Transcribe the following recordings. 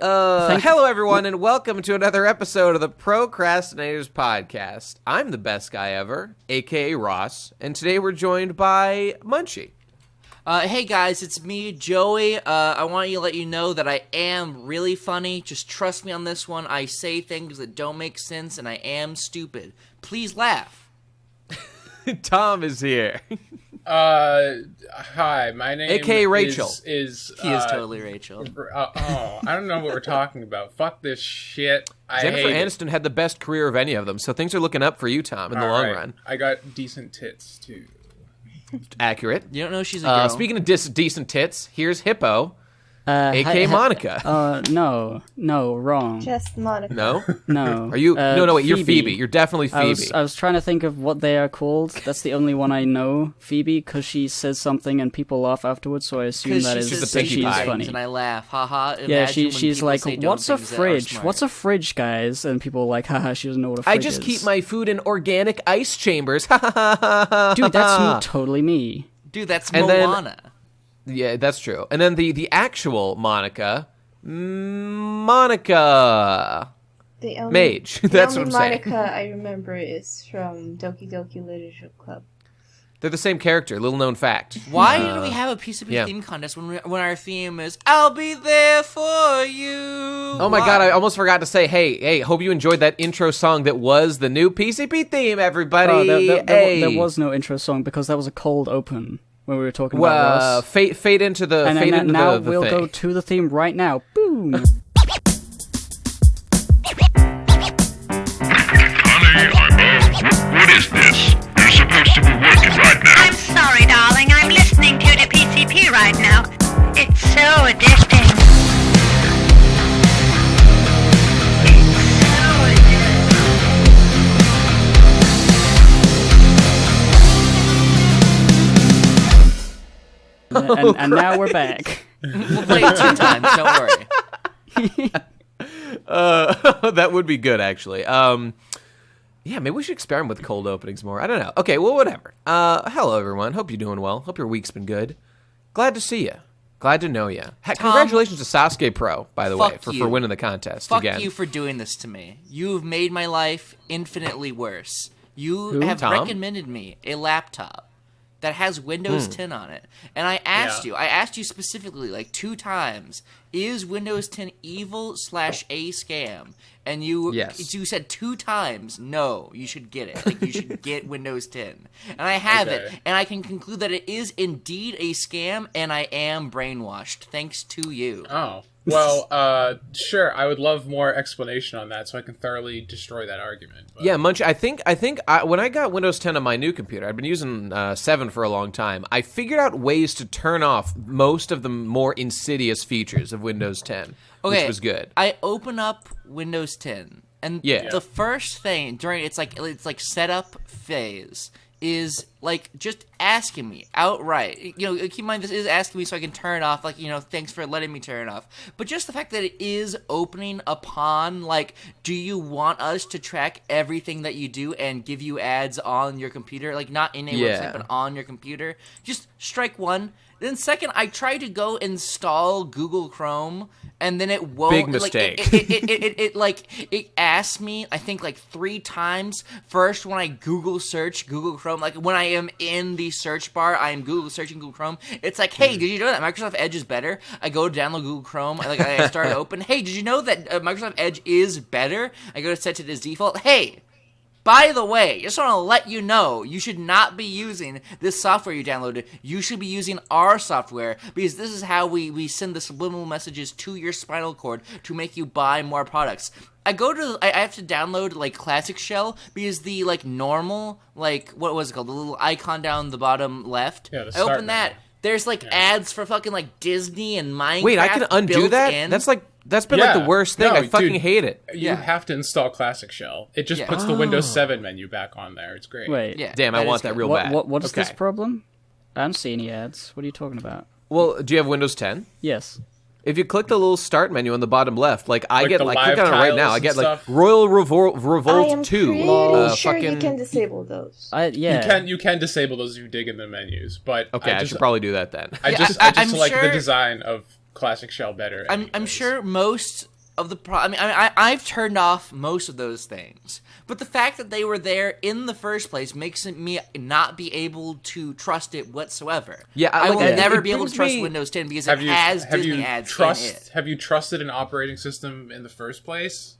Hello, everyone, and welcome to another episode of the Pro Crastinators podcast. I'm the best guy ever, a.k.a. Ross, and today we're joined by Munchy. Hey guys, it's me, Joey. I want to let you know that I am really funny. Just trust me on this one. I say things that don't make sense, and I am stupid. Please laugh. Tom is here. Hi, my name A.K.A. Rachel. He is totally Rachel. I don't know what we're talking about. Fuck this shit. Jennifer Aniston had the best career of any of them, so things are looking up for you, Tom, in the long run. I got decent tits, too. Accurate. You don't know she's a girl. Speaking of decent tits, here's Hippo, a.k.a. Monica. No, wrong. Just Monica. No? No. Are you? No, wait, you're Phoebe. Phoebe. You're definitely Phoebe. I was trying to think of what they are called. That's the only one I know, Phoebe, because she says something and people laugh afterwards, so I assume that is that she's funny. And I laugh, haha. Yeah, she's like, what's a fridge? What's a fridge, guys? And people are like, haha, she doesn't know what a fridge is. I just keep my food in organic ice chambers. Dude, that's totally me. Dude, that's Moana. Yeah, that's true. And then the actual Monica, Monica Mage. That's what I'm saying. The only Monica I remember is from Doki Doki Literature Club. They're the same character. Little known fact. Why do we have a PCP theme contest when our theme is "I'll be there for you"? Oh my God! I almost forgot to say, hey! Hope you enjoyed that intro song that was the new PCP theme, everybody. There was no intro song because that was a cold open when we were talking about Ross. Fade into the and fade into now the we'll thing. go to the theme right now. Boom. Honey, what is this? You're supposed to be working right now. I'm sorry, darling. I'm listening to the PCP right now. It's so addicting. And now we're back. We'll play it 2 times. Don't worry. That would be good, actually. Yeah, maybe we should experiment with cold openings more. I don't know. Okay, well, whatever. Hello, everyone. Hope you're doing well. Hope your week's been good. Glad to see you. Glad to know you. Congratulations to Sasuke Pro, by the way, for winning the contest again. Fuck you for doing this to me. You've made my life infinitely worse. You have Tom? recommended me a laptop that has Windows 10 on it. And I asked you specifically like 2 times, is Windows 10 evil / a scam? And you said 2 times, no, you should get it. Like, you should get Windows 10. And I have it, and I can conclude that it is indeed a scam, and I am brainwashed, thanks to you. Oh. Well, sure, I would love more explanation on that so I can thoroughly destroy that argument. But. Yeah, Munch, I think when I got Windows 10 on my new computer, I'd been using 7 for a long time, I figured out ways to turn off most of the more insidious features of Windows 10, which was good. I open up Windows 10, and the first thing during it's like setup phase is like just asking me outright. You know, keep in mind this is asking me so I can turn it off. Like, you know, thanks for letting me turn it off. But just the fact that it is opening upon like, do you want us to track everything that you do and give you ads on your computer? Like, not in a website, but on your computer. Just strike one. Then second, I tried to go install Google Chrome, and then it won't. Big mistake. It asked me, I think, like 3 times. First, when I Google search Google Chrome, like when I am in the search bar, I am Google searching Google Chrome. It's like, hey, did you know that Microsoft Edge is better? I go to download Google Chrome, I start to open. Hey, did you know that Microsoft Edge is better? I go to set it as default. Hey. By the way, just want to let you know, you should not be using this software you downloaded. You should be using our software, because this is how we send the subliminal messages to your spinal cord to make you buy more products. I have to download, like, Classic Shell, because the, like, normal, like, what was it called? The little icon down the bottom left. Yeah, I open that. There's, like, ads for fucking, like, Disney and Minecraft. Wait, I can undo that? In. That's been like the worst thing. I fucking hate it. You have to install Classic Shell. It just puts the Windows 7 menu back on there. It's great. Wait. Damn, I want that real bad. What is this problem? I don't see any ads. What are you talking about? Well, do you have Windows 10? Yes. If you click the little start menu on the bottom left, like I get, like click on it right now, I get like stuff. Royal Revolt 2. I am pretty sure you can disable those. You can disable those if you dig in the menus, but okay, I should probably do that then. I just like the design of Classic Shell better. I'm sure most of the problem. I've turned off most of those things, but the fact that they were there in the first place makes me not be able to trust it whatsoever. Yeah, I will it never be able to brings trust me- Windows 10 because it has Disney ads in it. Have you trusted an operating system in the first place?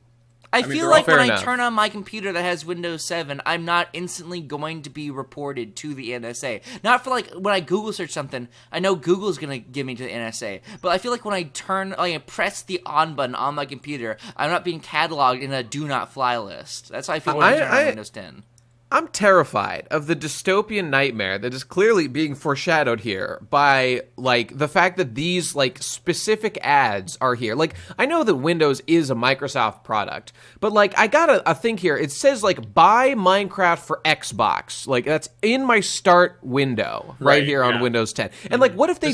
I mean, feel they're like all when fair I enough. turn on my computer that has Windows 7, I'm not instantly going to be reported to the NSA. Not for like when I Google search something, I know Google's going to give me to the NSA. But I feel like when I press the on button on my computer, I'm not being cataloged in a do not fly list. That's how I feel when I turn on Windows 10. I'm terrified of the dystopian nightmare that is clearly being foreshadowed here by, like, the fact that these, like, specific ads are here. Like, I know that Windows is a Microsoft product, but, like, I got a thing here. It says, like, buy Minecraft for Xbox. Like, that's in my start window right here on Windows 10. And, like, what if they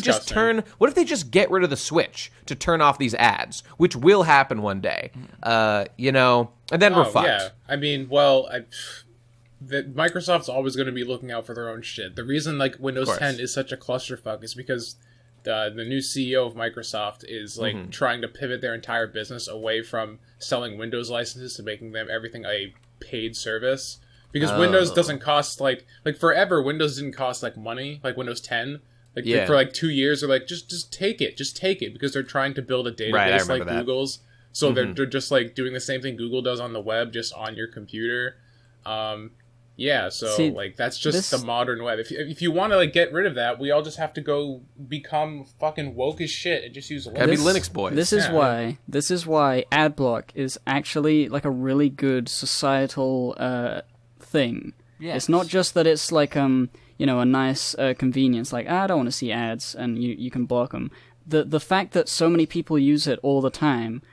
what if they just get rid of the switch to turn off these ads, which will happen one day, you know, and then we're fucked. Yeah. I mean, that Microsoft's always going to be looking out for their own shit. The reason like Windows 10 is such a clusterfuck is because the new CEO of Microsoft is like trying to pivot their entire business away from selling Windows licenses to making them everything a paid service. Because Windows doesn't cost like forever. Windows didn't cost like money like Windows 10. Like for like 2 years, they're like just take it, because they're trying to build a database like Google's. So they're just like doing the same thing Google does on the web, just on your computer. Yeah, so See, like that's just the modern web. If you want to like get rid of that, we all just have to go become fucking woke as shit and just use Linux. Gotta be Linux boys. This is why AdBlock is actually like a really good societal thing. Yes. It's not just that it's like a nice convenience. Like I don't want to see ads, and you can block them. The fact that so many people use it all the time.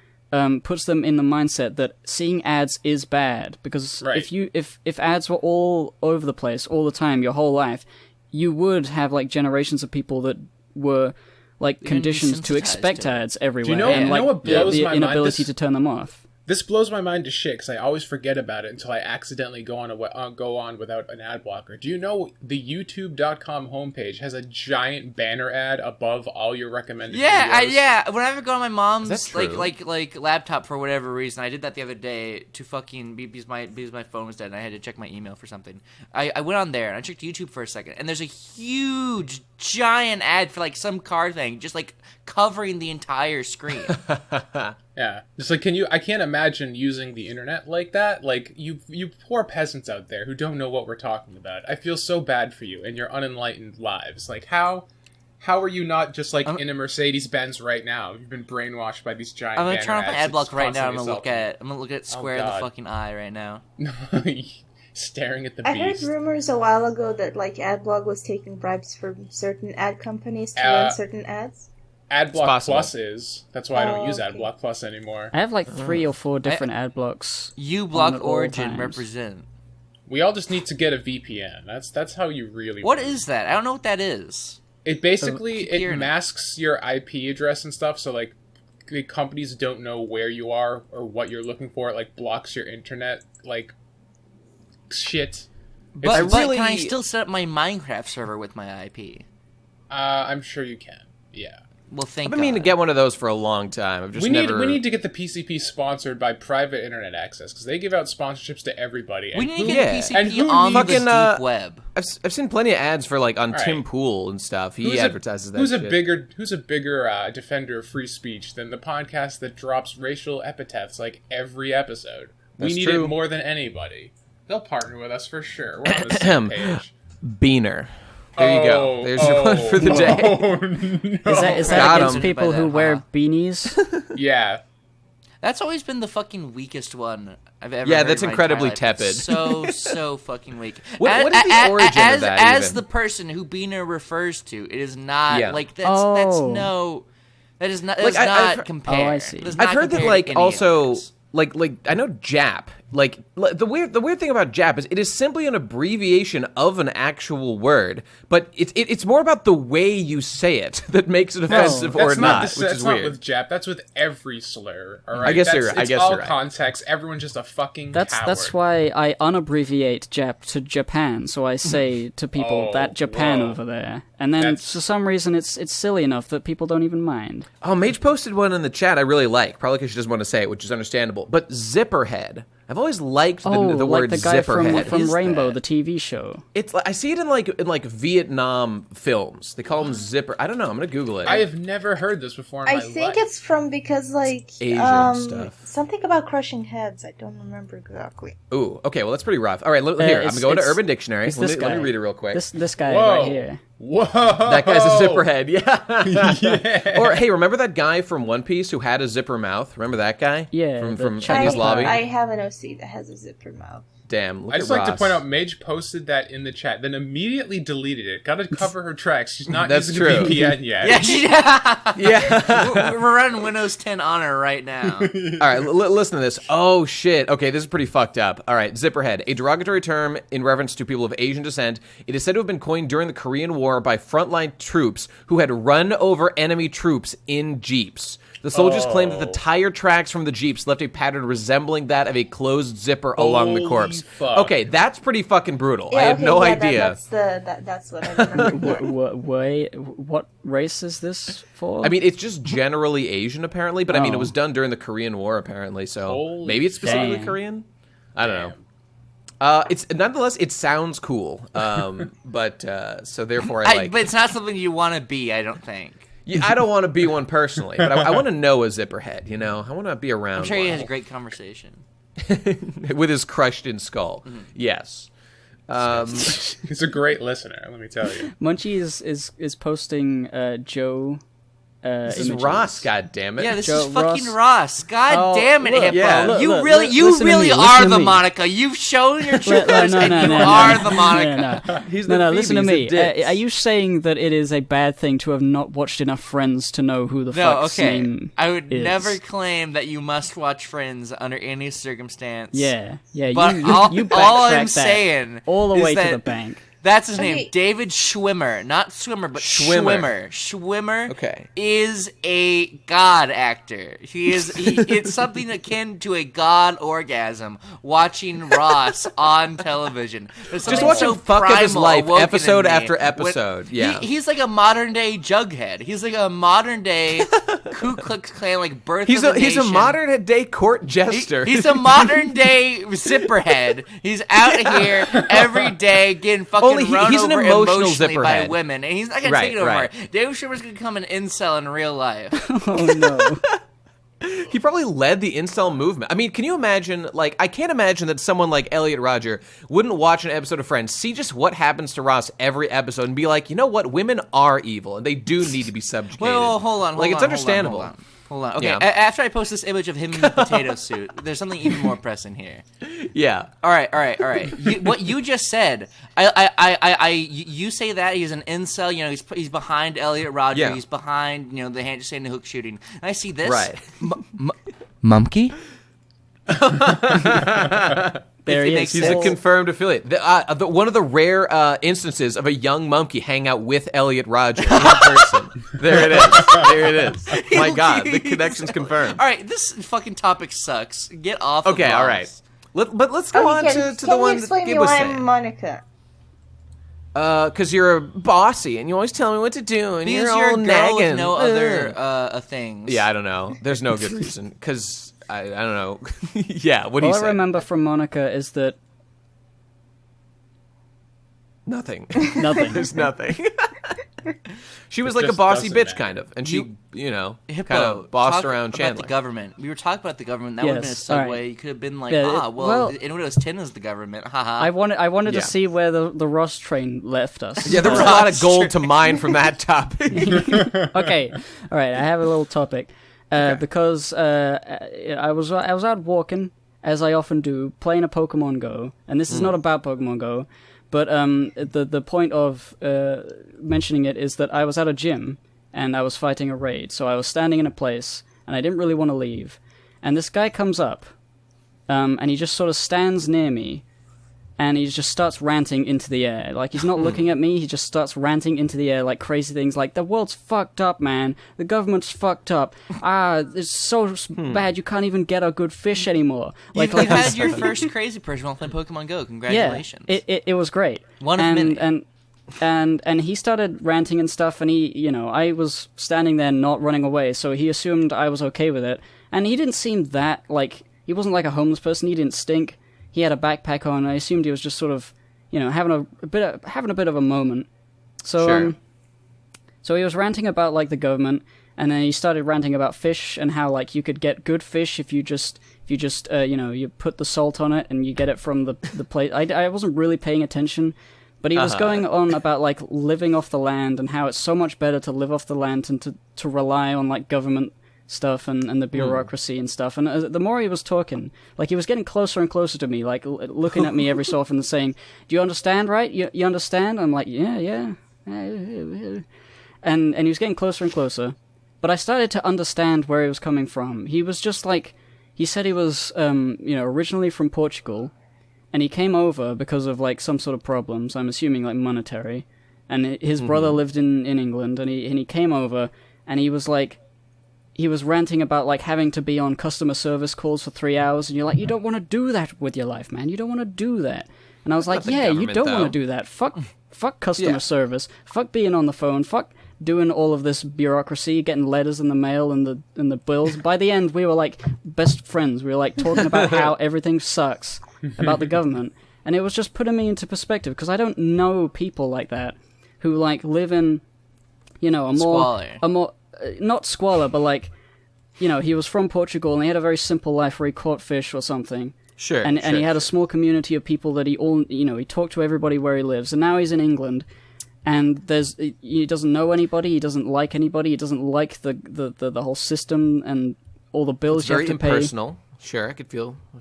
Puts them in the mindset that seeing ads is bad, because if ads were all over the place all the time your whole life, you would have like generations of people that were like conditioned to expect ads everywhere, and like the inability to turn them off. This blows my mind to shit because I always forget about it until I accidentally go on without an ad blocker. Do you know the YouTube.com homepage has a giant banner ad above all your recommended videos? Whenever I go on my mom's like laptop for whatever reason, I did that the other day to fucking because my phone was dead and I had to check my email for something. I went on there and I checked YouTube for a second, and there's a huge giant ad for like some car thing, just like covering the entire screen. Yeah, just like I can't imagine using the internet like that. Like you poor peasants out there who don't know what we're talking about. I feel so bad for you and your unenlightened lives. Like how are you not just like in a Mercedes-Benz right now? You've been brainwashed by these giant. I'm gonna turn off my ad block right now. I'm gonna constantly look at square in the fucking eye right now. Staring at the I beast. heard rumors a while ago that like AdBlock was taking bribes from certain ad companies to run certain ads. AdBlock Plus is. That's why I don't use AdBlock Plus anymore. I have like 3 or 4 different ad blocks. uBlock Origin represent. We all just need to get a VPN. That's how you really. What is that? I don't know what that is. It basically it masks your IP address and stuff, so like the companies don't know where you are or what you're looking for. It like blocks your internet like shit. But can I still set up my Minecraft server with my IP? I'm sure you can. Yeah. Well, I've been meaning to get one of those for a long time. I've just we need to get the PCP sponsored by private internet access because they give out sponsorships to everybody. We need to get PCP on the deep web. I've seen plenty of ads for like on Tim Pool and stuff. He advertises that. Who's a bigger defender of free speech than the podcast that drops racial epithets like every episode? We need it more than anybody. They'll partner with us for sure. We're on the same page. Beaner. There you go. There's your one for the day. No. Is that against people who wear beanies? Yeah. That's always been the fucking weakest one I've ever heard. Yeah, that's incredibly tepid. So fucking weak. What is the origin of that? As the person who Beaner refers to, it is not like that's no. That does not. That does not compare. Oh, I see. I've heard that like also. Like I know Jap Like the weird thing about Jap is it is simply an abbreviation of an actual word, but it's more about the way you say it that makes it offensive or not, which that's is not weird. with Jap. That's with every slur. All right. I guess you're all right. context. Everyone's just a fucking coward. That's why I unabbreviate Jap to Japan. So I say to people that Japan over there, and then for some reason it's silly enough that people don't even mind. Oh, Mage posted one in the chat I really like, probably because she doesn't want to say it, which is understandable. But Zipperhead. I've always liked the word like the guy Zipperhead. from Rainbow, the TV show. It's I see it in like Vietnam films. They call them Zipper. I don't know. I'm gonna Google it. I have never heard this before in my life. I think it's from because Asian stuff. Something about crushing heads. I don't remember exactly. Ooh, okay. Well, that's pretty rough. All right, here I'm going to Urban Dictionary. Let me read it real quick. This guy right here. Whoa! That guy's a Zipperhead. Yeah. Yeah. Or hey, remember that guy from One Piece who had a zipper mouth? Remember that guy? Yeah. From Chinese Chinese Lobby. I have an OC that has a zipper mouth. Damn. Look I just at like to Ross. point out, Mage posted that in the chat, then immediately deleted it. Got to cover her tracks. She's not That's using true. a VPN yet. Yeah. We're running Windows 10 on her right now. All right, listen to this. Oh, shit. Okay, this is pretty fucked up. All right, Zipperhead, a derogatory term in reference to people of Asian descent. It is said to have been coined during the Korean War by frontline troops who had run over enemy troops in jeeps. The soldiers claimed that the tire tracks from the jeeps left a pattern resembling that of a closed zipper along the corpse. Fuck. Okay, that's pretty fucking brutal. Yeah, I had no idea. That's what I remember. What race is this for? I mean, it's just generally Asian, apparently, but I mean, it was done during the Korean War, apparently, so Holy maybe it's specifically damn. Korean? I don't know. It's nonetheless, it sounds cool, but so therefore But it's not something you want to be, I don't think. Yeah, I don't want to be one personally, but I want to know a Zipperhead, you know? I want to be around I'm sure he one. has a great conversation. With his crushed-in skull. Yes. He's a great listener, let me tell you. Munchy is posting Joe. This is images. Ross, goddammit. Yeah, this Joe, is fucking Ross. Ross. God Oh, damn it, look, Hippo. yeah. You Look, really listen to me, listen are to the me. Monica. You've shown your true colors, and you no, are the Monica. No. He's the Phoebe, Listen to he's me. the Ditz. Are you saying that it is a bad thing to have not watched enough Friends to know who the No, fuck's okay. name I would is? never claim that you must watch Friends under any circumstance. Yeah. But you all backtrack I'm that saying all the is way to that the bank. That's his Okay. name, David Schwimmer. Not Swimmer, but Schwimmer. Schwimmer Okay. is a god actor. It's something akin to a god orgasm watching Ross on television. There's Just something watching so fuck of his primal life, awoken episode in me after when- episode. Yeah. He's like a modern day Jughead. He's like a modern day Ku Klux Klan, like birth He's of a nation. modern day court jester. He's a modern day zipperhead. He's out here every day getting fucking Only run he's an over emotional emotionally by zipperhead. women, and he's not gonna Right, take it over. right. David Schwimmer's gonna become an incel in real life. Oh no. He probably led the incel movement. I mean, can you imagine, like, I can't imagine that someone like Elliot Rodger wouldn't watch an episode of Friends, see just what happens to Ross every episode, and be like, you know what, women are evil, and they do need to be subjugated. Well, hold on. Like, it's understandable. Hold on. Okay, Yeah. after I post this image of him in the potato suit, there's something even more pressing here. Yeah. All right. What you just said, you say that he's an incel. You know, he's behind Elliot Rodger. Yeah. He's behind the hand just saying the hook shooting. And I see this. Right. Mumkey. There he is. He's a confirmed affiliate. One of the rare instances of a young monkey hang out with Elliot Rodger in person. There it is. There it is. My God, the connection's confirmed. All right, this fucking topic sucks. Get off. Okay, of all Ross. right. But let's go on to the Can you one explain that me Gib was why saying. I'm Monica? Because you're bossy and you always tell me what to do and Because you're you're all a girl nagging. with no other things. Yeah, I don't know. There's no good reason. Because I don't know. Yeah, what do All you I say? remember from Monica is that Nothing. nothing. There's nothing. She was It like a just bossy doesn't bitch, matter. kind of, and she, Hippo, kind of bossed talk around about Chandler. the government. We were talking about the government. That would have been a Yes, segue. all right. You could have been like, Yeah, well, in Windows 10 is the government. Haha. I wanted Yeah. to see where the Ross train left us. Yeah, there was a lot of gold to mine from that topic. Okay, all right. I have a little topic because I was out walking, as I often do, playing a Pokemon Go, and this is not about Pokemon Go, but the point of mentioning it is that I was at a gym and I was fighting a raid, so I was standing in a place and I didn't really want to leave, and this guy comes up and he just sort of stands near me, and he just starts ranting into the air. Like, he's not looking at me, he just starts ranting into the air, like, crazy things like, the world's fucked up, man. The government's fucked up. It's so bad you can't even get a good fish anymore. Like, You had your first crazy person while playing Pokemon Go. Congratulations. Yeah, it was great. One of many. And he started ranting and stuff, and I was standing there not running away, so he assumed I was okay with it. And he didn't seem that, like, he wasn't like a homeless person, he didn't stink. He had a backpack on, and I assumed he was just sort of, having a bit of a moment. So, Sure. So he was ranting about, like, the government, and then he started ranting about fish and how, like, you could get good fish if you you put the salt on it and you get it from the place. I wasn't really paying attention, but he was going on about, like, living off the land and how it's so much better to live off the land than to rely on, like, government stuff and the bureaucracy and stuff. And the more he was talking, like, he was getting closer and closer to me, like, looking at me every so often and saying, "Do you understand, right? You understand?" I'm like, yeah. And he was getting closer and closer. But I started to understand where he was coming from. He was just like, he said he was, originally from Portugal, and he came over because of, like, some sort of problems, I'm assuming, like, monetary. And his brother lived in England, and he came over, and he was like, he was ranting about, like, having to be on customer service calls for 3 hours, and you're like, you don't want to do that with your life, man. You don't want to do that. And I was like, yeah, you don't want to do that. Fuck customer service. Fuck being on the phone. Fuck doing all of this bureaucracy, getting letters in the mail and the bills. By the end, we were, like, best friends. We were, like, talking about how everything sucks about the government. And it was just putting me into perspective, because I don't know people like that who, like, live in, Squalor. not squalor, but, like, he was from Portugal and he had a very simple life where he caught fish or something. Sure. And he had a small community of people that he talked to everybody where he lives. And now he's in England, and he doesn't know anybody, he doesn't like anybody, he doesn't like the whole system and all the bills It's you very have to pay. impersonal. Sure, I could see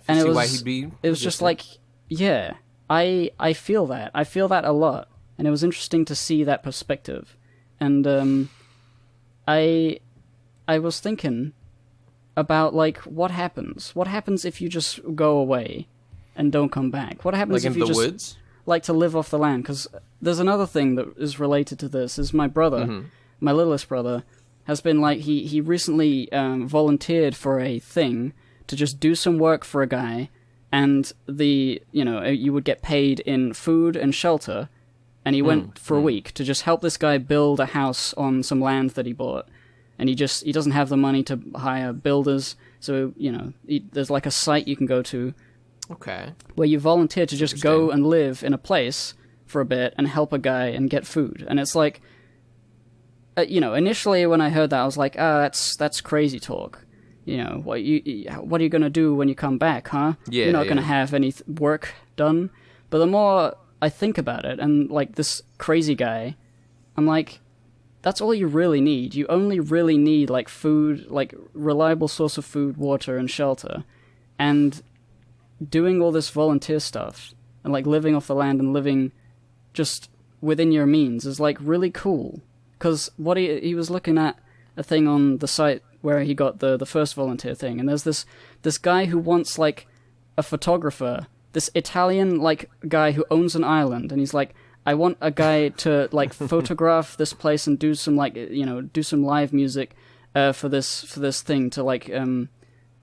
why he'd be. It was just like, yeah, I feel that. I feel that a lot. And it was interesting to see that perspective. And I was thinking about, like, what happens? What happens if you just go away and don't come back? What happens Like if in you the just woods? like to live off the land? Because there's another thing that is related to this. Is my brother, my littlest brother, has been, like, he recently volunteered for a thing to just do some work for a guy, and you would get paid in food and shelter, and he went for a week to just help this guy build a house on some land that he bought. And he doesn't have the money to hire builders, so, there's, like, a site you can go to, Okay. where you volunteer to just go and live in a place for a bit and help a guy and get food. And it's like, initially when I heard that, I was like, that's crazy talk. What are you gonna do when you come back, huh? Yeah, You're not gonna have any work done. But the more I think about it, and, like, this crazy guy, I'm like, that's all you really need. You only really need, like, food, like, reliable source of food, water, and shelter. And doing all this volunteer stuff, and, like, living off the land and living just within your means is, like, really cool. Because what he was looking at a thing on the site where he got the first volunteer thing, and there's this guy who wants, like, a photographer, this Italian, like, guy who owns an island, and he's like, I want a guy to, like, photograph this place and do some, like, do some live music for this thing to, like,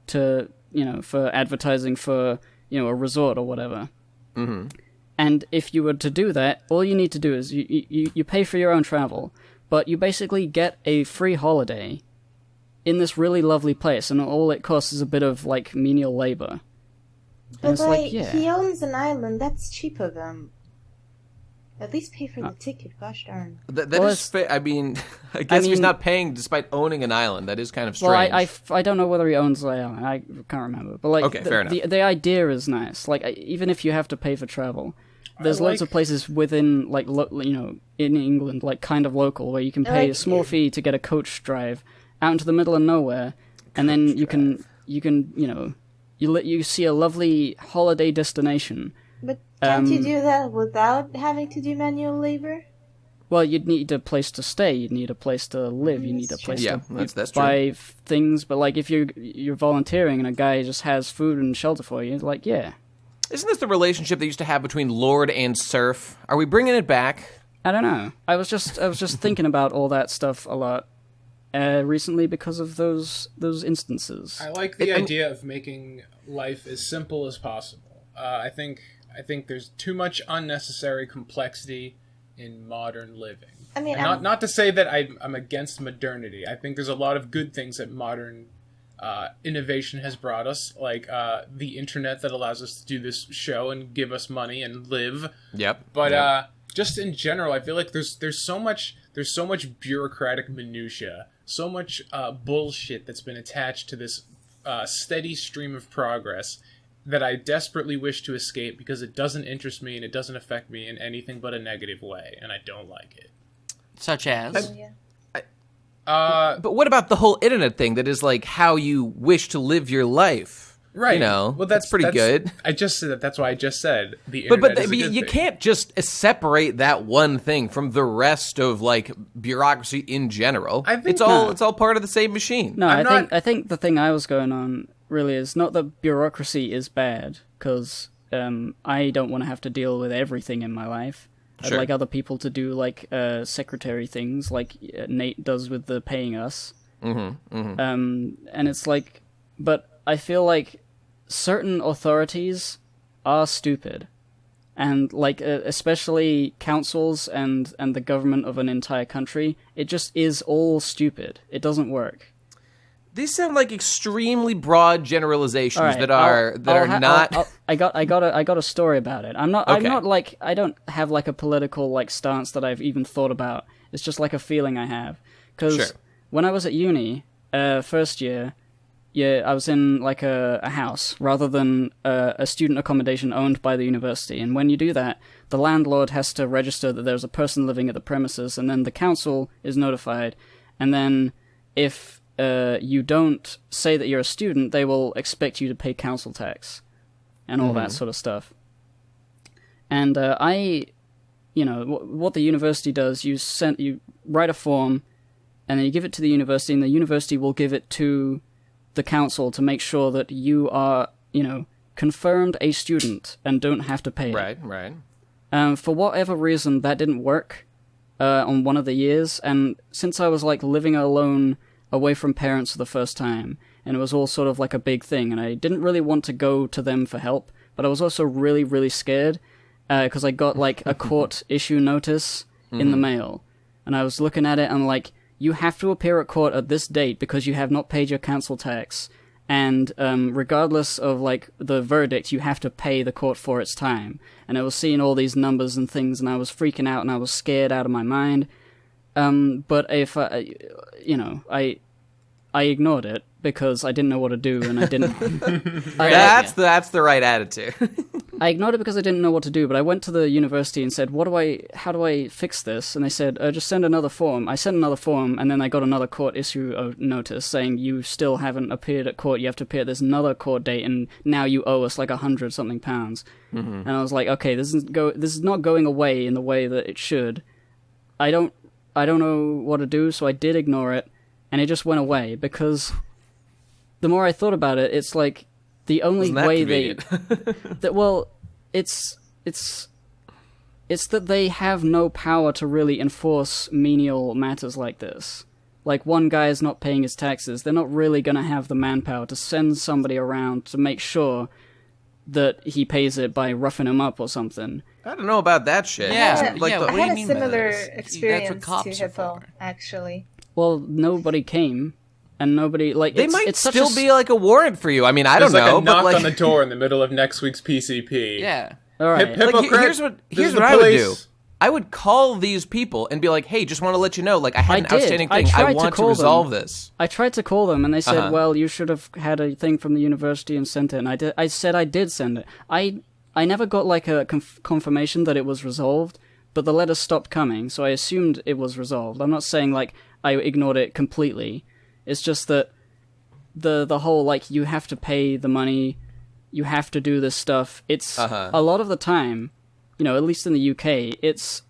for advertising for, a resort or whatever. Mm-hmm. And if you were to do that, all you need to do is you pay for your own travel, but you basically get a free holiday in this really lovely place, and all it costs is a bit of, like, menial labor. But, like, he owns an island, that's cheap of him. At least pay for the ticket, gosh darn. That is fair. I mean, I guess he's not paying despite owning an island. That is kind of strange. Well, I don't know whether he owns the island. I can't remember. But, like, okay, fair enough. The idea is nice. Like, even if you have to pay for travel, there's loads of places within, like, in England, like, kind of local, where you can pay a small fee to get a coach drive out into the middle of nowhere, and then you can you see a lovely holiday destination. But can't you do that without having to do manual labor? Well, you'd need a place to stay. You'd need a place to live. You need a place to that's buy true. things. But like, if you're volunteering and a guy just has food and shelter for you, like, yeah. Isn't this the relationship they used to have between lord and serf? Are we bringing it back? I don't know. I was just thinking about all that stuff a lot recently because of those instances. I like the idea of making life as simple as possible. I think there's too much unnecessary complexity in modern living. I mean, not to say that I'm against modernity. I think there's a lot of good things that modern innovation has brought us, like the internet that allows us to do this show and give us money and live. Yep. But just in general, I feel like there's so much bureaucratic minutia, so much bullshit that's been attached to this steady stream of progress that I desperately wish to escape because it doesn't interest me and it doesn't affect me in anything but a negative way, and I don't like it. Such as? But what about the whole internet thing that is like how you wish to live your life? Right. You know, well, that's pretty good. I just said that. That's why I just said the internet is a good you thing. can't just separate that one thing from the rest of like bureaucracy in general. I think it's all part of the same machine. No, I think the thing I was going on really is not that bureaucracy is bad, because I don't want to have to deal with everything in my life. Sure. I'd like other people to do like secretary things, like Nate does with the paying us. And it's like, but I feel like certain authorities are stupid, and like especially councils and the government of an entire country. It just is all stupid. It doesn't work. These sound like extremely broad generalizations Right, that are not. I got a story about it. I'm not like, I don't have like a political like stance that I've even thought about. It's just like a feeling I have. Because when I was at uni, first year, I was in like a house rather than a student accommodation owned by the university. And when you do that, the landlord has to register that there's a person living at the premises, and then the council is notified. And then if you don't say that you're a student, they will expect you to pay council tax and all that sort of stuff. And what the university does, you write a form, and then you give it to the university, and the university will give it to the council to make sure that you are, confirmed a student and don't have to pay it. Right. For whatever reason, that didn't work on one of the years, and since I was like living alone away from parents for the first time, and it was all sort of like a big thing, and I didn't really want to go to them for help, but I was also really, really scared, because I got like a court issue notice in the mail, and I was looking at it and like, you have to appear at court at this date because you have not paid your council tax, and regardless of like the verdict, you have to pay the court for its time. And I was seeing all these numbers and things, and I was freaking out, and I was scared out of my mind. But if I ignored it because I didn't know what to do, and I didn't. That's the right attitude. I ignored it because I didn't know what to do, but I went to the university and said, how do I fix this? And they said, just send another form. I sent another form, and then I got another court issue notice saying, you still haven't appeared at court, you have to appear at this another court date, and now you owe us like £100-something. And I was like, okay, this is not going away in the way that it should. I don't know what to do, so I did ignore it, and it just went away, because the more I thought about it, it's like, the only way it's that they have no power to really enforce menial matters like this. Like, one guy is not paying his taxes, they're not really going to have the manpower to send somebody around to make sure that he pays it by roughing him up or something. I don't know about that shit. Yeah, I had a similar That's experience what cops to are Hippo, for. actually. Well, nobody came, and nobody, like, They might still be like a warrant for you. I mean, I don't There's know. like a knock but like, on the door in the middle of next week's PCP. Yeah. all right. Hippocrit, here's what this is I the would police. do. I would call these people and be like, hey, just want to let you know, like, I had an did. outstanding I thing. I tried to want to call resolve them. this. I tried to call them, and they said, well, you should have had a thing from the university and sent it, and I said I did send it. I never got, like, a confirmation that it was resolved, but the letters stopped coming, so I assumed it was resolved. I'm not saying, like, I ignored it completely. It's just that the whole, like, you have to pay the money, you have to do this stuff, it's, a lot of the time, at least in the UK, it's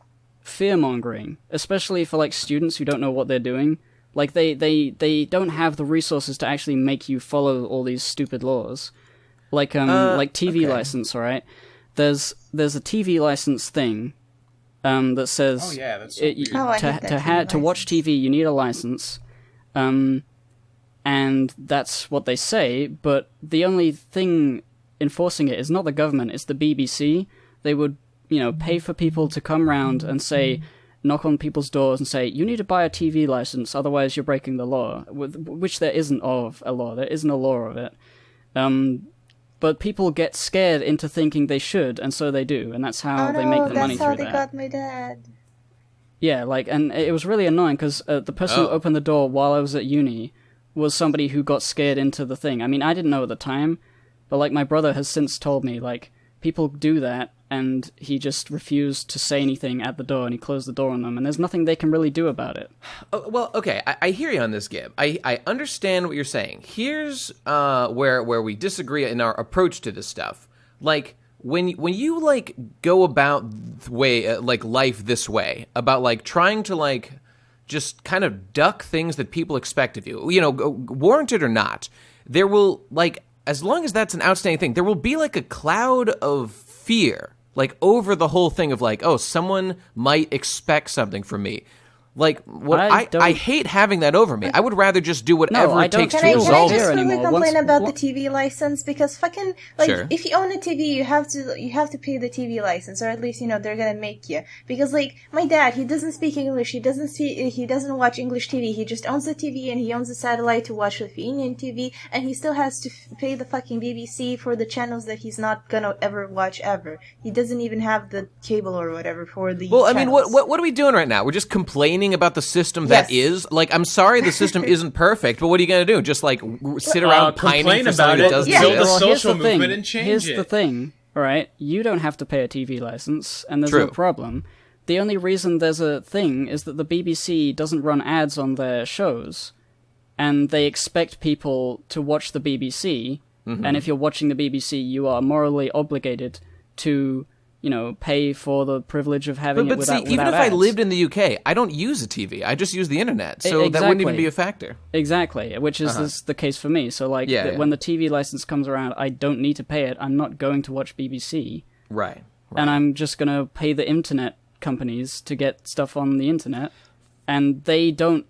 fear-mongering, especially for, like, students who don't know what they're doing. Like, they don't have the resources to actually make you follow all these stupid laws. Like TV license, alright? There's a TV license thing that says Oh yeah, that's so weird. to watch TV you need a license, and that's what they say. But the only thing enforcing it is not the government; it's the BBC. They would, pay for people to come round and say, knock on people's doors and say, you need to buy a TV license, otherwise you're breaking the law. Which there isn't of a law. There isn't a law of it. But people get scared into thinking they should, and so they do, and that's how they make the money through that. That's how they got my dad. Yeah, and it was really annoying, because the person who opened the door while I was at uni was somebody who got scared into the thing. I mean, I didn't know at the time, but, my brother has since told me, people do that, and he just refused to say anything at the door, and he closed the door on them, and there's nothing they can really do about it. Oh, well, okay, I hear you on this, Gib. I understand what you're saying. Here's where we disagree in our approach to this stuff. When you go about life this way, about trying to just kind of duck things that people expect of you, warranted or not, there will as long as that's an outstanding thing, there will be a cloud of fear over the whole thing of someone might expect something from me. I hate having that over me. I would rather just do whatever it takes to resolve it. Can I just really complain about the TV license? Because fucking, sure. If you own a TV, you have to pay the TV license, or at least, they're gonna make you. Because, my dad, he doesn't speak English, he doesn't watch English TV, he just owns the TV, and he owns a satellite to watch Lithuanian TV, and he still has to pay the fucking BBC for the channels that he's not gonna ever watch ever. He doesn't even have the cable or whatever for the Well, channels. I mean, what are we doing right now? We're just complaining about the system that is. I'm sorry the system isn't perfect, but what are you going to do? Just sit around pining for something that doesn't build a exist? social movement and change Here's it. the thing, all right? You don't have to pay a TV license, and there's True. no problem. The only reason there's a thing is that the BBC doesn't run ads on their shows, and they expect people to watch the BBC, and if you're watching the BBC, you are morally obligated to pay for the privilege of having it without see, even if ads. I lived in the UK, I don't use a TV. I just use the internet, so that Exactly. wouldn't even be a factor. Exactly, which is the case for me. So, when the TV license comes around, I don't need to pay it. I'm not going to watch BBC. Right. And I'm just going to pay the internet companies to get stuff on the internet, and they don't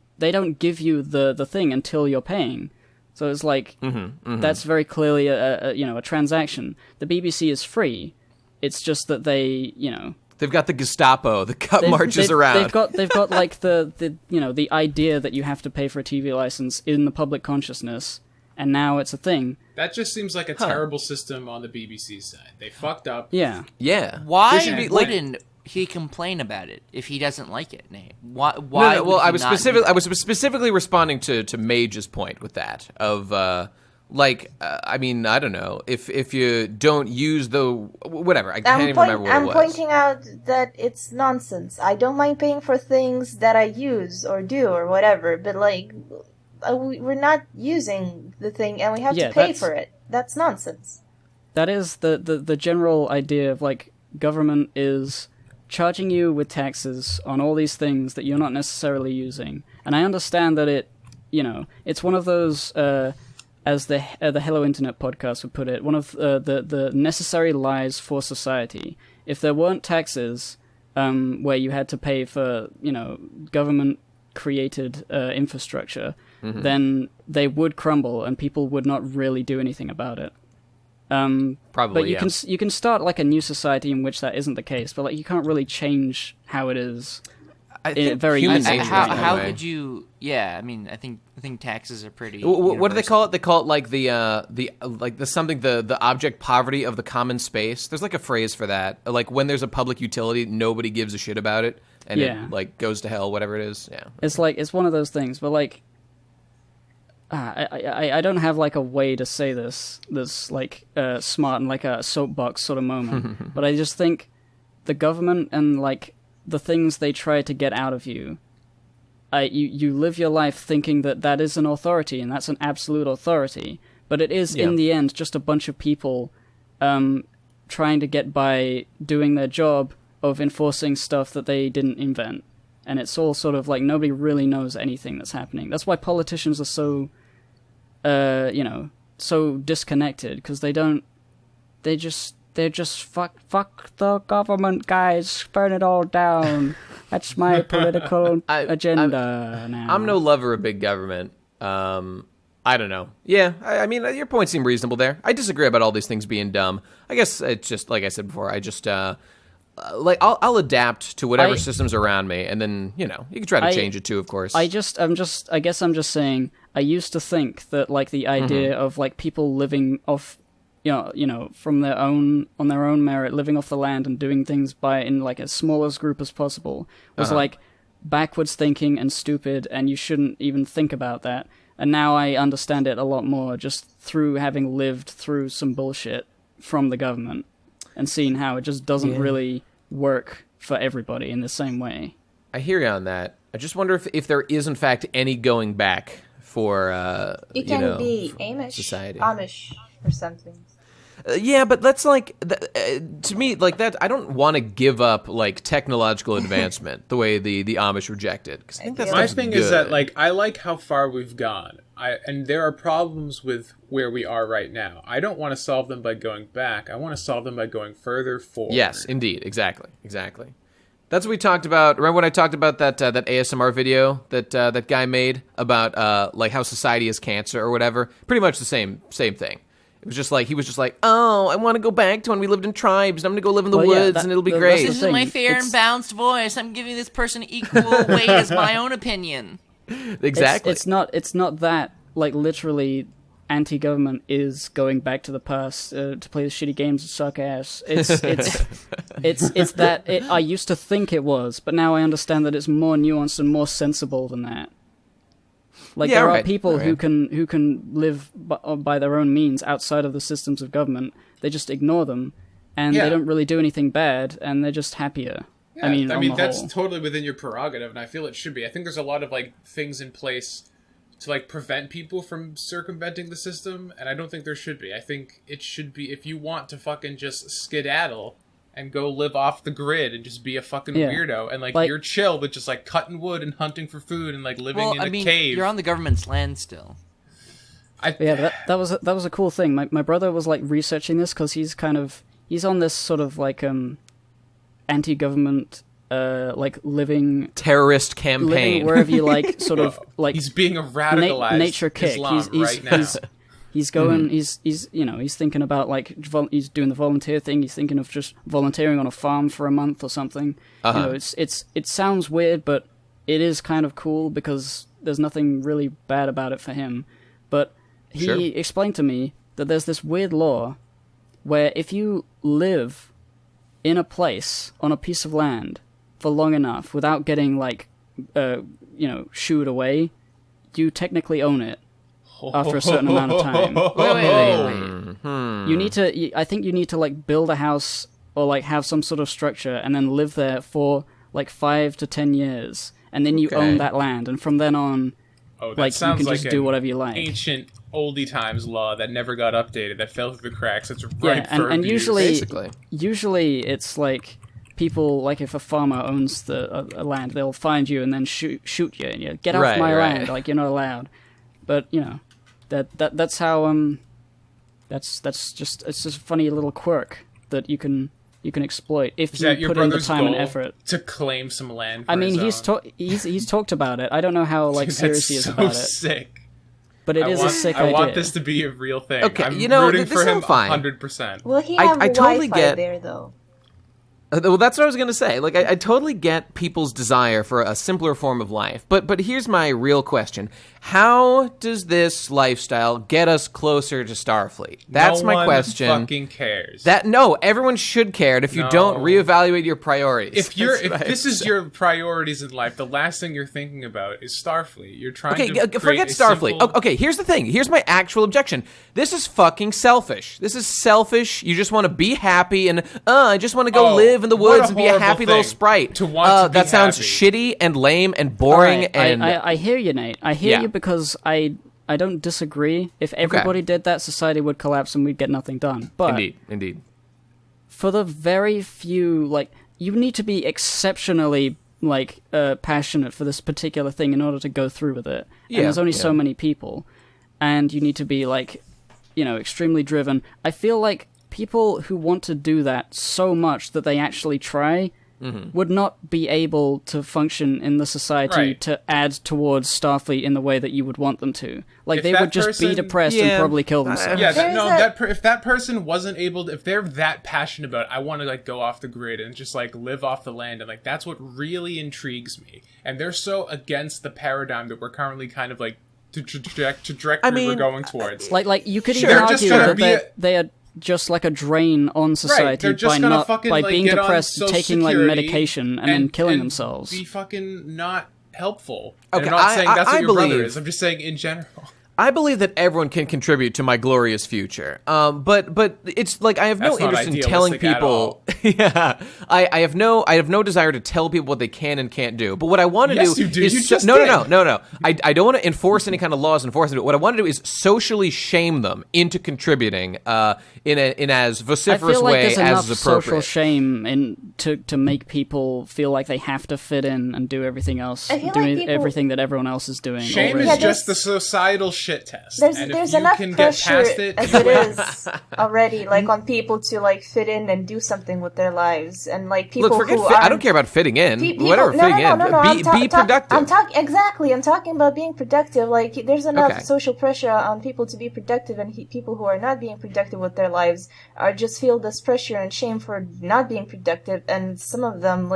give you the thing until you're paying. So it's that's very clearly a transaction. The BBC is free. It's just that they've got the Gestapo, the cut marches around. They've got the idea that you have to pay for a TV license in the public consciousness, and now it's a thing. That just seems like a terrible system on the BBC side. They fucked up. Yeah. Why wouldn't he complain about it if he doesn't like it, Nate? Why? No, would I he was not specifically I was specifically responding to Mage's point with that of. I mean, I don't know if you don't use the whatever. I can't even remember what it was. I'm pointing out that it's nonsense. I don't mind paying for things that I use or do or whatever, but we're not using the thing and we have to pay for it. That's nonsense. That is the general idea of government is charging you with taxes on all these things that you're not necessarily using. And I understand that it's one of those. As the Hello Internet podcast would put it, one of the necessary lies for society. If there weren't taxes, where you had to pay for government-created infrastructure, then they would crumble and people would not really do anything about it. Probably, but you can start a new society in which that isn't the case, but you can't really change how it is. I think very human easily. nature. How could you? Yeah, I mean, I think taxes are pretty. What do they call it? They call it the object poverty of the common space. There's a phrase for that. When there's a public utility, nobody gives a shit about it, and it goes to hell, whatever it is. Yeah, it's one of those things. But I don't have a way to say this smart and a soapbox sort of moment. But I just think the government and the things they try to get out of you, you live your life thinking that is an authority and that's an absolute authority, but it is in the end just a bunch of people trying to get by doing their job of enforcing stuff that they didn't invent. And it's all sort of like nobody really knows anything that's happening. That's why politicians are so, so disconnected, because they're just fuck the government, guys, burn it all down. That's my political agenda now. I'm no lover of big government. I don't know. Yeah, I mean, your points seem reasonable there. I disagree about all these things being dumb. I guess it's just, like I said before, I just, I'll adapt to whatever systems around me, and then, you can try to change it too, of course. I guess I'm just saying, I used to think that, like, the idea of, like, people living off, from on their own merit, living off the land and doing things in, like, as small a group as possible was, like, backwards thinking and stupid, and you shouldn't even think about that. And now I understand it a lot more just through having lived through some bullshit from the government and seeing how it just doesn't really work for everybody in the same way. I hear you on that. I just wonder if there is, in fact, any going back for, it can be society. Amish or something. Yeah, but that's like, to me, like that, I don't want to give up, like, technological advancement the way the Amish rejected. Because I think that's my thing is that, like, I like how far we've gone. And there are problems with where we are right now. I don't want to solve them by going back. I want to solve them by going further forward. Yes, indeed. Exactly. That's what we talked about. Remember when I talked about that ASMR video that guy made about like how society is cancer or whatever? Pretty much the same thing. It was just like, he was just like, oh, I want to go back to when we lived in tribes, and I'm going to go live in the woods, and it'll be great. This is my fair and balanced voice. I'm giving this person equal weight as my own opinion. Exactly. It's not that, like, literally anti-government is going back to the past to play the shitty games and suck ass. It's that I used to think it was, but now I understand that it's more nuanced and more sensible than that. Like, there are people who can live by their own means outside of the systems of government. They just ignore them, and they don't really do anything bad, and they're just happier. Yeah, I mean that's totally within your prerogative, and I feel it should be. I think there's a lot of, like, things in place to, like, prevent people from circumventing the system, and I don't think there should be. I think it should be, if you want to fucking just skedaddle and go live off the grid and just be a fucking weirdo, and, like, you're chill with just, like, cutting wood and hunting for food and, like, living in a cave. You're on the government's land still. That was a cool thing. My brother was, like, researching this because he's on this sort of, like, anti-government, like, living terrorist campaign, living wherever you like, sort of, like, he's being a radicalized nature kick. Islam right now. He's going. He's thinking about, like, he's doing the volunteer thing. He's thinking of just volunteering on a farm for a month or something. It sounds weird, but it is kind of cool because there's nothing really bad about it for him. But he explained to me that there's this weird law where if you live in a place on a piece of land for long enough without getting, like, shooed away, you technically own it. After a certain amount of time. Wait. You need to. I think you need to, like, build a house or, like, have some sort of structure and then live there for, like, 5 to 10 years, and then you own that land, and from then on, like, you can just do whatever you like. Ancient oldie times law that never got updated, that fell through the cracks. It's ripe for and abuse. usually it's like people, like, if a farmer owns the land, they'll find you and then shoot you, and you get off my land, like, you're not allowed. But that's how it's just a funny little quirk that you can exploit if you put in the time and effort to claim some land. I mean, he's talked about it. I don't know how, like, serious he is about it. Sick. But it is a sick idea. I want this to be a real thing. Okay, I'm rooting for him fine. 100%. Will he have I totally Wi-Fi there, though? Well, that's what I was going to say. Like, I totally get people's desire for a simpler form of life. But here's my real question. How does this lifestyle get us closer to Starfleet? That's my question. No one fucking cares. No, everyone should care. And if you don't, reevaluate your priorities. If this is your priorities in life, the last thing you're thinking about is Starfleet. You're trying to forget Starfleet. Okay, here's the thing. Here's my actual objection. This is fucking selfish. This is selfish. You just want to be happy, and I just want to go live in the woods and be a happy little sprite. To want to be that sounds happy. shitty and lame and boring. Right. And I hear you, Nate. I hear you, because I don't disagree. If everybody did that, society would collapse and we'd get nothing done. But indeed. For the very few, like, you need to be exceptionally passionate for this particular thing in order to go through with it. And there's only so many people, and you need to be extremely driven. I feel like people who want to do that so much that they actually try would not be able to function in the society to add towards Starfleet in the way that you would want them to. Like, they would just be depressed and probably kill themselves. If that person wasn't able to, if they're that passionate about it, I want to go off the grid and just live off the land, and that's what really intrigues me. And they're so against the paradigm that we're currently kind of the trajectory we're going towards. You could even argue that they are just like a drain on society by being depressed, taking medication, and then killing themselves. Be fucking not helpful. Okay, I'm not saying that's what your brother is. I'm just saying in general. I believe that everyone can contribute to my glorious future. But it's I have no interest in telling people. I have no desire to tell people what they can and can't do. But what I want to do is no. I don't want to enforce any kind of laws enforcement. What I want to do is socially shame them into contributing in as vociferous way as is appropriate. I feel like there's enough social shame to make people feel like they have to fit in and do everything else, everything that everyone else is doing. Shame is just the societal shit test. There's enough pressure as it is already, on people to fit in and do something with their lives, and people I don't care about fitting in. Be productive. I'm talking about being productive. There's enough social pressure on people to be productive, and people who are not being productive with their lives are just feel this pressure and shame for not being productive, and some of them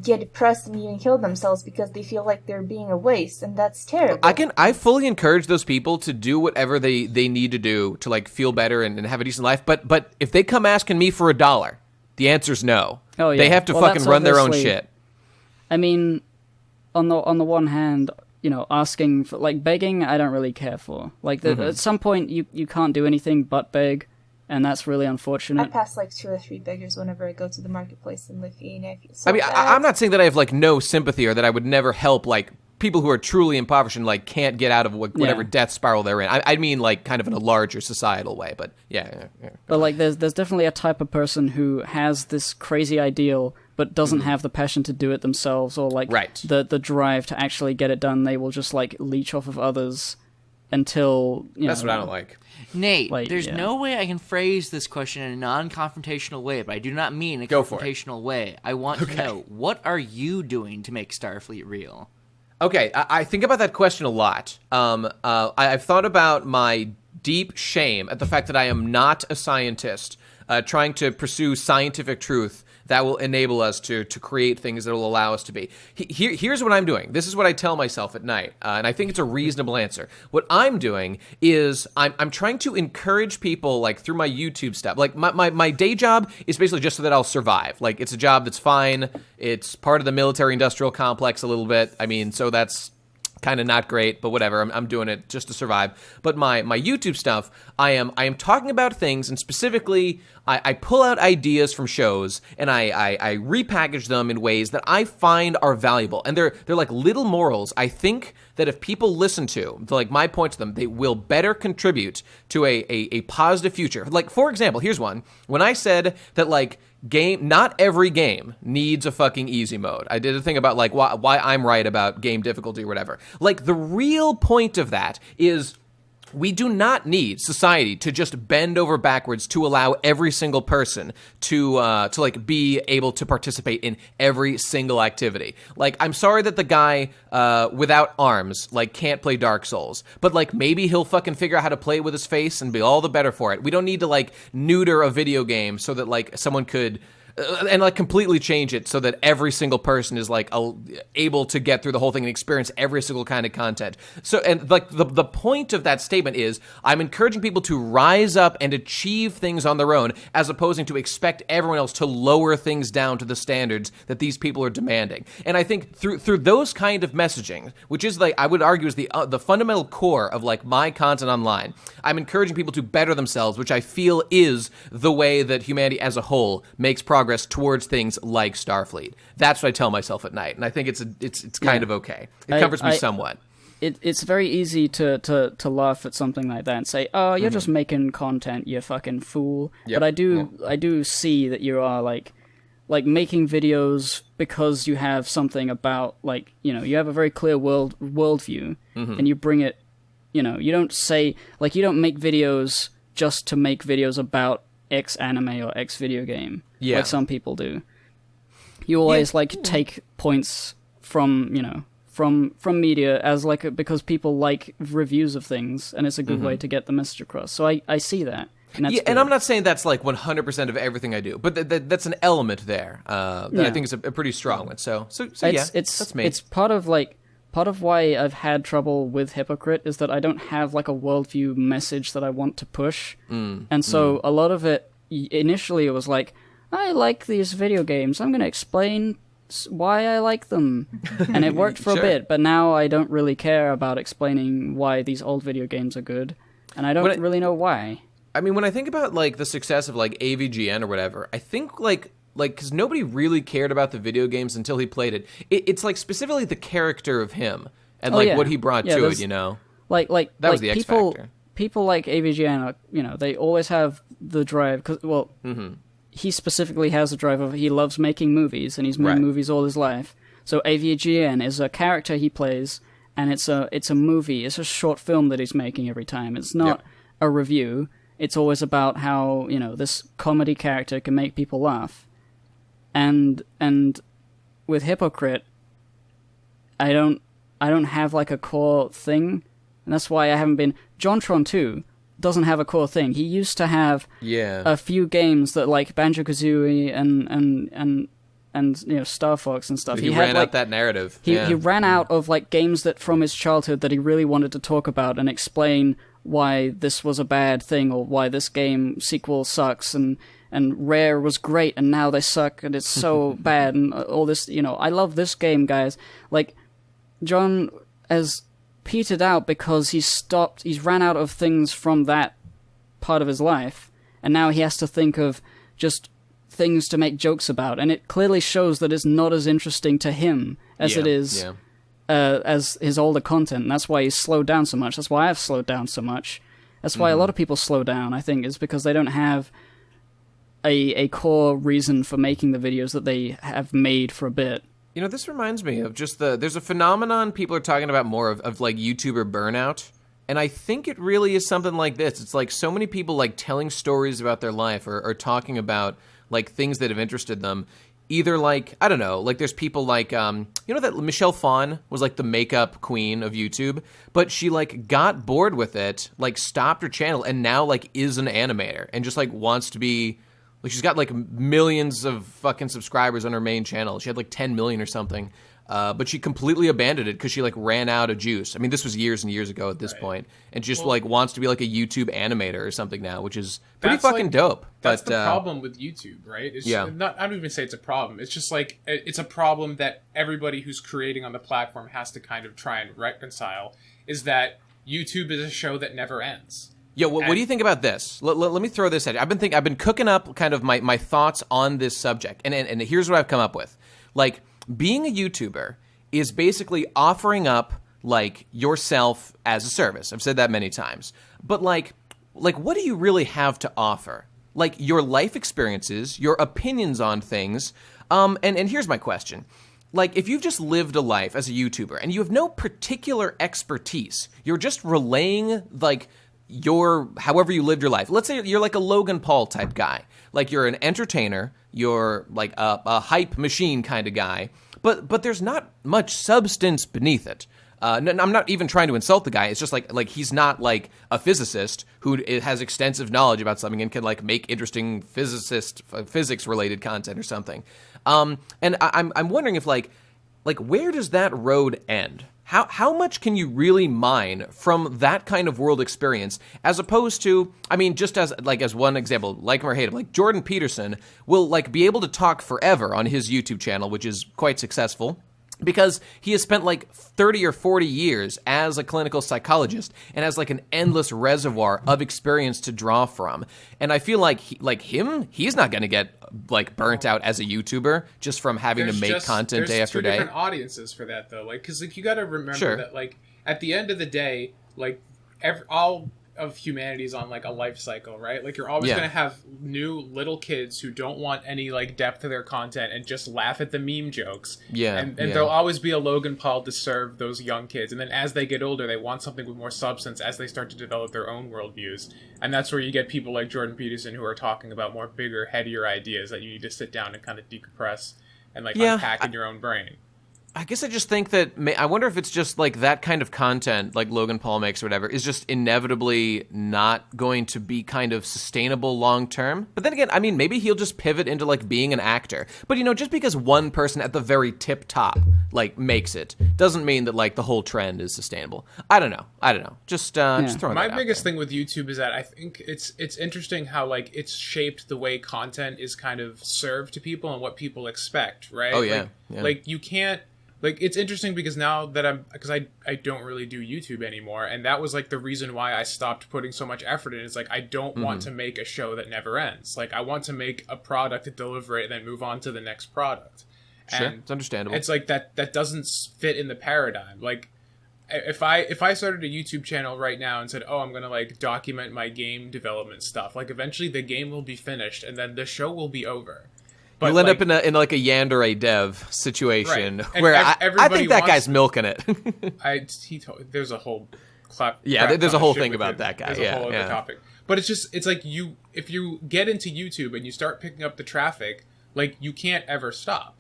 get depressed and even kill themselves because they feel like they're being a waste, and that's terrible. I fully encourage those people to do whatever they need to do to feel better and have a decent life, but if they come asking me for $1, the answer's no. Oh, yeah. They have to fucking run their own shit. I mean, on the one hand, asking for begging, I don't really care for. At some point you can't do anything but beg. And that's really unfortunate. I pass 2 or 3 beggars whenever I go to the marketplace in Lithuania. I'm not saying that I have no sympathy or that I would never help people who are truly impoverished and can't get out of whatever death spiral they're in. I mean kind of in a larger societal way, but yeah. But there's definitely a type of person who has this crazy ideal but doesn't have the passion to do it themselves, or the drive to actually get it done. They will just leech off of others until that's what I don't like. Nate, there's no way I can phrase this question in a non-confrontational way, but I do not mean a confrontational way. I want to know, what are you doing to make Starfleet real? Okay, I think about that question a lot. I've thought about my deep shame at the fact that I am not a scientist trying to pursue scientific truth that will enable us to create things that will allow us to be. Here's what I'm doing. This is what I tell myself at night, and I think it's a reasonable answer. What I'm doing is I'm trying to encourage people through my YouTube stuff. My day job is basically just so that I'll survive. It's a job that's fine. It's part of the military-industrial complex a little bit. I mean, so that's kind of not great, but whatever. I'm doing it just to survive. But my YouTube stuff, I am talking about things, and specifically, I pull out ideas from shows and I repackage them in ways that I find are valuable. And they're like little morals. I think that if people listen to my point to them, they will better contribute to a positive future. For example, here's one. When I said that not every game needs a fucking easy mode. I did a thing about why I'm right about game difficulty or whatever. The real point of that is we do not need society to just bend over backwards to allow every single person to be able to participate in every single activity. I'm sorry that the guy without arms can't play Dark Souls, but maybe he'll fucking figure out how to play with his face and be all the better for it. We don't need to neuter a video game so that someone could and completely change it so that every single person is able to get through the whole thing and experience every single kind of content. So, and the point of that statement is I'm encouraging people to rise up and achieve things on their own, as opposing to expect everyone else to lower things down to the standards that these people are demanding. And I think through those kind of messaging, which is I would argue is the fundamental core of my content online, I'm encouraging people to better themselves, which I feel is the way that humanity as a whole makes progress towards things like Starfleet. That's what I tell myself at night, and I think it's kind of okay. It comforts me somewhat. It's very easy to laugh at something like that and say, "Oh, you're just making content, you fucking fool." Yep. But I do see that you are like making videos because you have something about, like, you know, you have a very clear worldview, and you bring it, you know, you don't say, like, you don't make videos just to make videos about X anime or X video game, like some people do. You always like take points from, you know, from media as like because people like reviews of things, and it's a good way to get the message across. So I see that. And I'm not saying that's like 100% of everything I do, but that's an element there that I think is a pretty strong one. So that's me. It's part of why I've had trouble with Hippocrit is that I don't have like a worldview message that I want to push, and so a lot of it initially it was like, I like these video games, I'm going to explain why I like them, and it worked for a bit, but now I don't really care about explaining why these old video games are good, and I don't really know why. I mean, when I think about like the success of like AVGN or whatever, I think like because nobody really cared about the video games until he played it. It's like specifically the character of him and what he brought to it, you know. Like that was the X factor. People like AVGN, are, you know, they always have the drive because he specifically has a drive of he loves making movies and he's made movies all his life. So AVGN is a character he plays, and it's a movie. It's a short film that he's making every time. It's not a review. It's always about how, you know, this comedy character can make people laugh. And with Hippocrit, I don't have like a core thing, and that's why I haven't been. JonTron 2 doesn't have a core thing. He used to have a few games that like Banjo-Kazooie and you know, Star Fox and stuff. He ran out that narrative. He ran out of like games that from his childhood that he really wanted to talk about and explain why this was a bad thing or why this game sequel sucks and Rare was great and now they suck and it's so bad and all this, you know, I love this game, guys. Like, John has petered out because he's ran out of things from that part of his life, and now he has to think of just things to make jokes about, and it clearly shows that it's not as interesting to him as it is as his older content, and that's why he's slowed down so much. That's why I've slowed down so much. That's why a lot of people slow down, I think, is because they don't have a core reason for making the videos that they have made for a bit. You know, this reminds me of just there's a phenomenon people are talking about more of like YouTuber burnout, and I think it really is something like this. It's like so many people like telling stories about their life or talking about like things that have interested them. Either like, I don't know, like there's people like, you know that Michelle Phan was like the makeup queen of YouTube, but she like got bored with it, like stopped her channel, and now like is an animator and just like wants to be, like she's got like millions of fucking subscribers on her main channel. She had like 10 million or something, but she completely abandoned it because she like ran out of juice. I mean, this was years and years ago at this point, and just like wants to be like a YouTube animator or something now, which is pretty fucking dope. That's the problem with YouTube, right? It's not, I don't even say it's a problem. It's just like, it's a problem that everybody who's creating on the platform has to kind of try and reconcile, is that YouTube is a show that never ends. Yo, what do you think about this? Let me throw this at you. I've been cooking up kind of my thoughts on this subject, and here's what I've come up with. Like, being a YouTuber is basically offering up like yourself as a service. I've said that many times. But like what do you really have to offer? Like your life experiences, your opinions on things. And here's my question. Like, if you've just lived a life as a YouTuber and you have no particular expertise, you're just relaying like however you lived your life. Let's say you're like a Logan Paul type guy. Like you're an entertainer, you're like a hype machine kind of guy, but there's not much substance beneath it. I'm not even trying to insult the guy. It's just like he's not like a physicist who has extensive knowledge about something and can like make interesting physics related content or something. And I'm wondering if like where does that road end? How much can you really mine from that kind of world experience, as opposed to, I mean, just as one example, like him or hate him, like Jordan Peterson will like be able to talk forever on his YouTube channel, which is quite successful, because he has spent like 30 or 40 years as a clinical psychologist and has like an endless reservoir of experience to draw from. And I feel like he's not going to get like burnt out as a YouTuber just from having to make content day after day. There's two different audiences for that though. Like, cause like you got to remember that like at the end of the day, like of humanity is on like a life cycle, right? Like you're always going to have new little kids who don't want any like depth to their content and just laugh at the meme jokes. And there'll always be a Logan Paul to serve those young kids. And then as they get older, they want something with more substance as they start to develop their own worldviews. And that's where you get people like Jordan Peterson who are talking about more bigger, headier ideas that you need to sit down and kind of decompress and like unpack in your own brain. I guess I just think that I wonder if it's just like that kind of content like Logan Paul makes or whatever is just inevitably not going to be kind of sustainable long term. But then again, I mean, maybe he'll just pivot into like being an actor. But, you know, just because one person at the very tip top like makes it doesn't mean that like the whole trend is sustainable. I don't know. Just throwing that out My biggest there. thing with YouTube is that I think it's interesting how like it's shaped the way content is kind of served to people and what people expect, right? Oh, yeah. Like you can't. Like, it's interesting because now that because I don't really do YouTube anymore, and that was, like, the reason why I stopped putting so much effort in. It's like, I don't want to make a show that never ends. Like, I want to make a product, to deliver it, and then move on to the next product. Sure, and it's understandable. It's like, that doesn't fit in the paradigm. Like, if I started a YouTube channel right now and said, oh, I'm going to, like, document my game development stuff, like, eventually the game will be finished, and then the show will be over. But you'll end up in like a yandere dev situation where I think that guy's milking it. There's a whole clap. There's a whole thing about that guy. There's a whole other topic. But it's like if you get into YouTube and you start picking up the traffic, like you can't ever stop.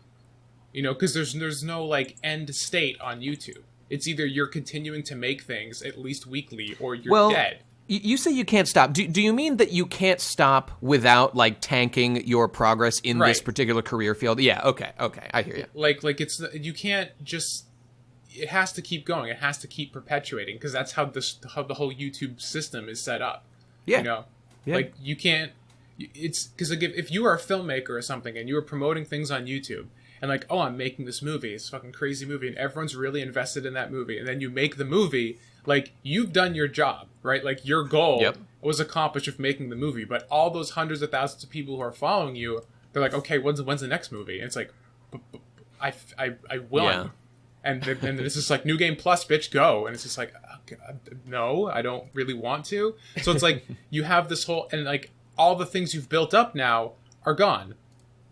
You know, because there's no like end state on YouTube. It's either you're continuing to make things at least weekly or you're dead. You say you can't stop. Do you mean that you can't stop without like tanking your progress in this particular career field? Yeah. Okay. I hear you. Like you can't just. It has to keep going. It has to keep perpetuating because that's how the whole YouTube system is set up. Yeah. You know, like you can't. It's because like if you are a filmmaker or something and you are promoting things on YouTube and like, oh, I'm making this movie, it's a fucking crazy movie, and everyone's really invested in that movie, and then you make the movie. Like, you've done your job, right? Like, your goal was accomplished with making the movie. But all those hundreds of thousands of people who are following you, they're like, okay, when's the next movie? And it's like, I won. Yeah. And then it's just like, New Game Plus, bitch, go. And it's just like, okay, no, I don't really want to. So it's like, you have this whole... And, like, all the things you've built up now are gone.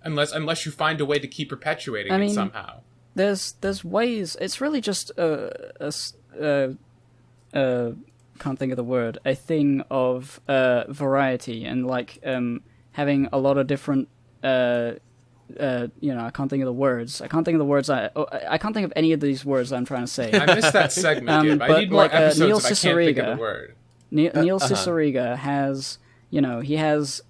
Unless you find a way to keep perpetuating it somehow. There's ways... It's really just can't think of the word, a thing of variety and like having a lot of different I can't think of the words. I can't think of any of these words I'm trying to say. I missed that segment, dude. I need more episodes Neil if I can't think of the word. Neil Cicierega has, he has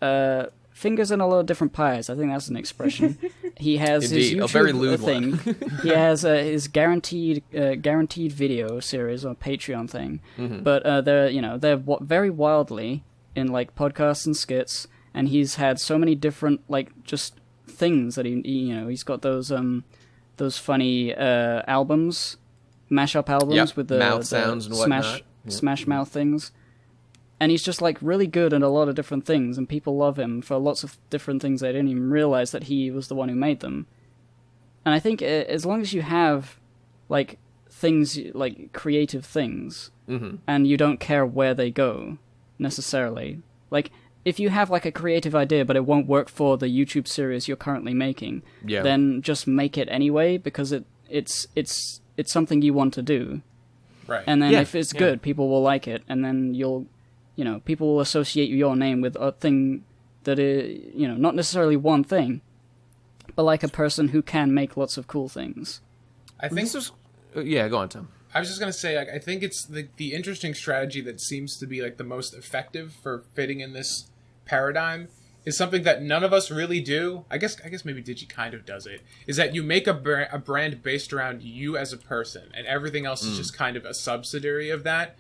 fingers in a lot of different pies. I think that's an expression. He has his YouTube a very lewd thing. He has his guaranteed video series or Patreon thing. Mm-hmm. But they're very wildly in like podcasts and skits, and he's had so many different like just things that he's got those funny albums, mashup albums with the mouth sounds and whatnot. Smash mouth things. And he's just, like, really good at a lot of different things, and people love him for lots of different things they didn't even realize that he was the one who made them. And I think as long as you have, like, things, like, creative things, and you don't care where they go, necessarily. Like, if you have, like, a creative idea, but it won't work for the YouTube series you're currently making, then just make it anyway, because it's something you want to do. Right. And then if it's good, people will like it, and then people will associate your name with a thing that is, not necessarily one thing, but like a person who can make lots of cool things. I think go on, Tom. I was just going to say, I think it's the interesting strategy that seems to be like the most effective for fitting in this paradigm is something that none of us really do. I guess maybe Digi kind of does it. Is that you make a brand based around you as a person, and everything else is just kind of a subsidiary of that.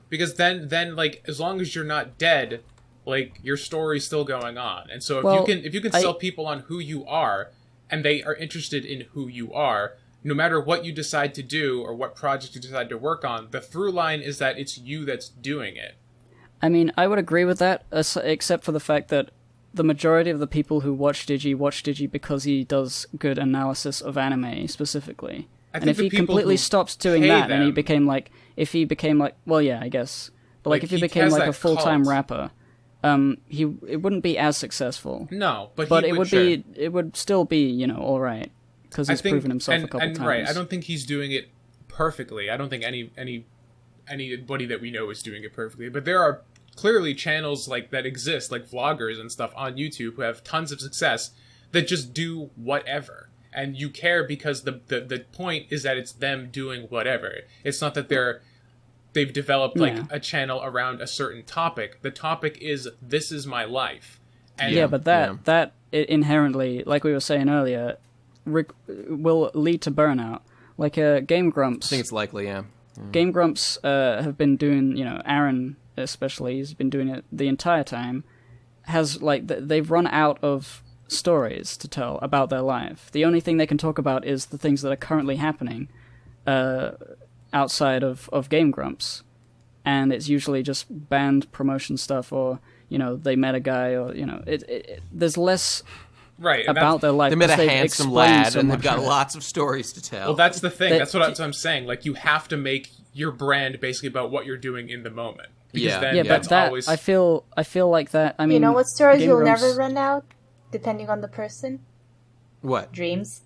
Because then like as long as you're not dead, like your story's still going on. And so if you can sell people on who you are and they are interested in who you are, no matter what you decide to do or what project you decide to work on, the through line is that it's you that's doing it. I mean, I would agree with that, except for the fact that the majority of the people who watch Digi because he does good analysis of anime specifically. And if he completely stops doing that, and he became like, well, yeah, I guess. But like if he became has like that a full-time cult. rapper, it wouldn't be as successful. No, but it would still be, all right, because he's proven himself a couple times. Right, I don't think he's doing it perfectly. I don't think anybody that we know is doing it perfectly. But there are clearly channels like that exist, like vloggers and stuff on YouTube who have tons of success that just do whatever. And you care because the point is that it's them doing whatever. It's not that they've developed like a channel around a certain topic. The topic is, this is my life. And but that inherently, like we were saying earlier, will lead to burnout. Like Game Grumps. I think it's likely, yeah. Game Grumps have been doing, Aaron especially, he's been doing it the entire time, has, like, they've run out of stories to tell about their life. The only thing they can talk about is the things that are currently happening outside of Game Grumps. And it's usually just band promotion stuff, or, they met a guy, or, there's less about their life. They met a handsome lad, and they've got of lots of stories to tell. Well, that's the thing. That's what I'm saying. Like, you have to make your brand basically about what you're doing in the moment. Because then but that always... I feel like that. I mean, you know what stories Game you'll Grumps... never run out, depending on the person? What? Dreams.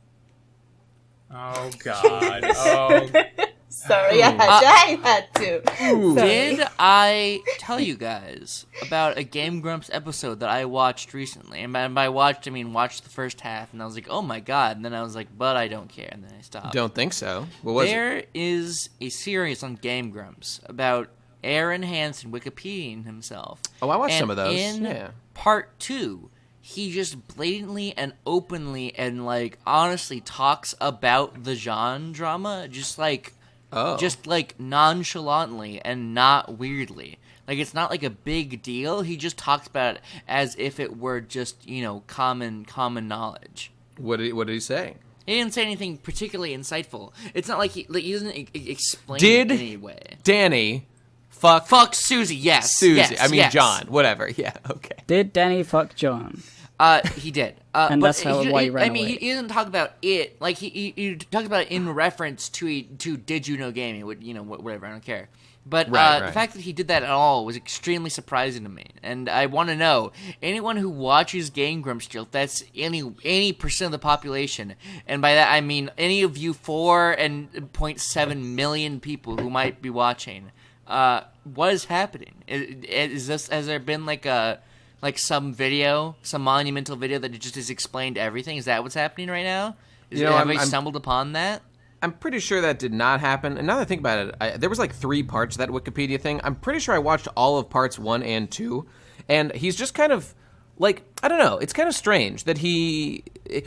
Oh God! Oh. Sorry, I had to. Sorry. Did I tell you guys about a Game Grumps episode that I watched recently? And by watched, I mean watched the first half, and I was like, oh my god. And then I was like, but I don't care. And then I stopped. Don't think so. What was it? There is a series on Game Grumps about Aaron Hansen Wikipediaing himself. Oh, I watched and some of those. In part 2, he just blatantly and openly and, like, honestly talks about the genre drama, just like nonchalantly and not weirdly. Like, it's not like a big deal. He just talks about it as if it were just, common knowledge. What did he say? He didn't say anything particularly insightful. It's not like he doesn't explain it in any way. Danny fuck Susie? Yes. Susie. Yes, I mean, yes. John. Whatever. Yeah. Okay. Did Danny fuck John? He did. And but that's why he ran I mean, away. he didn't talk about it. Like, he talked about it in reference to Did You Know Gaming? Whatever, I don't care. But the fact that he did that at all was extremely surprising to me. And I want to know, anyone who watches Game Grumps, if that's any percent of the population, and by that I mean any of you 4.7 million people who might be watching, what is happening? Has there been some video, some monumental video that just has explained everything? Is that what's happening right now? Have we stumbled upon that? I'm pretty sure that did not happen. And now that I think about it, there was like 3 parts to that Wikipedia thing. I'm pretty sure I watched all of parts 1 and 2. And he's just kind of, like, I don't know. It's kind of strange that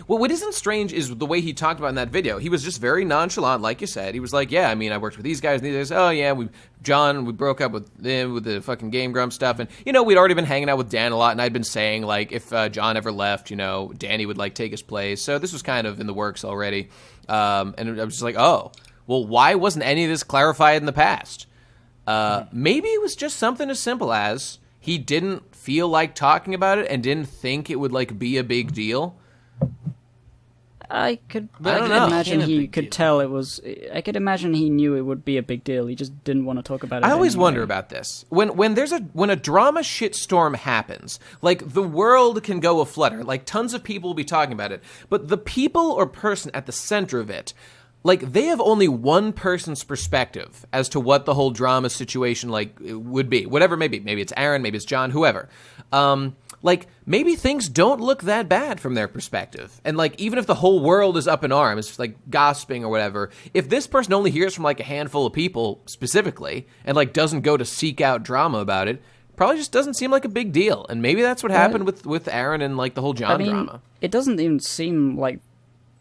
what isn't strange is the way he talked about in that video. He was just very nonchalant, like you said. He was like, yeah, I mean, I worked with these guys and these guys. Oh, yeah, we broke up with them with the fucking Game Grumps stuff. And, we'd already been hanging out with Dan a lot. And I'd been saying, like, if John ever left, Danny would, like, take his place. So this was kind of in the works already. And I was just like, oh, well, why wasn't any of this clarified in the past? Maybe it was just something as simple as he didn't feel like talking about it and didn't think it would, like, be a big deal. I could know. imagine he could tell it was. I could imagine he knew it would be a big deal. He just didn't want to talk about it. I always anyway. wonder about this. When a drama shitstorm happens, like the world can go aflutter, like tons of people will be talking about it, but the people or person at the center of it, like they have only one person's perspective as to what the whole drama situation like would be. Whatever it may be. Maybe it's Aaron, maybe it's John, whoever. Like, maybe things don't look that bad from their perspective. And, like, even if the whole world is up in arms, like, gossiping or whatever, if this person only hears from, like, a handful of people specifically and, like, doesn't go to seek out drama about it, probably just doesn't seem like a big deal. And maybe that's what happened with Aaron and, like, the whole John drama. It doesn't even seem like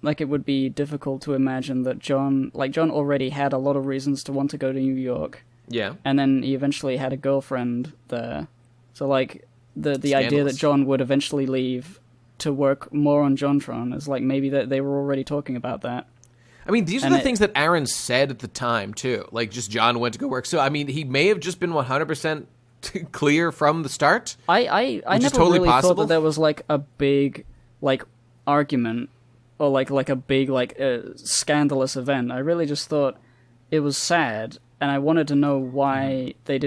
it would be difficult to imagine that John already had a lot of reasons to want to go to New York. Yeah. And then he eventually had a girlfriend there. So, like... The idea that John would eventually leave to work more on JonTron is like maybe that they were already talking about that. I mean, these are the things that Aaron said at the time, too. Like, just John went to go work. So, I mean, he may have just been 100% clear from the start. I never totally really possible. thought that there was, like, a big, like, argument or, like a big, like, scandalous event. I really just thought it was sad and I wanted to know why they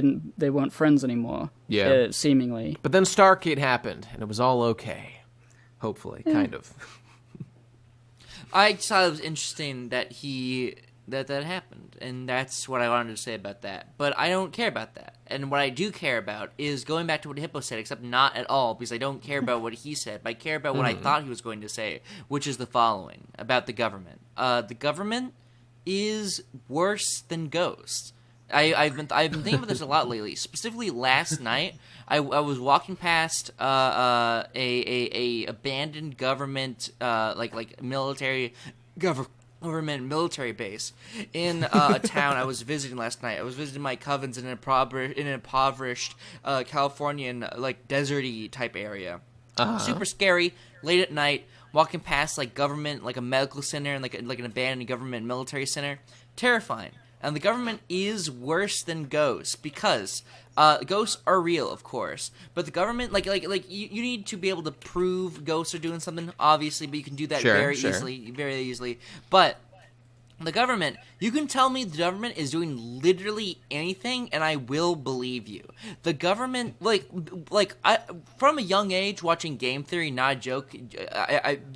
weren't friends anymore. Yeah. Seemingly. But then Stargate happened, and it was all okay. Hopefully, kind of. I thought it was interesting that that happened, and that's what I wanted to say about that. But I don't care about that. And what I do care about is going back to what Hippo said, except not at all, because I don't care about what he said, but I care about what I thought he was going to say, which is the following about the government. The government is worse than ghosts. I've been thinking about this a lot lately. Specifically, last night I was walking past a abandoned government military base in a town I was visiting last night. I was visiting my cousins in an impoverished Californian deserty type area. Super scary. Late at night, walking past government, a medical center and an abandoned government military center. Terrifying. And the government is worse than ghosts because ghosts are real, of course. But the government, you need to be able to prove ghosts are doing something, obviously, but you can do that very easily. But the government, you can tell me the government is doing literally anything, and I will believe you. The government, from a young age, watching Game Theory, not a joke,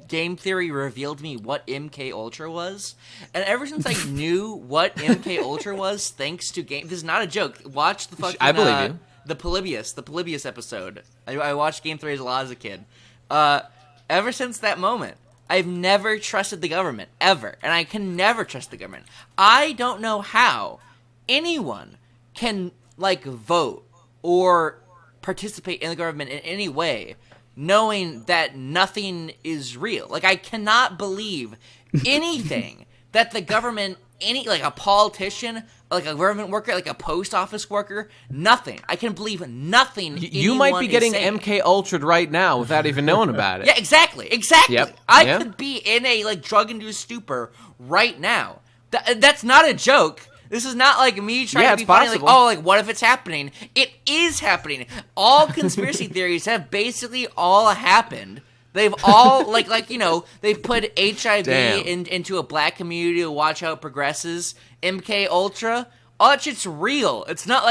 Game Theory revealed to me what MK Ultra was, and ever since I knew what MK Ultra was, thanks to Game, this is not a joke. Watch the fucking, I believe you. the Polybius episode. I watched Game Theory a lot as a kid. Ever since that moment, I've never trusted the government, ever. And I can never trust the government. I don't know how anyone can, vote or participate in the government in any way knowing that nothing is real. I cannot believe anything that the government, a politician, a government worker, a post office worker, nothing. I can believe nothing. You might be getting MK Ultra'd right now without even knowing about it. Yeah, exactly. Yep. I could be in a drug-induced stupor right now. That's not a joke. This is not me trying to be funny. What if it's happening? It is happening. All conspiracy theories have basically all happened. They've all they've put HIV into a black community to watch how it progresses. MK Ultra, all that shit's real. It's not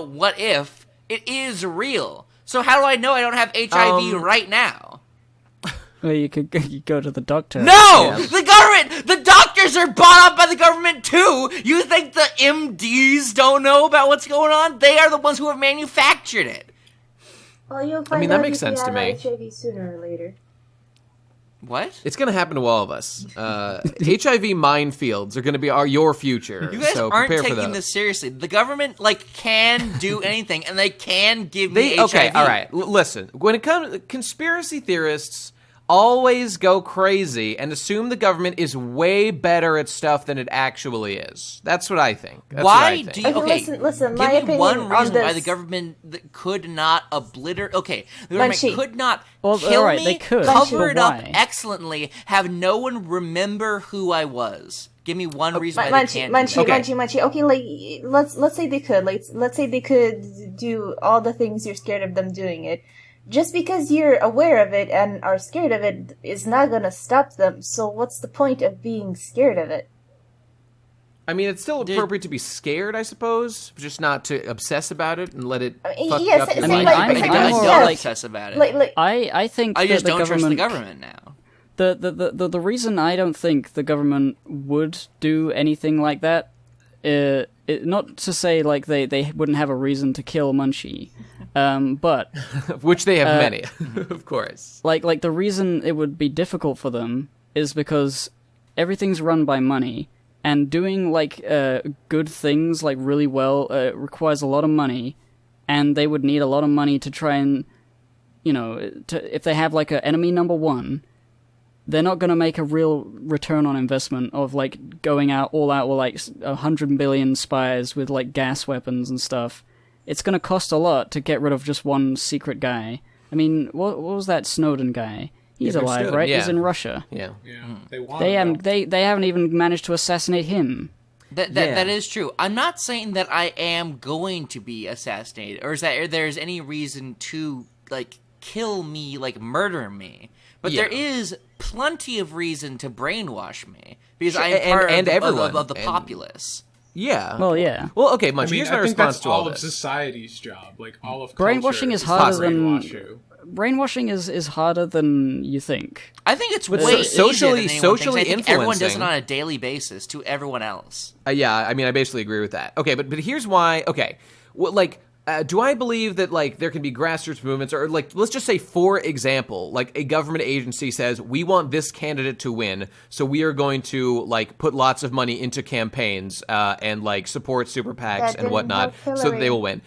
what if. It is real. So how do I know I don't have HIV right now? Well, you could go to the doctor. No! Yeah. The government! The doctors are bought up by the government too! You think the MDs don't know about what's going on? They are the ones who have manufactured it. Well, you'll find that out makes if you sense to have me. HIV sooner or later. What? It's going to happen to all of us. HIV minefields are going to be your future. You guys so aren't prepare for taking those. this seriously. The government, can do anything, and they can give me HIV. Okay, all right. Listen, when it comes, conspiracy theorists always go crazy and assume the government is way better at stuff than it actually is. That's what I think. Why do you... Okay, listen, my give me opinion one on reason why this. the government could not obliterate... Okay, the government Munchy. could not Well, kill all right, me, they could, cover but it up why? excellently, have no one remember who I was. Give me one reason why they can't do that. Munchy. Okay, let's say they could. Let's say they could do all the things you're scared of them doing it. Just because you're aware of it and are scared of it is not gonna stop them. So what's the point of being scared of it? I mean, it's still appropriate to be scared, I suppose, just not to obsess about it and let it fuck yes, up your I mind. mean, I more don't like- obsess about it. I think I that just the don't government, trust the government now. The reason I don't think the government would do anything like that, not to say they wouldn't have a reason to kill Munchy, but Which they have many, of course. like the reason it would be difficult for them is because everything's run by money, and doing good things really well requires a lot of money, and they would need a lot of money to try and if they have a enemy number one, they're not going to make a real return on investment of going all out with 100 billion spies with gas weapons and stuff. It's going to cost a lot to get rid of just one secret guy. I mean, what was that Snowden guy? He's Edward alive, Snowden, right? yeah. He's in Russia. Yeah. Yeah, They haven't even managed to assassinate him. That is true. I'm not saying that I am going to be assassinated, or there's any reason to kill me, murder me. But there is plenty of reason to brainwash me because I am part of the populace. Yeah. Well, yeah. Well, okay, Munchy, here's my I think response that's to all all of this. society's job. Like, all of Brainwashing culture is harder than brainwash you. brainwashing is harder than you think. I think it's But way socially- easier than anyone socially thinks. I think everyone does it influencing- on a daily basis to everyone else. Yeah, I mean, I basically agree with that. Okay, but here's why. Okay, well, like, do I believe that like there can be grassroots movements, or like, let's just say, for example, like a government agency says we want this candidate to win, so we are going to like put lots of money into campaigns and like support super PACs That and didn't whatnot, help so that they Hillary. will win.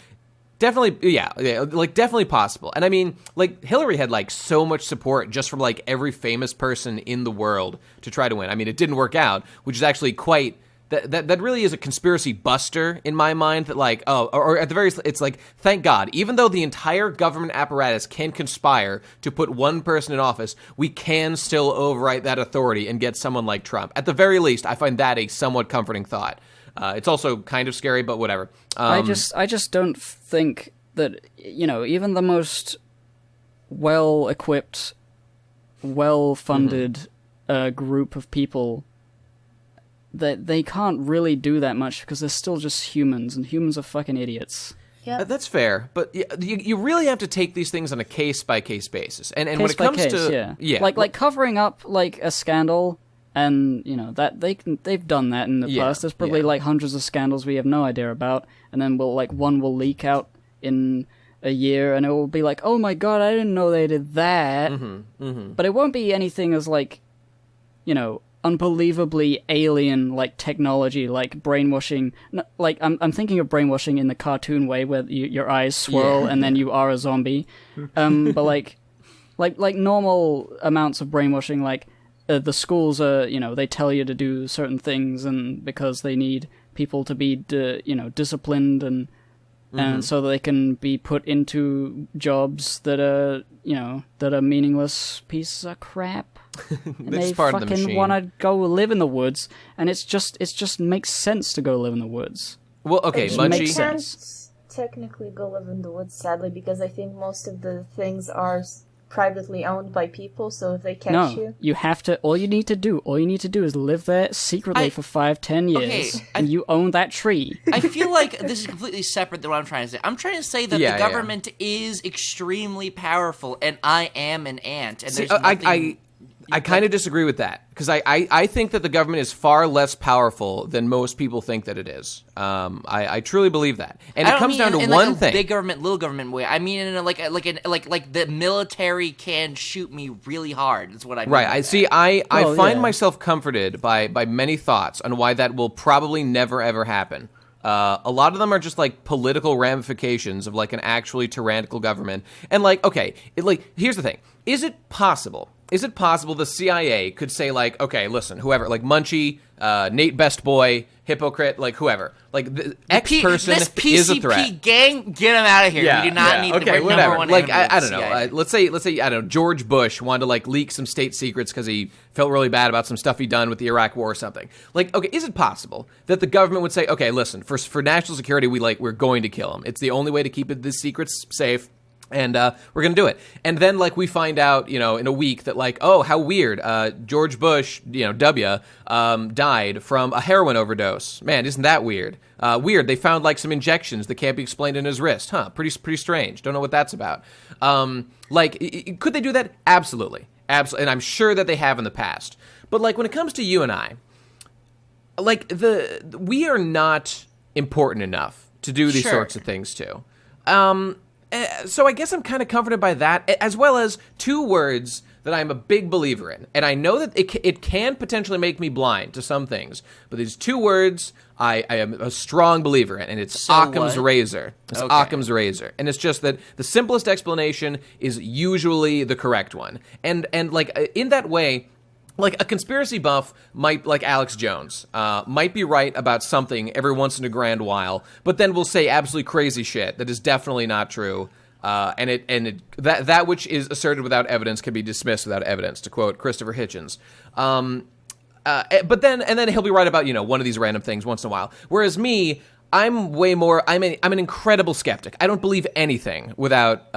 Definitely, yeah, like definitely possible. And I mean, like Hillary had like so much support just from like every famous person in the world to try to win. I mean, it didn't work out, which is actually quite that really is a conspiracy buster in my mind. That like, or at the very, it's like, thank God, even though the entire government apparatus can conspire to put one person in office, we can still overwrite that authority and get someone like Trump. At the very least, I find that a somewhat comforting thought. It's also kind of scary, but whatever. I just don't think that, you know, even the most well-equipped, well-funded group of people, that they can't really do that much because they're still just humans, and humans are fucking idiots. That's fair, but you really have to take these things on a case-by-case basis. And when it comes to... Yeah. Like covering up, like, a scandal... And, you know, that they've done that in the past. There's probably, like, hundreds of scandals we have no idea about. And then one will leak out in a year, and it will be like, oh my god, I didn't know they did that. But it won't be anything as, like, you know, unbelievably alien, like, technology, like brainwashing. Like, I'm thinking of brainwashing in the cartoon way, where your eyes swirl and then you are a zombie. But, like normal amounts of brainwashing, like... the schools are, you know, they tell you to do certain things, and because they need people to be, disciplined, and so that they can be put into jobs that are, you know, that are meaningless pieces of crap. And they part of the fucking machine. want to go live in the woods, and it's just makes sense to go live in the woods. Well, okay, It Munchy... makes sense. Can't technically go live in the woods, sadly, because I think most of the things are privately owned by people, so if they catch you have to. All you need to do is live there secretly for 5-10 years, and you own that tree. I feel like this is completely separate than what I'm trying to say. I'm trying to say that the government is extremely powerful, and I am an ant. And there's nothing... I kind of disagree with that, because I think that the government is far less powerful than most people think that it is. I truly believe that, and it comes down to one thing: big government, little government way. I mean, in a, like the military can shoot me really hard. Is what I mean. Right. I find myself comforted by many thoughts on why that will probably never ever happen. A lot of them are just like political ramifications of like an actually tyrannical government, and like, okay, here's the thing: is it possible the CIA could say, like, okay, listen, whoever, like Munchy, Nate Best Boy, Hypocrite, like whoever, like the X person this PCP is a threat. gang, get them out of here. We do not need okay, the whatever. number one Like enemy of I the don't know. CIA. Let's say I don't know. George Bush wanted to like leak some state secrets because he felt really bad about some stuff he'd done with the Iraq War or something. Like, okay, is it possible that the government would say, okay, listen, for national security, we're going to kill him. It's the only way to keep the secrets safe. And we're going to do it. And then, like, we find out, you know, in a week that, like, oh, how weird. George Bush, you know, died from a heroin overdose. Man, isn't that weird? Weird. They found, like, some injections that can't be explained in his wrist. Huh, pretty strange. Don't know what that's about. Could they do that? Absolutely. And I'm sure that they have in the past. But, like, when it comes to you and I, like, we are not important enough to do these sorts of things to. So I guess I'm kind of comforted by that, as well as two words that I'm a big believer in. And I know that it can potentially make me blind to some things, but these two words I am a strong believer in, and it's Occam's razor. It's Occam's razor. And it's just that the simplest explanation is usually the correct one. And like, in that way, like, a conspiracy buff might, like Alex Jones, might be right about something every once in a grand while, but then will say absolutely crazy shit that is definitely not true. That which is asserted without evidence can be dismissed without evidence, to quote Christopher Hitchens. But then he'll be right about, you know, one of these random things once in a while. Whereas me, I'm way more. I'm an incredible skeptic. I don't believe anything without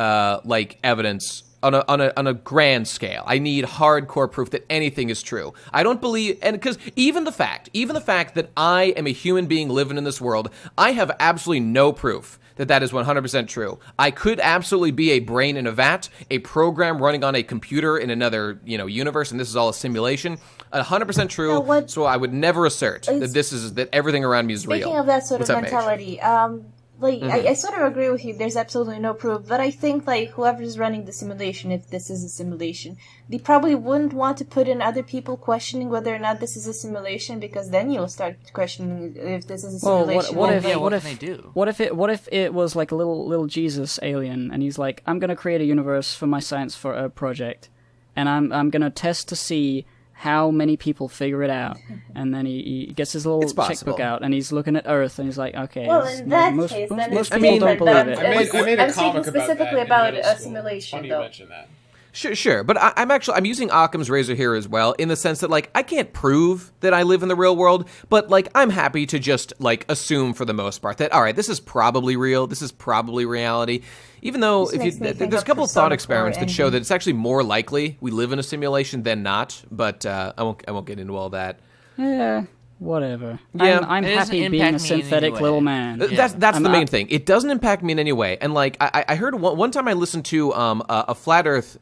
like evidence on a grand scale. I need hardcore proof that anything is true. I don't believe, and because even the fact that I am a human being living in this world, I have absolutely no proof that is 100% true. I could absolutely be a brain in a vat, a program running on a computer in another, universe, and this is all a simulation. 100% true. Now, so I would never assert that everything around me is real. Speaking of that sort of What's up, mentality, I sort of agree with you. There's absolutely no proof, but I think whoever's running the simulation, if this is a simulation, they probably wouldn't want to put in other people questioning whether or not this is a simulation, because then you'll start questioning if this is a simulation. What can they do? What if it was like a little Jesus alien, and he's like, I'm gonna create a universe for my science project, and I'm gonna test to see how many people figure it out, and then he gets his little checkbook out, and he's looking at Earth, and he's like, okay. Well, in that case, then most it's people don't different. believe it. I made a I'm comic speaking specifically about about that a in middle school. simulation, Funny you though. mention that. Sure, but I'm using Occam's razor here as well, in the sense that I can't prove that I live in the real world, but I'm happy to just assume for the most part that all right, this is probably real, this is probably reality. Even though there's a couple of thought experiments that show that it's actually more likely we live in a simulation than not, but I won't get into all that. Yeah. Whatever. Yeah. I'm happy being a synthetic little man. That's the main thing. It doesn't impact me in any way. And I heard one time I listened to a flat earth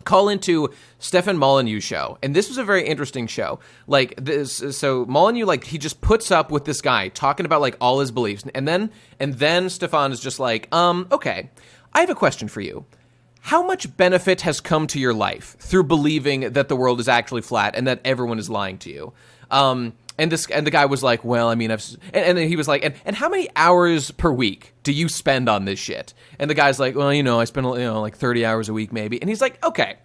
call into Stefan Molyneux's show, and this was a very interesting show. So Molyneux he just puts up with this guy talking about all his beliefs, and then Stefan is just okay, I have a question for you. How much benefit has come to your life through believing that the world is actually flat and that everyone is lying to you? And the guy was like, well, I mean, and then he was like, and how many hours per week do you spend on this shit? And the guy's like, well, I spend 30 hours a week maybe. And he's like, okay,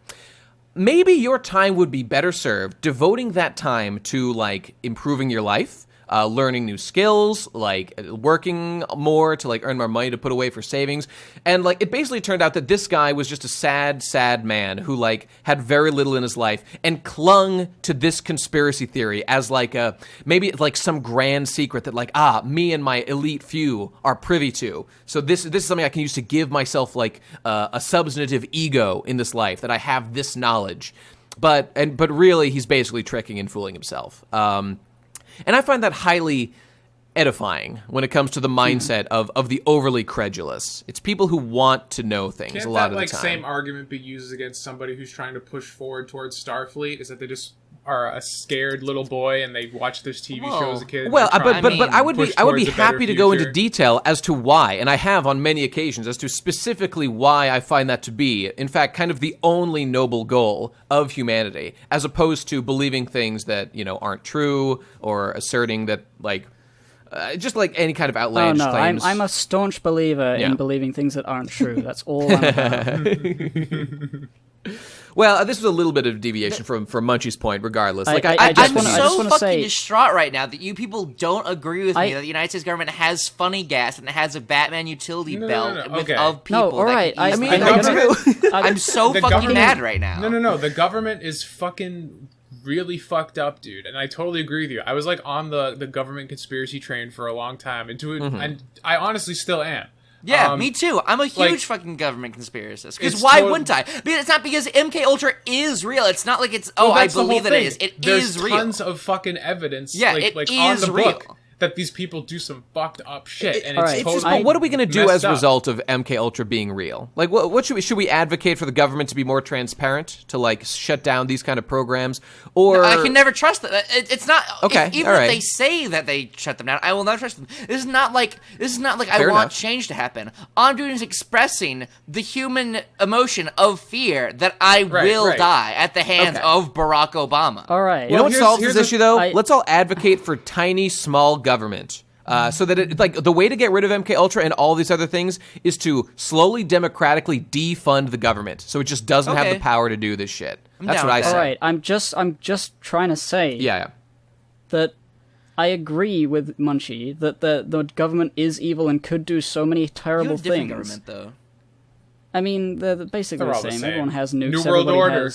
maybe your time would be better served devoting that time to improving your life, learning new skills, working more to earn more money to put away for savings. And it basically turned out that this guy was just a sad man who had very little in his life and clung to this conspiracy theory as maybe some grand secret that me and my elite few are privy to. So this is something I can use to give myself a substantive ego in this life, that I have this knowledge. But really he's basically tricking and fooling himself. And I find that highly edifying when it comes to the mindset of the overly credulous. It's people who want to know things a lot of the time. Can't that same argument be used against somebody who's trying to push forward towards Starfleet? Is that they just are a scared little boy and they watch this TV show as a kid? Well, but I would be happy to go into detail as to why, and I have on many occasions, as to specifically why I find that to be, in fact, kind of the only noble goal of humanity, as opposed to believing things that aren't true, or asserting that just any kind of outlandish claims. I'm a staunch believer in believing things that aren't true. That's all I'm about. Well, this was a little bit of deviation from Munchy's point, regardless. I'm so fucking distraught right now that you people don't agree with me that the United States government has funny gas and it has a Batman utility belt of people. No, all right. I'm so fucking mad right now. No. The government is fucking really fucked up, dude, and I totally agree with you. I was on the government conspiracy train for a long time, and I honestly still am. Yeah, me too. I'm a huge fucking government conspiracist. Because why wouldn't I? Because it's not because MK Ultra is real. It's not like it's I believe that it is. There's is real. There's tons of fucking evidence. It on is the real. book that these people do some fucked up shit, and right. But what are we going to do as a result of MK Ultra being real? What should we advocate for the government to be more transparent, to shut down these kind of programs? Or I can never trust them. It's not okay. Even if they say that they shut them down, I will not trust them. This is not like I want change to happen. All I'm doing is expressing the human emotion of fear that I will die at the hands of Barack Obama. All right. You know what solves this issue, though? Let's all advocate for tiny, small government. So that the way to get rid of MK Ultra and all these other things is to slowly democratically defund the government, so it just doesn't have the power to do this shit. That's what I say. All right, I'm just trying to say that I agree with Munchy that the government is evil and could do so many terrible things. Government, though. I mean, they're basically the same. Everyone has nukes. New World Order.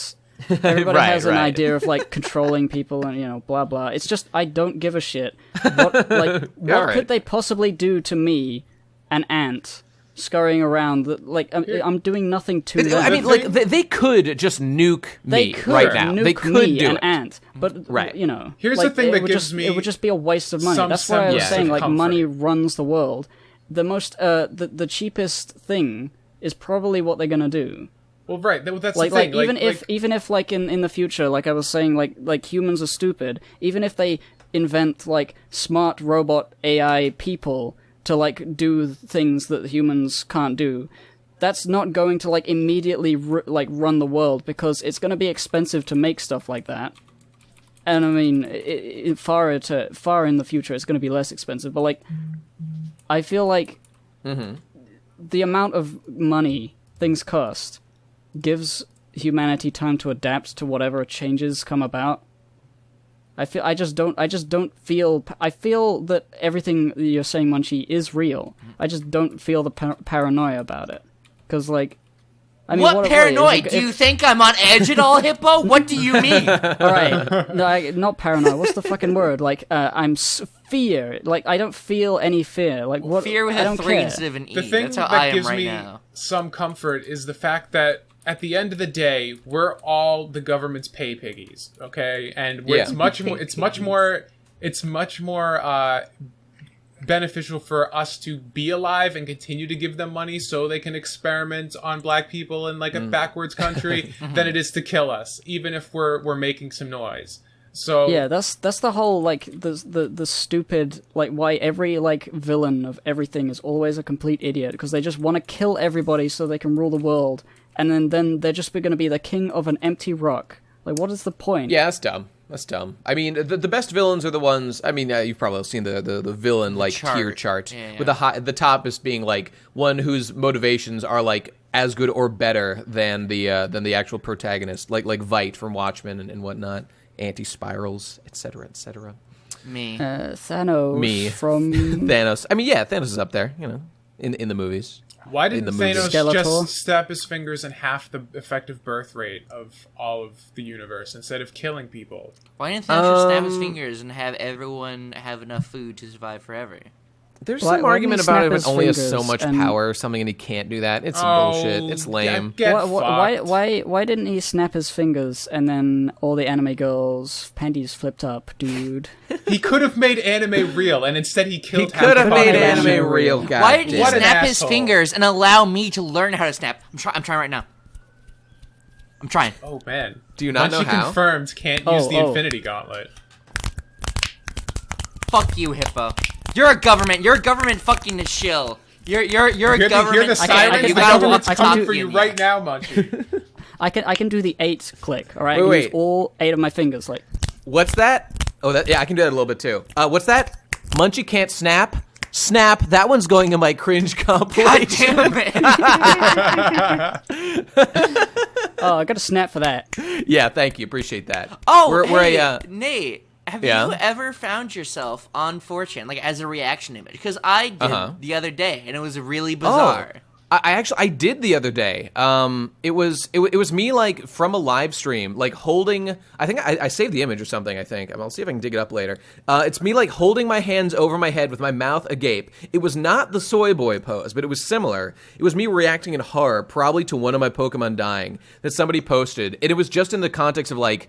Everybody has an idea of controlling people and blah blah. It's just I don't give a shit. What could they possibly do to me, an ant, scurrying around. I'm doing nothing to them. I mean, like they could just nuke me right now. Nuke They could me do and it. Ant, but Here's the thing that gives me it would just be a waste of money. some That's why I was semblance saying of like comfort. money runs the world. The most the cheapest thing is probably what they're gonna do. Well, right. That's Like the thing. even if like in the future, like I was saying, like humans are stupid. Even if they invent like smart robot AI people to like do things that humans can't do, that's not going to like immediately run the world, because it's going to be expensive to make stuff like that. And I mean, far in the future, it's going to be less expensive. But like, I feel like the amount of money things cost gives humanity time to adapt to whatever changes come about. I just don't feel. I feel that everything you're saying, Munchy, is real. I just don't feel the paranoia about it, because like, I mean, what paranoid? Do you think I'm on edge at all, Hippo? What do you mean? All right, no, not paranoid. What's the fucking word? Like, I'm fear. Like, I don't feel any fear. Like, what? Fear with I a don't 3 care. instead of an E. the thing That's how that I am gives right me now. some comfort is the fact that at the end of the day, we're all the government's pay piggies, okay? And it's much more beneficial for us to be alive and continue to give them money so they can experiment on black people in like a backwards country than it is to kill us, even if we're making some noise. So Yeah, that's the whole like the stupid like why every like villain of everything is always a complete idiot, because they just want to kill everybody so they can rule the world, and then they're just going to be the king of an empty rock. Like, what is the point? Yeah, that's dumb. That's dumb. I mean, the best villains are the ones. I mean, you've probably seen the villain like tier chart with the top is being like one whose motivations are like as good or better than the actual protagonist, like Vite from Watchmen and whatnot, anti-spirals, etc., etc. Me. Thanos. Me. From Thanos. I mean, yeah, Thanos is up there, in the movies. why didn't in the movie. Thanos Skeletor? just snap his fingers and half the effective birth rate of all of the universe instead of killing people? Why didn't Thanos just snap his fingers and have everyone have enough food to survive forever? There's Why- some why argument didn't he about snap it his only has so fingers much and- power or something and he can't do that. It's some bullshit. It's lame. Why didn't he snap his fingers and then all the anime girls' panties flipped up, dude? He could have made anime real, and instead he He killed half could the have made population. anime real, God Why did he damn What it. an snap his asshole. fingers and allow me to learn how to snap? I'm trying right now. I'm trying. Oh man! Do you not know Munchy how? confirmed can't use the Infinity Gauntlet. Fuck you, Hippo. You're a government. You're a government fucking shill. You're a Hear government. the sirens? You The gotta walk government's the coming talk for in you me. right now, Munchy. I can do the 8 click. All right, Wait, I can wait. use all 8 of my fingers. Like, What's that? Oh, that I can do that a little bit too. What's that? Munchy can't snap. Snap. That one's going in my cringe God compilation. damn it. oh, I got to snap for that. Yeah, thank you. Appreciate that. Oh, we're hey, a, Nate. Have Yeah? you ever found yourself on 4chan, like, as a reaction image? Because I did the other day, and it was really bizarre. I did the other day. It was me like from a live stream, like holding. I think I saved the image or something. I think I'll see if I can dig it up later. It's me like holding my hands over my head with my mouth agape. It was not the soy boy pose, but it was similar. It was me reacting in horror, probably to one of my Pokemon dying that somebody posted, and it was just in the context of like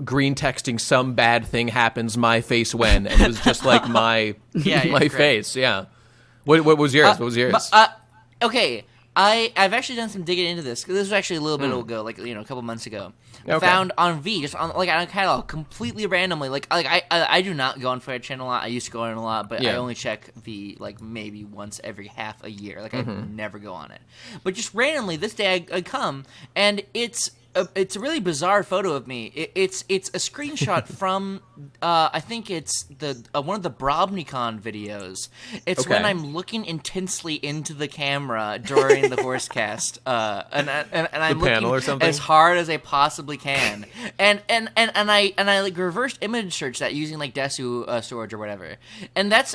green texting some bad thing happens my face when, and it was just like my Yeah, my great. face. Yeah. What was yours? What was yours? Okay, I've actually done some digging into this, because this was actually a little bit ago, like, a couple months ago. I Okay. found on V, just on like on a catalog, completely randomly. Like I do not go on Fred Channel a lot. I used to go on a lot, but I Yeah. only check V like maybe once every half a year. Like I never go on it. But just randomly this day I come, and it's a really bizarre photo of me. It's a screenshot from I think it's the one of the Brobnicon videos. It's when Okay. I'm looking intensely into the camera during the Horsecast, and I'm panel looking or something? as hard as I possibly can, and I like reverse image search that using like Desu storage or whatever, and that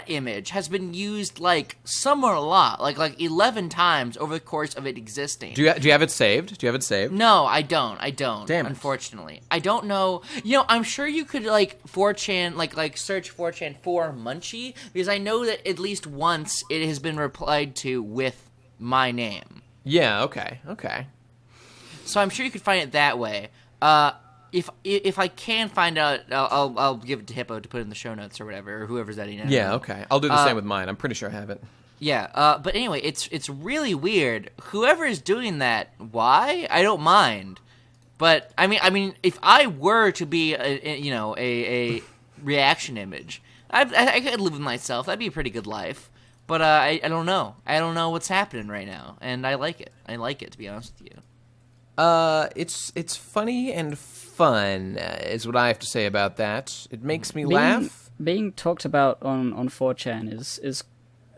image has been used like somewhere a lot, like 11 times over the course of it existing. Do you have it saved? Do you have it saved? No, I don't. Damn it. Unfortunately, I don't know. I'm sure you could 4chan, like search 4chan for Munchy, because I know that at least once it has been replied to with my name. Yeah. Okay. So I'm sure you could find it that way. If I can find out, I'll give it to Hippo to put in the show notes or whatever, or whoever's editing it. Yeah. Okay. I'll do the same with mine. I'm pretty sure I have it. Yeah, but anyway, it's really weird. Whoever is doing that, why? I don't mind. But I mean, if I were to be a reaction image, I could live with myself. That'd be a pretty good life. But I don't know. I don't know what's happening right now, and I like it. I like it, to be honest with you. It's funny and fun, is what I have to say about that. It makes me laugh. Being talked about on 4chan is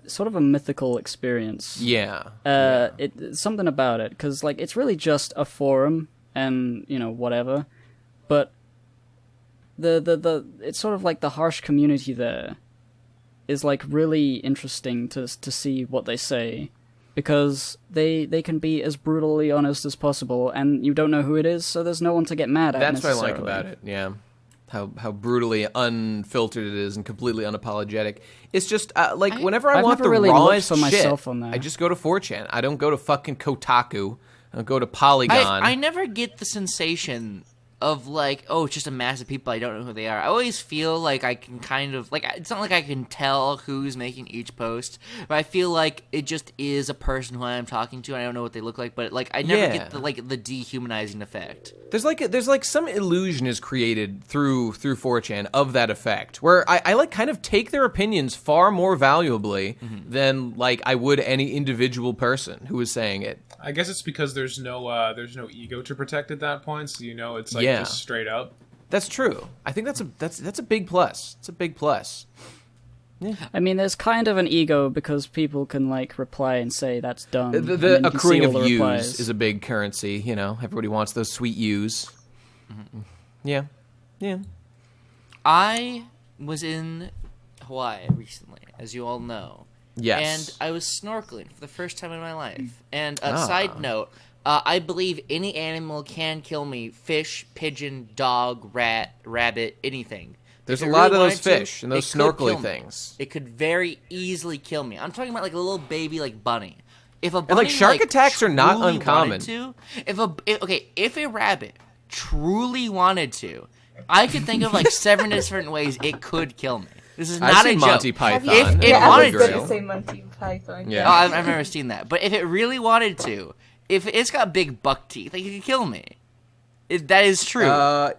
sort of a mythical experience. Yeah. It's something about it, because it's really just a forum and whatever, but the it's sort of like the harsh community there is really interesting to see what they say, because they can be as brutally honest as possible, and you don't know who it is, so there's no one to get mad at. That's what I like about it. Yeah. How brutally unfiltered it is and completely unapologetic. It's just whenever I want the really rawest for shit, myself on that. I just go to 4chan. I don't go to fucking Kotaku. I don't go to Polygon. I never get the sensation of it's just a mass of people I don't know who they are. I always feel like I can kind of it's not like I can tell who's making each post, but I feel like it just is a person who I am talking to, and I don't know what they look like, but I never get the dehumanizing effect. There's some illusion is created through 4chan of that effect, where I kind of take their opinions far more valuably than I would any individual person who is saying it. I guess it's because there's no ego to protect at that point, so it's just straight up. That's true. I think that's a big plus. It's a big plus. Yeah. I mean, there's kind of an ego because people can reply and say that's dumb. The accruing of views is a big currency. Everybody wants those sweet views. Mm-hmm. Yeah. I was in Hawaii recently, as you all know. Yes. And I was snorkeling for the first time in my life. And side note, I believe any animal can kill me: fish, pigeon, dog, rat, rabbit, anything. There's a lot of those fish and those snorkely things. It could very easily kill me. I'm talking about a little baby bunny. If a bunny, and shark attacks are not uncommon. If a rabbit truly wanted to, I could think of 7 different ways it could kill me. This is not a joke. Monty Python. If it wanted I was going to say Monty Python. Yeah. Oh, I've never seen that. But if it really wanted to, if it's got big buck teeth, it could kill me. That is true. Yeah.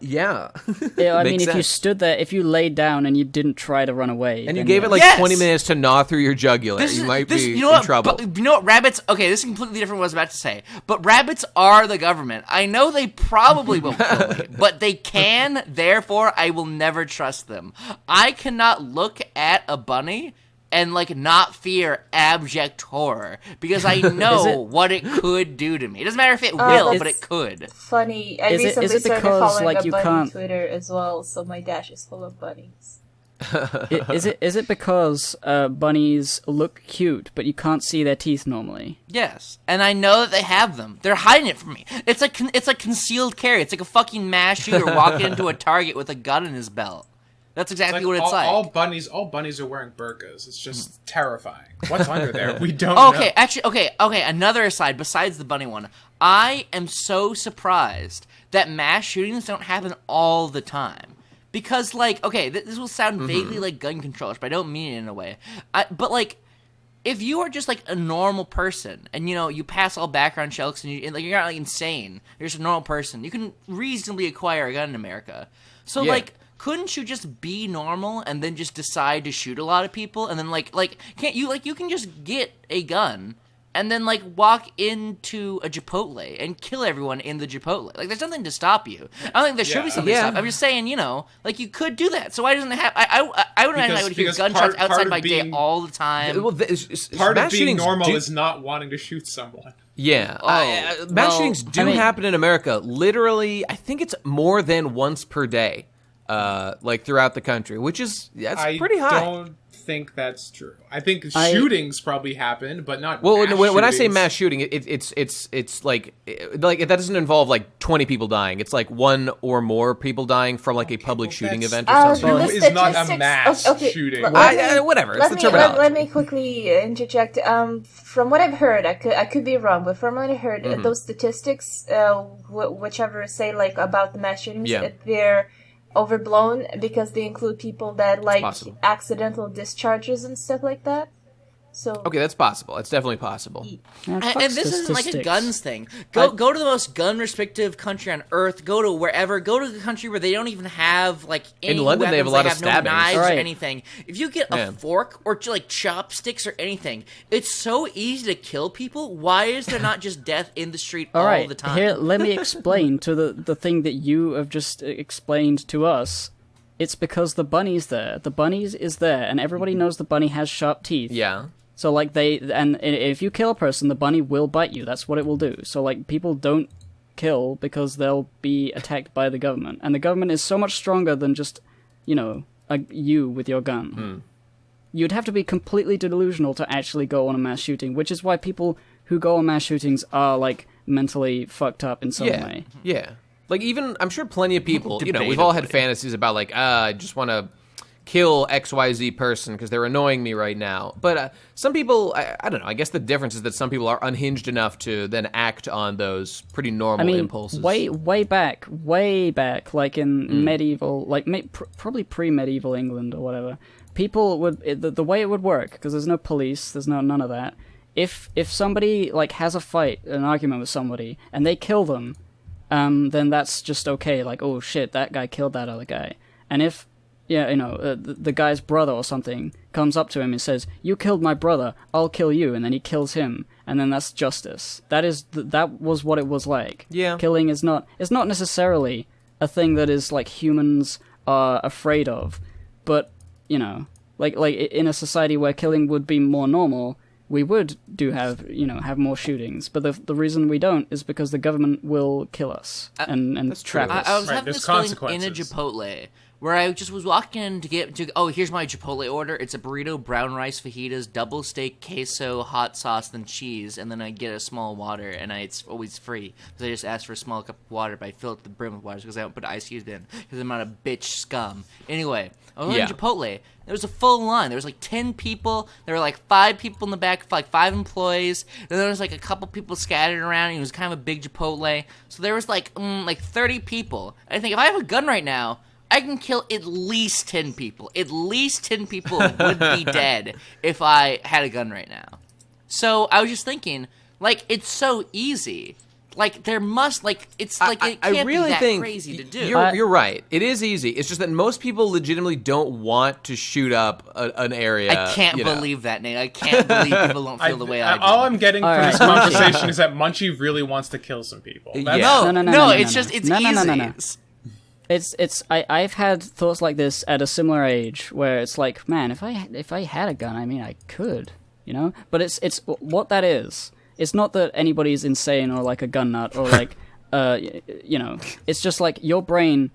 Yeah, I mean, if you stood there, if you laid down and you didn't try to run away, and you gave it 20 minutes to gnaw through your jugular, you might be in trouble. But, you know what, rabbits? Okay, this is completely different from what I was about to say. But rabbits are the government. I know they probably won't kill me, but they can. Therefore, I will never trust them. I cannot look at a bunny and not fear abject horror, because I know what it could do to me. It doesn't matter if it will, but it could. Funny. I recently started following a bunny Twitter as well, so my dash is full of bunnies. Is it because bunnies look cute, but you can't see their teeth normally? Yes, and I know that they have them. They're hiding it from me. It's like concealed carry. It's like a fucking mass shooter walking into a Target with a gun in his belt. That's exactly what it's like. All bunnies are wearing burqas. It's just terrifying. What's under there? We don't know. Okay, actually, okay, another aside besides the bunny one. I am so surprised that mass shootings don't happen all the time. Because, this will sound vaguely like gun controllers, but I don't mean it in a way. But if you are just a normal person, and you pass all background checks, and you're not insane, you're just a normal person, you can reasonably acquire a gun in America. So couldn't you just be normal and then just decide to shoot a lot of people, and then can't you you can just get a gun and then walk into a Chipotle and kill everyone in the Chipotle? There's nothing to stop you. I don't think there should be something to stop. I'm just saying, you could do that. So why doesn't it happen? I would imagine I would hear gunshots outside my day all the time. Well, part of being normal is not wanting to shoot someone. Yeah, mass shootings do happen in America. Literally, I think it's more than once per day. Throughout the country, which is pretty high. I don't think that's true. I think shootings probably happen, but not. Well, mass when I say shootings. mass shooting, it's like that doesn't involve like 20 people dying. It's like one or more people dying from like a public shooting event or something. True is not a mass shooting. Whatever. It's the terminology. Let me quickly interject. From what I've heard, I could be wrong, but from what I heard, those statistics, whichever say like about the mass shootings, they're overblown because they include people that like accidental discharges and stuff like that. So okay, that's possible. It's definitely possible. And this isn't like a guns thing. Go to the most gun-restrictive country on Earth. Go to wherever. Go to the country where they don't even have like any in London. Weapons, they have a lot of stabbings. No knives or anything. If you get a fork or like chopsticks or anything, it's so easy to kill people. Why is there not just death in the street all the time? Here, let me explain to the thing that you have just explained to us. It's because the bunny's there. The bunny is there, and everybody knows the bunny has sharp teeth. Yeah. So, like, and if you kill a person, the bunny will bite you. That's what it will do. So, like, people don't kill because they'll be attacked by the government. And the government is so much stronger than just, you with your gun. You'd have to be completely delusional to actually go on a mass shooting, which is why people who go on mass shootings are, like, mentally fucked up in some way. Yeah. Like, even, I'm sure plenty of people, we've all had fantasies about, like, I just want to kill XYZ person because they're annoying me right now. But some people, I don't know, I guess the difference is that some people are unhinged enough to then act on those pretty normal impulses. Way back, like in medieval, like probably pre-medieval England or whatever, people would, the way it would work, because there's no police, there's none of that, if somebody like has a fight, an argument with somebody, and they kill them, then that's just okay, like, oh shit, that guy killed that other guy. And if the guy's brother or something comes up to him and says, "You killed my brother, I'll kill you," and then he kills him, and then that's justice. That was what it was like. Yeah. Killing it's not necessarily a thing that is like humans are afraid of, but like in a society where killing would be more normal, we would have more shootings. But the reason we don't is because the government will kill us and trap us. I was having this feeling in a Chipotle where I just was walking in to here's my Chipotle order. It's a burrito, brown rice, fajitas, double steak, queso, hot sauce, then cheese, and then I get a small water, and it's always free because I just ask for a small cup of water, but I fill it to the brim with water because I don't put ice cubes in because I'm not a bitch scum. Anyway, I was in Chipotle. There was a full line. There was like 10 people. There were like 5 people in the back, like 5 employees. Then there was like a couple people scattered around. And it was kind of a big Chipotle. So there was like 30 people. And I think if I have a gun right now, I can kill at least 10 people. At least 10 people would be dead if I had a gun right now. So I was just thinking, like, it's so easy. Like, there must, like, it's like, it can't really be that think crazy to do. You're right. It is easy. It's just that most people legitimately don't want to shoot up an area. I can't believe that, Nate. I can't believe people don't feel the way I do. All I'm getting from this conversation is that Munchy really wants to kill some people. No, it's just, it's easy. No. I've had thoughts like this at a similar age where it's like, man, if I had a gun, I mean, I could, But it's what that is. It's not that anybody's insane or like a gun nut or like, it's just like your brain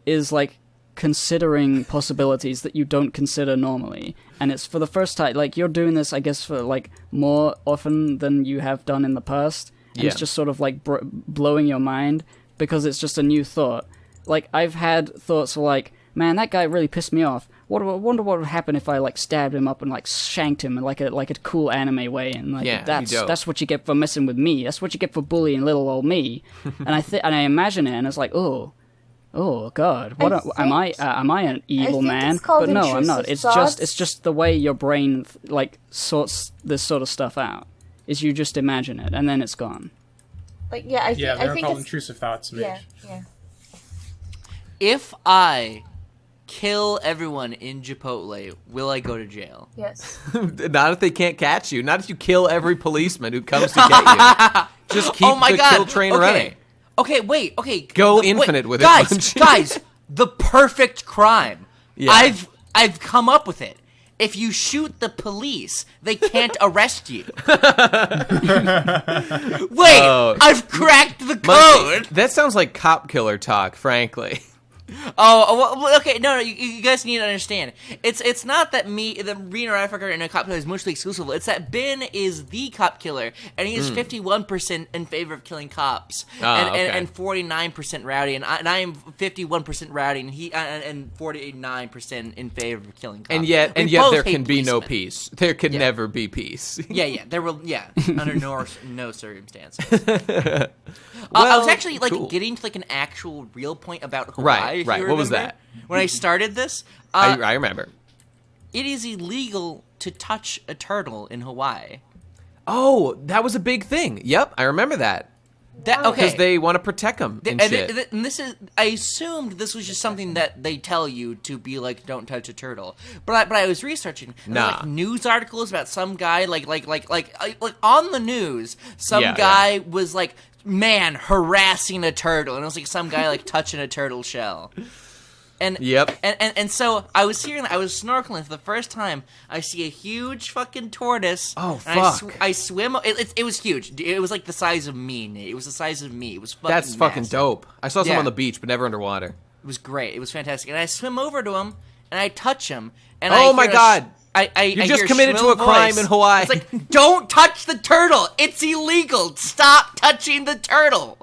is like considering possibilities that you don't consider normally. And it's for the first time, like you're doing this, I guess, for like more often than you have done in the past. And it's just sort of like blowing your mind because it's just a new thought. Like I've had thoughts like, man, that guy really pissed me off. I wonder what would happen if I like stabbed him up and like shanked him in like a cool anime way, and like that's what you get for messing with me. That's what you get for bullying little old me. and I imagine it, and it's like, oh God, am I an evil man? But no, I'm not. It's just the way your brain like sorts this sort of stuff out. Is you just imagine it, and then it's gone. Like I think called it's intrusive thoughts. Yeah. If I kill everyone in Chipotle, will I go to jail? Yes. Not if they can't catch you. Not if you kill every policeman who comes to get you. Just keep kill train running. Okay, wait. Okay. Go infinite with it. Guys, the perfect crime. Yeah. I've come up with it. If you shoot the police, they can't arrest you. Wait, I've cracked the code. That sounds like cop killer talk, frankly. Well, okay, no, you guys need to understand. It's not that the Reno Africa and a cop killer is mutually exclusive. It's that Ben is the cop killer, and he is 51% in favor of killing cops, and 49% rowdy, and I am 51% rowdy, and he and 49% in favor of killing cops. And yet there can be no policemen. peace. There can never be peace. There will, under no circumstances. I was actually getting to an actual real point about Hawaii. Right. What was that? When I started this, I remember. It is illegal to touch a turtle in Hawaii. Oh, that was a big thing. Yep, I remember that. Because they want to protect them and shit. And this is, I assumed this was just something that they tell you to be like, don't touch a turtle. But I was researching. There's news articles about some guy like on the news. Some guy was like, man harassing a turtle, and it was like some guy like touching a turtle shell. And and so I was snorkeling for the first time. I see a huge fucking tortoise. Oh fuck! I swim. It was huge. It was like the size of me, Nate. It was the size of me. It was fucking. That's fucking massive. dope. I saw some on the beach, but never underwater. It was great. It was fantastic. And I swim over to him and I touch him. And oh my god! You just committed to a crime voice. in Hawaii. It's like, don't touch the turtle. It's illegal. Stop touching the turtle.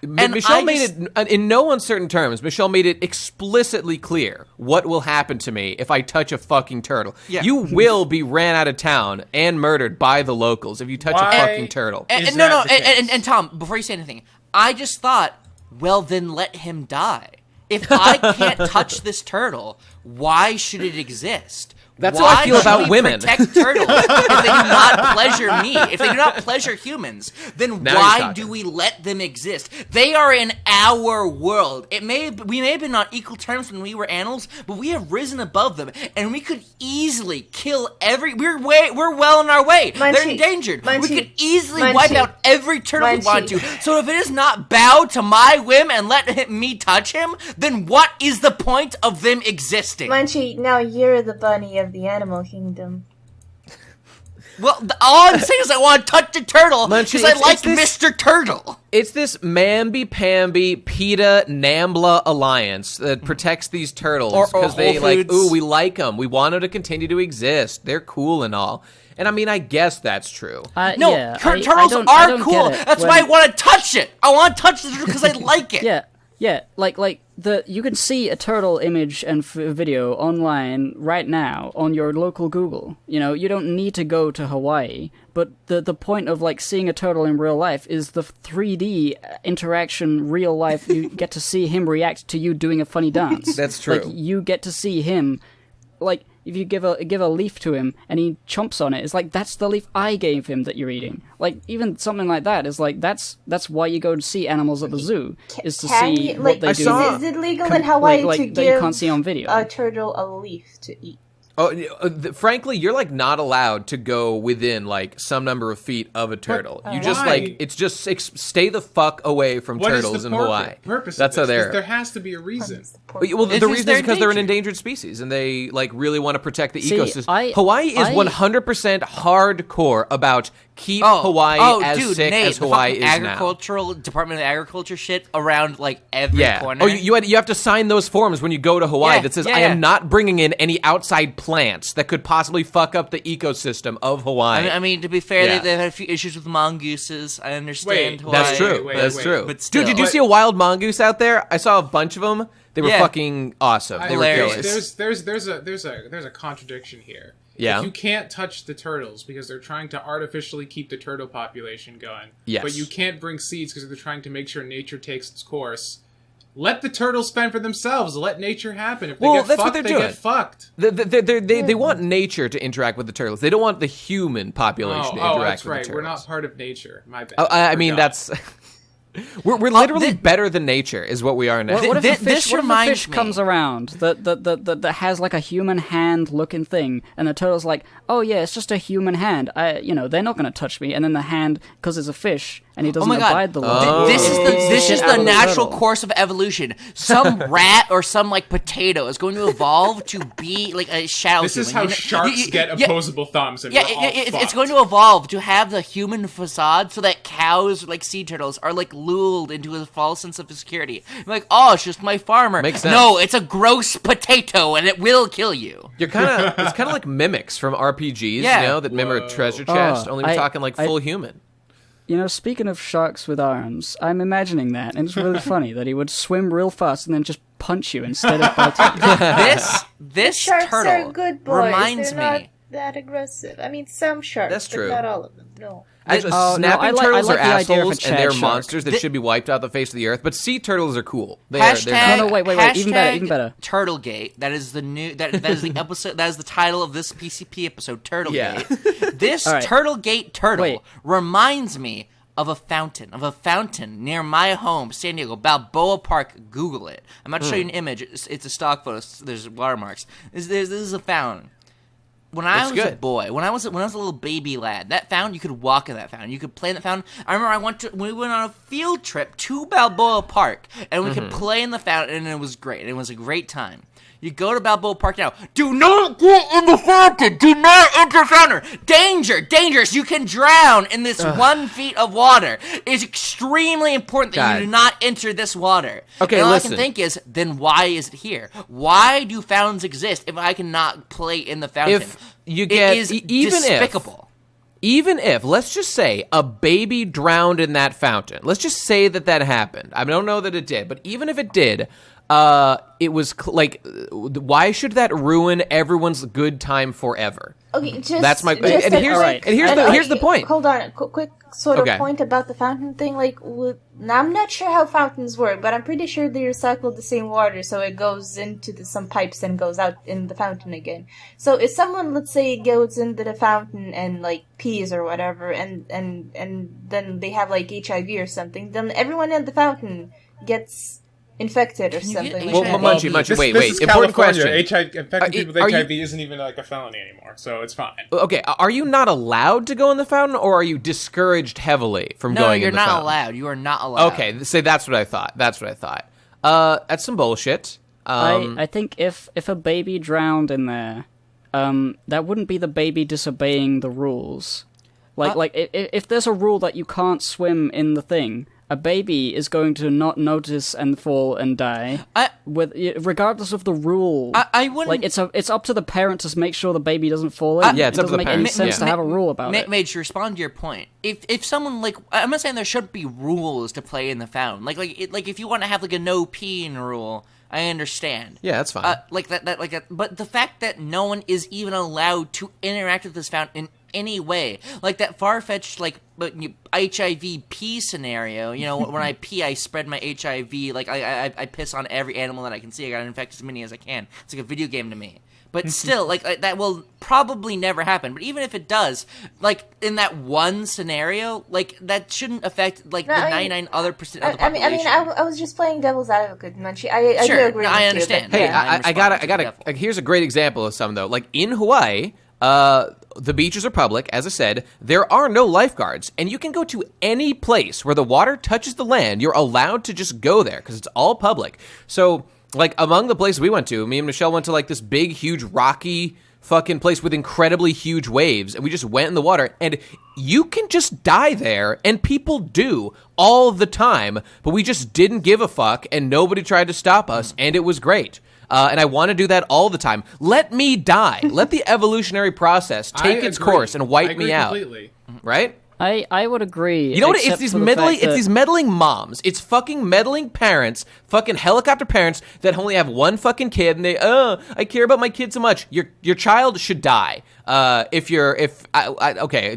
And Michelle made it, in no uncertain terms, Michelle made it explicitly clear what will happen to me if I touch a fucking turtle. Yeah. You will be ran out of town and murdered by the locals if you touch a fucking turtle. And Tom, before you say anything, I just thought, well, then let him die. If I can't touch this turtle, why should it exist? That's how I feel about women. Protect turtles if they do not pleasure me, if they do not pleasure humans, then why do we let them exist? They are in our world. We may have been on equal terms when we were animals, but we have risen above them, and we could easily kill we're well on our way. Munchy, they're endangered. Munchy, we could easily wipe out every turtle we want to. So if it is not bow to my whim and let me touch him, then what is the point of them existing? Munchy, now you're the bunny of the animal kingdom. Well, all I'm saying is I want to touch the turtle because I like Mr. Turtle. It's this mamby-pamby PETA NAMBLA alliance that protects these turtles because they we like them. We want them to continue to exist. They're cool and all. And I mean, I guess that's true. Turtles are cool. That's why I want to touch it. I want to touch the turtle because I like it. Yeah, you can see a turtle image and video online right now on your local Google. You know, you don't need to go to Hawaii, but the point of seeing a turtle in real life is the 3D interaction, real life. You get to see him react to you doing a funny dance. That's true. You get to see him, if you give a leaf to him and he chomps on it, it's that's the leaf I gave him that you're eating. Even something like that is that's why you go to see animals at the zoo, is to see what they do. Is it legal in Hawaii to give that you can't see on video. A turtle a leaf to eat? Oh, frankly, you're not allowed to go within some number of feet of a turtle. You just it's just stay the fuck away from turtles in Hawaii. That's how they're. There has to be a reason. Well, the reason is because they're an endangered species and they really want to protect the ecosystem. Hawaii is 100% hardcore about keep Hawaii as sick as Hawaii is agricultural now. Department of Agriculture shit around every corner. Oh, you have to sign those forms when you go to Hawaii that says I am not bringing in any outside plants that could possibly fuck up the ecosystem of Hawaii. I mean, to be fair, they've had a few issues with mongooses. I understand. Hawaii. That's true. That's true. But still, dude, did you see a wild mongoose out there? I saw a bunch of them. They were fucking awesome. They were killers. There's a contradiction here. Yeah. If you can't touch the turtles because they're trying to artificially keep the turtle population going. Yes. But you can't bring seeds because they're trying to make sure nature takes its course. Let the turtles fend for themselves. Let nature happen. If they get fucked, they get fucked. They want nature to interact with the turtles. They don't want the human population to interact with the turtles. We're not part of nature. My bad. I mean, that's... We're literally better than nature, is what we are now. What if a fish comes around that has a human hand looking thing, and the turtle's like, oh yeah, it's just a human hand. They're not going to touch me. And then the hand, because it's a fish, and he doesn't my God. abide the law. This Shit is out the of natural turtle. course of evolution. Some rat or some like potato is going to evolve to be like a shadow. This is how sharks get opposable thumbs. And It's going to evolve to have the human facade so that cows, like sea turtles, are like lulled into a false sense of security. Like, oh, it's just my farmer. Makes sense. No, it's a gross potato and it will kill you. It's kind of like mimics from RPGs, Yeah. you know, that mimic a treasure chest. Only we're talking like full human. You know, speaking of sharks with arms, I'm imagining that, and it's really funny that he would swim real fast and then just punch you instead of biting. This Sharks turtle are good boys. reminds They're me. not that aggressive. I mean, some sharks, That's true. but not all of them. No. Actually, no, snapping I like turtles are the idea of a assholes, and they're Chad shark. monsters that should be wiped out the face of the earth. But sea turtles are cool. They're Hashtag, No, wait, even better, even better. Turtlegate. That is the new. That is the episode. That is the title of this PCP episode. Turtlegate. Yeah. This All right. Turtlegate turtle Wait. reminds me of a fountain near my home, San Diego, Balboa Park. Google it. I'm about to show you an image. It's a stock photo. There's watermarks. This is a fountain. When I Looks was a good. boy, when I was a little baby lad, that fountain, you could walk in that fountain. You could play in that fountain. I remember we went on a field trip to Balboa Park, and we could play in the fountain, and it was great. It was a great time. You go to Balboa Park now. Do not get in the fountain. Do not enter the fountain. Danger, dangerous. You can drown in this 1 feet of water. It's extremely important that God. you do not enter this water. Okay, and all listen. I can think is, then why is it here? Why do fountains exist if I cannot play in the fountain? If you get it is even despicable. Even if, let's just say, a baby drowned in that fountain. Let's just say that happened. I don't know that it did, but even if it did, it was why should that ruin everyone's good time forever? Okay, just That's my- just and a here's- quick- and here's the point. Hold on, a quick sort of Okay. point about the fountain thing. I'm not sure how fountains work, but I'm pretty sure they recycle the same water, so it goes into some pipes and goes out in the fountain again. So if someone, let's say, goes into the fountain and pees or whatever, and then they have HIV or something, then everyone in the fountain gets infected or Can you get something. HIV? like Munchy, that. wait, This is important California. question. Infecting people with are you- HIV isn't even a felony anymore, so it's fine. Okay, are you not allowed to go in the fountain, or are you discouraged heavily from No, going you're in the not fountain? allowed. You are not allowed. Okay, say that's what I thought. That's some bullshit. I think if a baby drowned in there, that wouldn't be the baby disobeying the rules. If there's a rule that you can't swim in the thing, a baby is going to not notice and fall and die, regardless of the rule. I wouldn't. It's up to the parent to make sure the baby doesn't fall in. Yeah, it's it up to doesn't the make any parent. sense Yeah. to have a rule about it. Mage, to respond to your point, if someone I'm not saying there should be rules to play in the fountain. If you want to have a no peeing rule, I understand. Yeah, that's fine. But the fact that no one is even allowed to interact with this fountain in any way, like that far-fetched HIV pee scenario. You know, when I pee, I spread my HIV. I piss on every animal that I can see. I gotta infect as many as I can. It's like a video game to me. But still, that will probably never happen. But even if it does, in that one scenario, that shouldn't affect the 99 other percent of the population. I was just playing devil's advocate, Munchy. I Sure, do agree. no, with I you understand. that- Hey, Yeah, I got here's a great example of some, though. In Hawaii, the beaches are public, as I said. There are no lifeguards, and you can go to any place where the water touches the land. You're allowed to just go there, because it's all public. So, among the places we went to, me and Michelle went to, this big, huge, rocky fucking place with incredibly huge waves, and we just went in the water, and you can just die there, and people do all the time, but we just didn't give a fuck, and nobody tried to stop us, and it was great. And I want to do that all the time. Let me die. Let the evolutionary process take its course and wipe me out. Completely. Right? I would agree. You know what? It's except these for the meddling. fact It's that- these meddling moms. It's fucking meddling parents. Fucking helicopter parents that only have one fucking kid, and I care about my kid so much. Your child should die.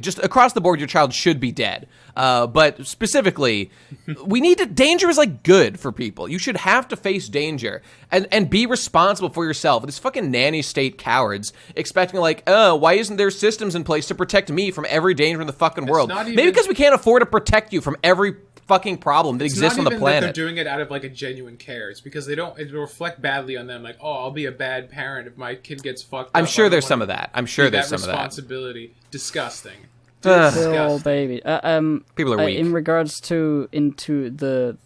Just across the board, your child should be dead. But specifically, danger is good for people. You should have to face danger and be responsible for yourself. These fucking nanny state cowards expecting why isn't there systems in place to protect me from every danger in the fucking world? Maybe because we can't afford to protect you from every fucking problem that exists on the That planet. they're doing it out of a genuine care. It's because it will reflect badly on them. I'll be a bad parent if my kid gets fucked up. I'm sure I there's don't some of wanna that. I'm sure take there's that some of that. responsibility. Disgusting. Little baby. People are weak. In regards to into the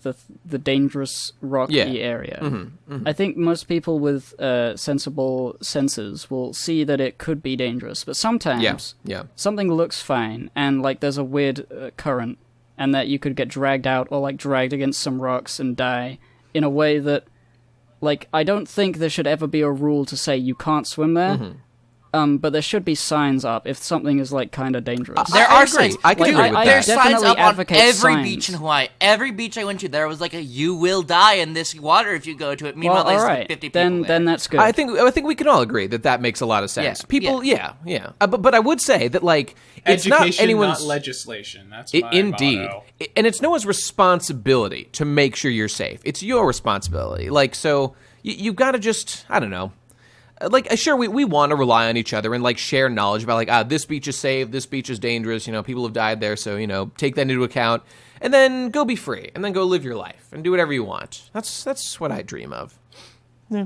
dangerous rocky area, I think most people with sensible senses will see that it could be dangerous. But sometimes something looks fine, and like there's a weird current, and that you could get dragged out or like dragged against some rocks and die in a way that, like, I don't think there should ever be a rule to say you can't swim there. But there should be signs up if something is like kind of dangerous. There are signs. I can agree with that. There's signs up on every signs. beach in Hawaii. Every beach I went to, there was like a "you will die in this water if you go to it." Meanwhile, well, there's all right. like 50 people there. Then that's good. I think we can all agree that makes a lot of sense. Yeah, People, yeah. But I would say that like it's Education, not anyone's not legislation. That's my indeed, motto. And it's no one's responsibility to make sure you're safe. It's your responsibility. Like so, you've got to just I don't know. Like, sure, we want to rely on each other and, like, share knowledge about, like, this beach is safe, this beach is dangerous, people have died there, so, take that into account, and then go be free, and then go live your life, and do whatever you want. That's what I dream of. Yeah.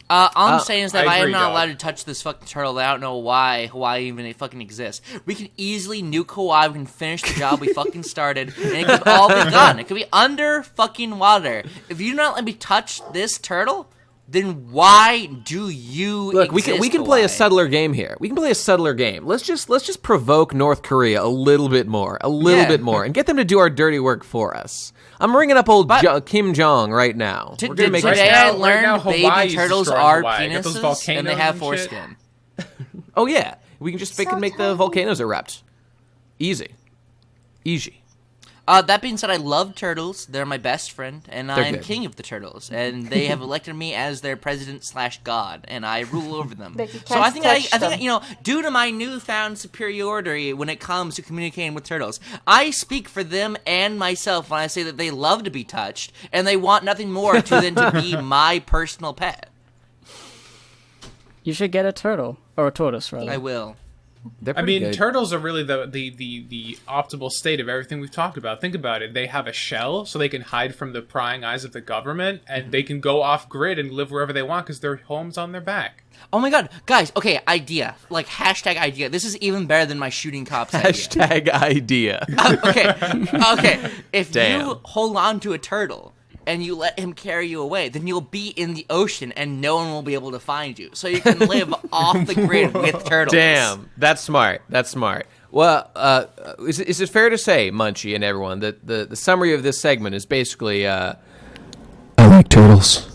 All I'm saying is that I am agree, not dog. allowed to touch this fucking turtle. I don't know why Hawaii even fucking exists. We can easily nuke Hawaii. We can finish the job we fucking started, and it could all be gone. It could be under fucking water. If you do not let me touch this turtle, then why do you Look, we exist, can play a Hawaii? subtler game here. We can play a subtler game. Let's just provoke North Korea a little bit more, and get them to do our dirty work for us. I'm ringing up old Kim Jong right now. We're gonna make Today I right learned now, baby Hawaii's turtles destroying are Hawaii. Get those penises, volcanoes and they have and shit. foreskin. Oh yeah, we can just make the volcanoes erupt. Easy. That being said, I love turtles. They're my best friend, and I'm good. king of the turtles. And they have elected me as their president/god, and I rule over them. But you So can't I think, touch them. due to my newfound superiority when it comes to communicating with turtles, I speak for them and myself when I say that they love to be touched, and they want nothing more than to be my personal pet. You should get a turtle or a tortoise, rather. I will. They're I pretty mean, good. turtles are really the optimal state of everything we've talked about. Think about it. They have a shell, so they can hide from the prying eyes of the government, and they can go off grid and live wherever they want because their home's on their back. Oh my god, guys, okay, idea. Like, hashtag idea. This is even better than my shooting cops idea. Hashtag idea. Okay. If Damn. you hold on to a turtle and you let him carry you away, then you'll be in the ocean and no one will be able to find you. So you can live off the grid with turtles. Damn, that's smart. Well, is it fair to say, Munchy and everyone, that the summary of this segment is basically, I like turtles.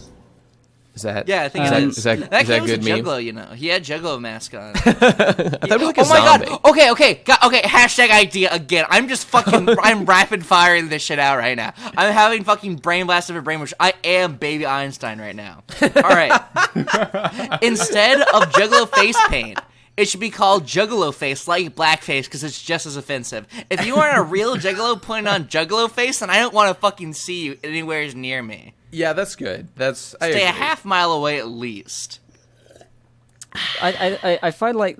Is that? Yeah, I think is it that, is. Is that, That is that kid was a good meme? juggalo, He had juggalo mask on. I thought it was like a Oh my zombie. god. Okay. Hashtag idea again. I'm just fucking. I'm rapid firing this shit out right now. I'm having fucking brain blast of a brain mush. I am baby Einstein right now. All right. Instead of juggalo face paint, it should be called juggalo face, like blackface, because it's just as offensive. If you aren't a real juggalo putting on juggalo face, then I don't want to fucking see you anywhere near me. Yeah, that's good. I Stay agree. a half mile away at least. I find like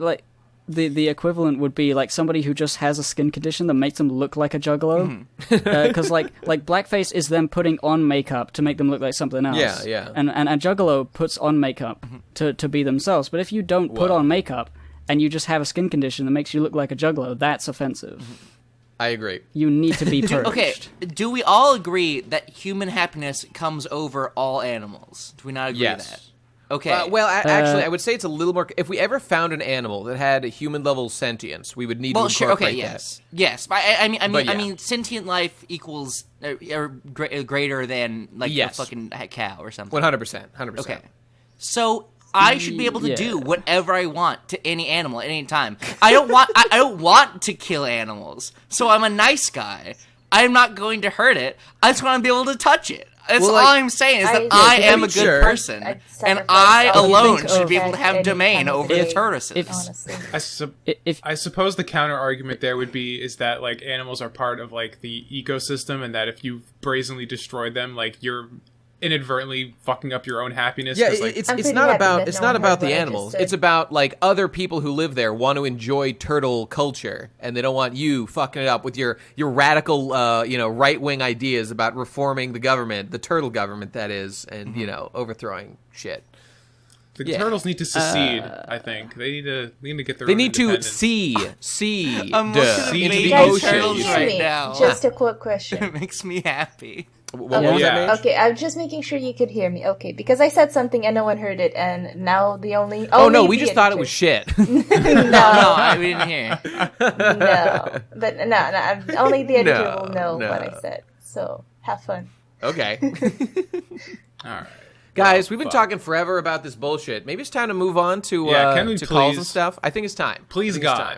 the equivalent would be like somebody who just has a skin condition that makes them look like a juggalo, because like blackface is them putting on makeup to make them look like something else. Yeah. And a juggalo puts on makeup to be themselves. But if you don't put Whoa. on makeup and you just have a skin condition that makes you look like a juggalo, that's offensive. I agree. You need to be purged. Okay, do we all agree that human happiness comes over all animals? Do we not agree Yes. with that? Okay. Well, actually, I would say it's a little more. If we ever found an animal that had a human-level sentience, we would need to sure. incorporate Okay. that. Yes. But I But yeah. mean, sentient life equals greater than like Yes. a fucking cow or something. 100%. Okay. So I should be able to Yeah. do whatever I want to any animal at any time. I don't want to kill animals. So I'm a nice guy. I'm not going to hurt it. I just want to be able to touch it. That's Well, all like, I'm saying is that I I am a good sure. person, I'd and sacrifice I all alone think should of be able to have any domain kind of over the day, tortoises. honestly. I suppose the counter argument there would be is that like animals are part of like the ecosystem, and that if you brazenly destroy them, like you're inadvertently fucking up your own happiness. Yeah, 'cause, like, it's I'm it's pretty not happy about that it's no not one about heard the what I just animals. said. It's about like other people who live there want to enjoy turtle culture, and they don't want you fucking it up with your radical right wing ideas about reforming the government, the turtle government that is, and overthrowing shit. The turtles need to secede. I think they need to get their. They own need to independence. see I'm into looking at the Baby Guys, ocean. can you Turtles hear right me? now. Just a quick question. It makes me happy. What was Yeah. that, Mage? Okay, I'm just making sure you could hear me. Okay, because I said something and no one heard it, and now the only. Oh no, only we the just thought it editor- was shit. No, we didn't hear. No, but only the editor No, will know no. what I said. So have fun. Okay. All right. Guys, we've been fuck. talking forever about this bullshit. Maybe it's time to move on to Yeah, can we to calls please- and stuff. I think it's time. Please, I think it's God.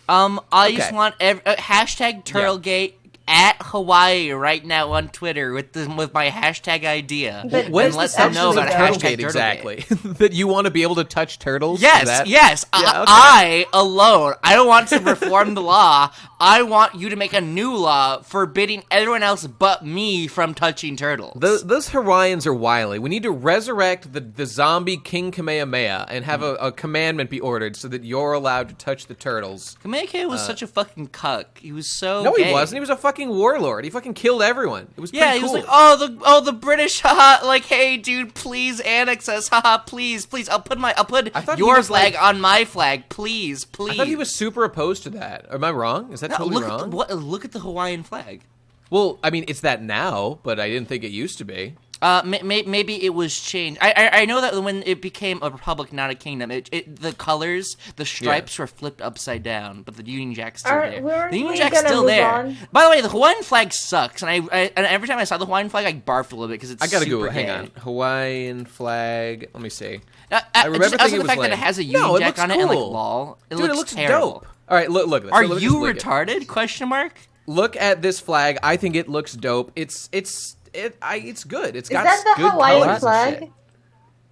time. I just Okay. want hashtag Turtlegate at Hawaii right now on Twitter with my hashtag idea. But and when's let this them know actually about done? hashtag Turtlegate, exactly. That you want to be able to touch turtles? Is Yes, that- yes. Yeah, okay. I alone. I don't want to reform the law. I want you to make a new law forbidding everyone else but me from touching turtles. Those Hawaiians are wily. We need to resurrect the zombie King Kamehameha and have a commandment be ordered so that you're allowed to touch the turtles. Kamehameha was such a fucking cuck. He was so No, gay. he wasn't. He was a fucking warlord. He fucking killed everyone. It was Yeah, pretty he was cool. like, the British, haha, like, hey, dude, please annex us, haha, please, I'll put I thought he your was, flag like- on my flag, please. I thought he was super opposed to that. Am I wrong? Is that No, totally look wrong? look at the Hawaiian flag. Well, I mean, it's that now, but I didn't think it used to be. Maybe it was changed. I know that when it became a republic, not a kingdom, the colors, the stripes were flipped upside down, but the Union Jack's still there. Weren't The Union we Jack's gonna still move there. on? By the way, the Hawaiian flag sucks, and and every time I saw the Hawaiian flag, I barfed a little bit because it's I gotta super Google it. Hang gay. on. Hawaiian flag. Let me see. I remember just thinking the it fact was that it lame. has a Union No, it Jack looks on it and like cool. lol. Dude, Looks it looks terrible. dope. All right, look at this. Are So let me you just look at- retarded? Question mark. Look at this flag. I think it looks dope. It's good. It's Is got that the good Hawaiian colors and flag? shit.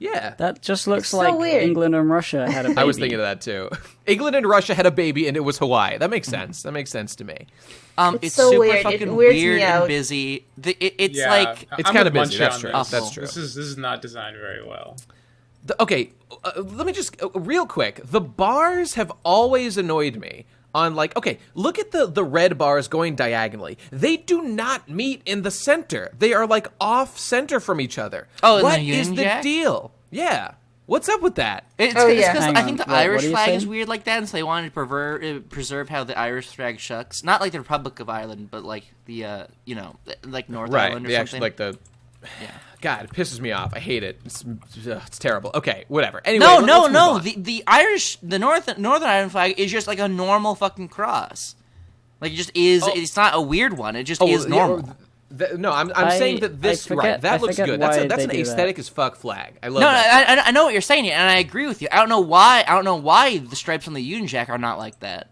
Yeah. That just looks so like weird. England and Russia had a baby. I was thinking of that too. England and Russia had a baby, and it was Hawaii. That makes sense. That makes sense to me. It's so super weird. It fucking weirds me weird out. and busy. It's Yeah, like It's I'm kinda with busy, Munchy that's on true. this. That's true. This is not designed very well. Okay, let me just real quick. The bars have always annoyed me. On like, okay, look at the red bars going diagonally. They do not meet in the center. They are like off center from each other. Oh, and what the is Union the Jack? deal? Yeah, what's up with that? It's Oh, because yeah. Hang I on. think the What Irish are you flag is saying? weird like that, and so they wanted to preserve how the Irish flag shucks. Not like the Republic of Ireland, but like the like North Right, Ireland or the something. actual like the. Yeah. God, it pisses me off. I hate it. It's terrible. Okay, whatever. Anyway, No, let's move on. The Irish, the Northern Ireland flag is just like a normal fucking cross. Like it just is. Oh. It's not a weird one. It just Oh, is yeah, normal. No, I'm saying that this I right. forget- That I looks forget good. why That's they an do that. aesthetic as fuck flag. I love No, that. I know what you're saying, and I agree with you. I don't know why the stripes on the Union Jack are not like that.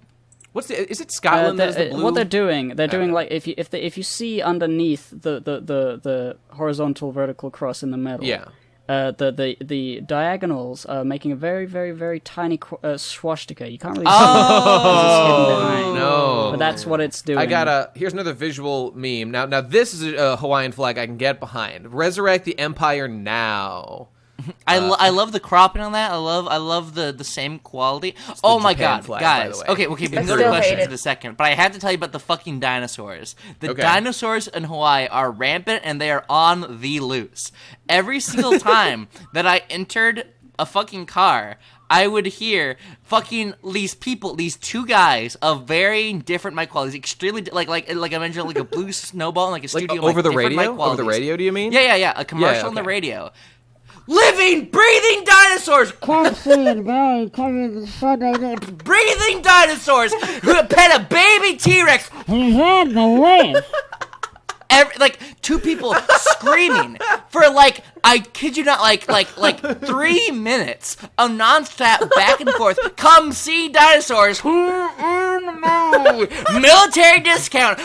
Is it Scotland that is the blue? What they're doing know. like if you see underneath the horizontal vertical cross in the middle. Yeah. The diagonals are making a very very very tiny swastika. You can't really Oh. see it 'cause it's hidden behind. No. But that's what it's doing. Here's another visual meme. Now this is a Hawaiian flag I can get behind. Resurrect the empire now. I love the cropping on that. I love the same quality. Oh my Japan god, flag, by guys. the way. Okay, we can I go to still questions hate in it. a second, but I have to tell you about the fucking dinosaurs. The Okay. dinosaurs in Hawaii are rampant and they are on the loose. Every single time that I entered a fucking car, I would hear fucking these two guys of varying different mic qualities, extremely like I mentioned, like a blue snowball and like a Like studio over like, the different mic radio? Over the qualities. radio, do you mean? Yeah, a commercial on the okay. radio. Living, breathing dinosaurs! Breathing dinosaurs who had pet a baby T-Rex! Like, two people screaming for, like, I kid you not, like 3 minutes of nonstop back and forth. Come see dinosaurs! Military discount!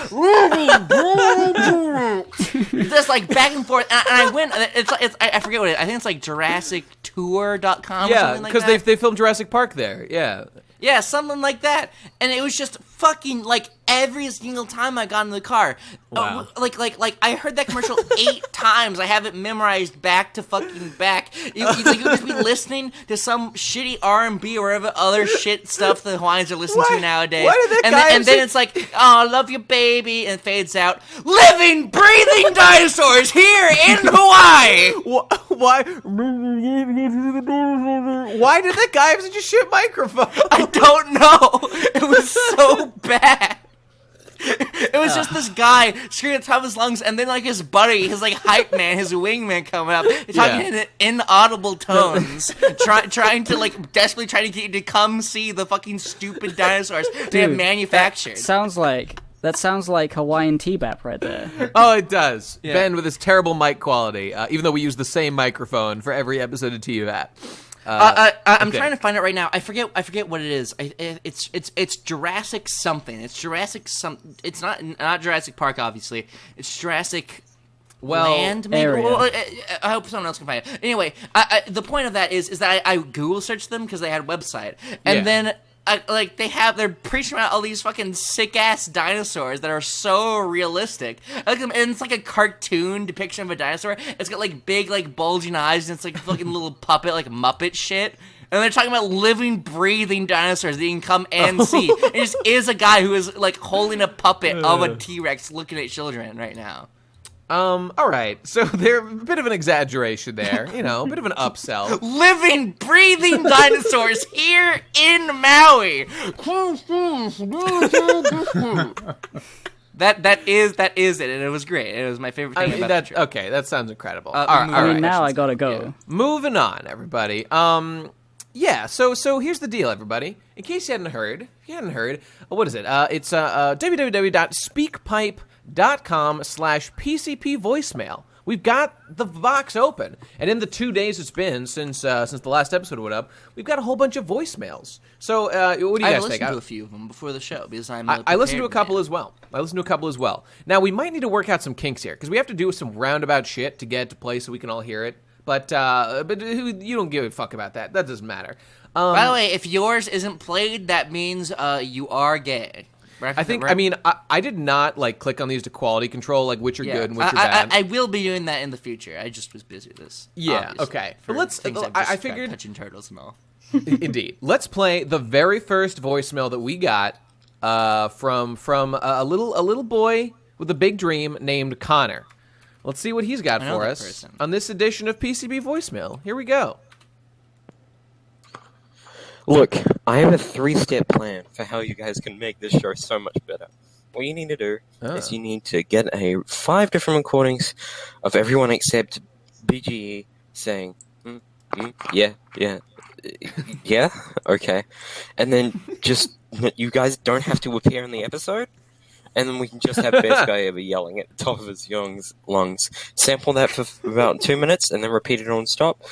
Just, like, back and forth. And I went, I forget what it is. I think it's, like, JurassicTour.com or Yeah, something like because that. they filmed Jurassic Park there. Yeah. Yeah, something like that. And it was just fucking, like, every single time I got in the car. Wow. Like I heard that commercial 8 times. I have it memorized back to fucking back. You would just be listening to some shitty R&B or whatever other shit stuff the Hawaiians are listening to nowadays. Why did that and guy then, and then it's like, oh, I love you, baby, and it fades out. Living, breathing dinosaurs here in Hawaii. Why? Why did that guy have such a shit microphone? I don't know. It was so bad. It was just this guy screaming at the top of his lungs, and then like his buddy, his like hype man, his wingman coming up, talking in inaudible tones, trying to like desperately trying to get you to come see the fucking stupid dinosaurs they have manufactured. That sounds like Hawaiian T-Bap right there. Oh, it does. Yeah. Ben with his terrible mic quality, even though we use the same microphone for every episode of TUAP. I'm okay. trying to find it right now. I forget what it is. It's Jurassic something. It's Jurassic It's not Jurassic Park, obviously. It's Jurassic Land, maybe. area. Well, I hope someone else can find it. Anyway, the point of that is that I Google searched them because they had a website, and then. They're preaching about all these fucking sick ass dinosaurs that are so realistic. And it's like a cartoon depiction of a dinosaur. It's got like big, like bulging eyes, and it's like a fucking little puppet, like Muppet shit. And they're talking about living, breathing dinosaurs that you can come and see. It just is a guy who is like holding a puppet of a T-Rex looking at children right now. All right. So they're a bit of an exaggeration there, a bit of an upsell. Living, breathing dinosaurs here in Maui. That is it, and it was great. It was my favorite thing about the trip. Okay, that sounds incredible. All right. Now I gotta go. Yeah. Moving on, everybody. So here's the deal, everybody. In case you hadn't heard, what is it? It's www.speakpipe.com/PCP voicemail. We've got the box open, and in the 2 days it's been since the last episode went up, we've got a whole bunch of voicemails. So what do you guys think? I listened to a few of them before the show because I listened to a couple as well. Now we might need to work out some kinks here because we have to do some roundabout shit to get it to play so we can all hear it. But you don't give a fuck about that. That doesn't matter. By the way, if yours isn't played, that means you are gay. I did not click on these to quality control, which are good and which are bad. I will be doing that in the future. I just was busy with this. Yeah, okay. But I figured touching turtles and all. Indeed. Let's play the very first voicemail that we got from a little boy with a big dream named Connor. Let's see what he's got for us on this edition of PCB Voicemail. Here we go. Look, I have a 3-step plan for how you guys can make this show so much better. What you need to do is you need to get 5 different recordings of everyone except BGE saying, yeah, okay. And then just, you guys don't have to appear in the episode. And then we can just have best guy ever yelling at the top of his lungs. Sample that for about 2 minutes, and then repeat it on stop.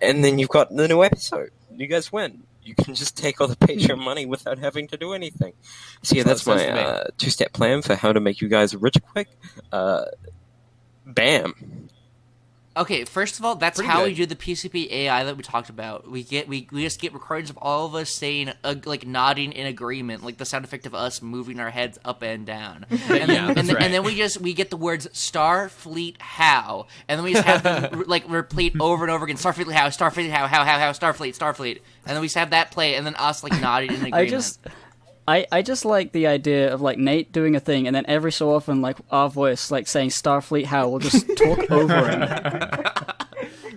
And then you've got the new episode. You guys win. You can just take all the Patreon money without having to do anything. So yeah, that's my 2-step plan for how to make you guys rich quick. Bam. Okay, first of all, that's Pretty how good. we do the PCP AI that we talked about. We just get recordings of all of us saying nodding in agreement, like the sound effect of us moving our heads up and down. And then we get the words Starfleet how, and then we just have them repeat over and over again. Starfleet how, Starfleet how, Starfleet, and then we just have that play, and then us nodding in agreement. I just like the idea of Nate doing a thing, and then every so often our voice saying Starfleet how will just talk over him.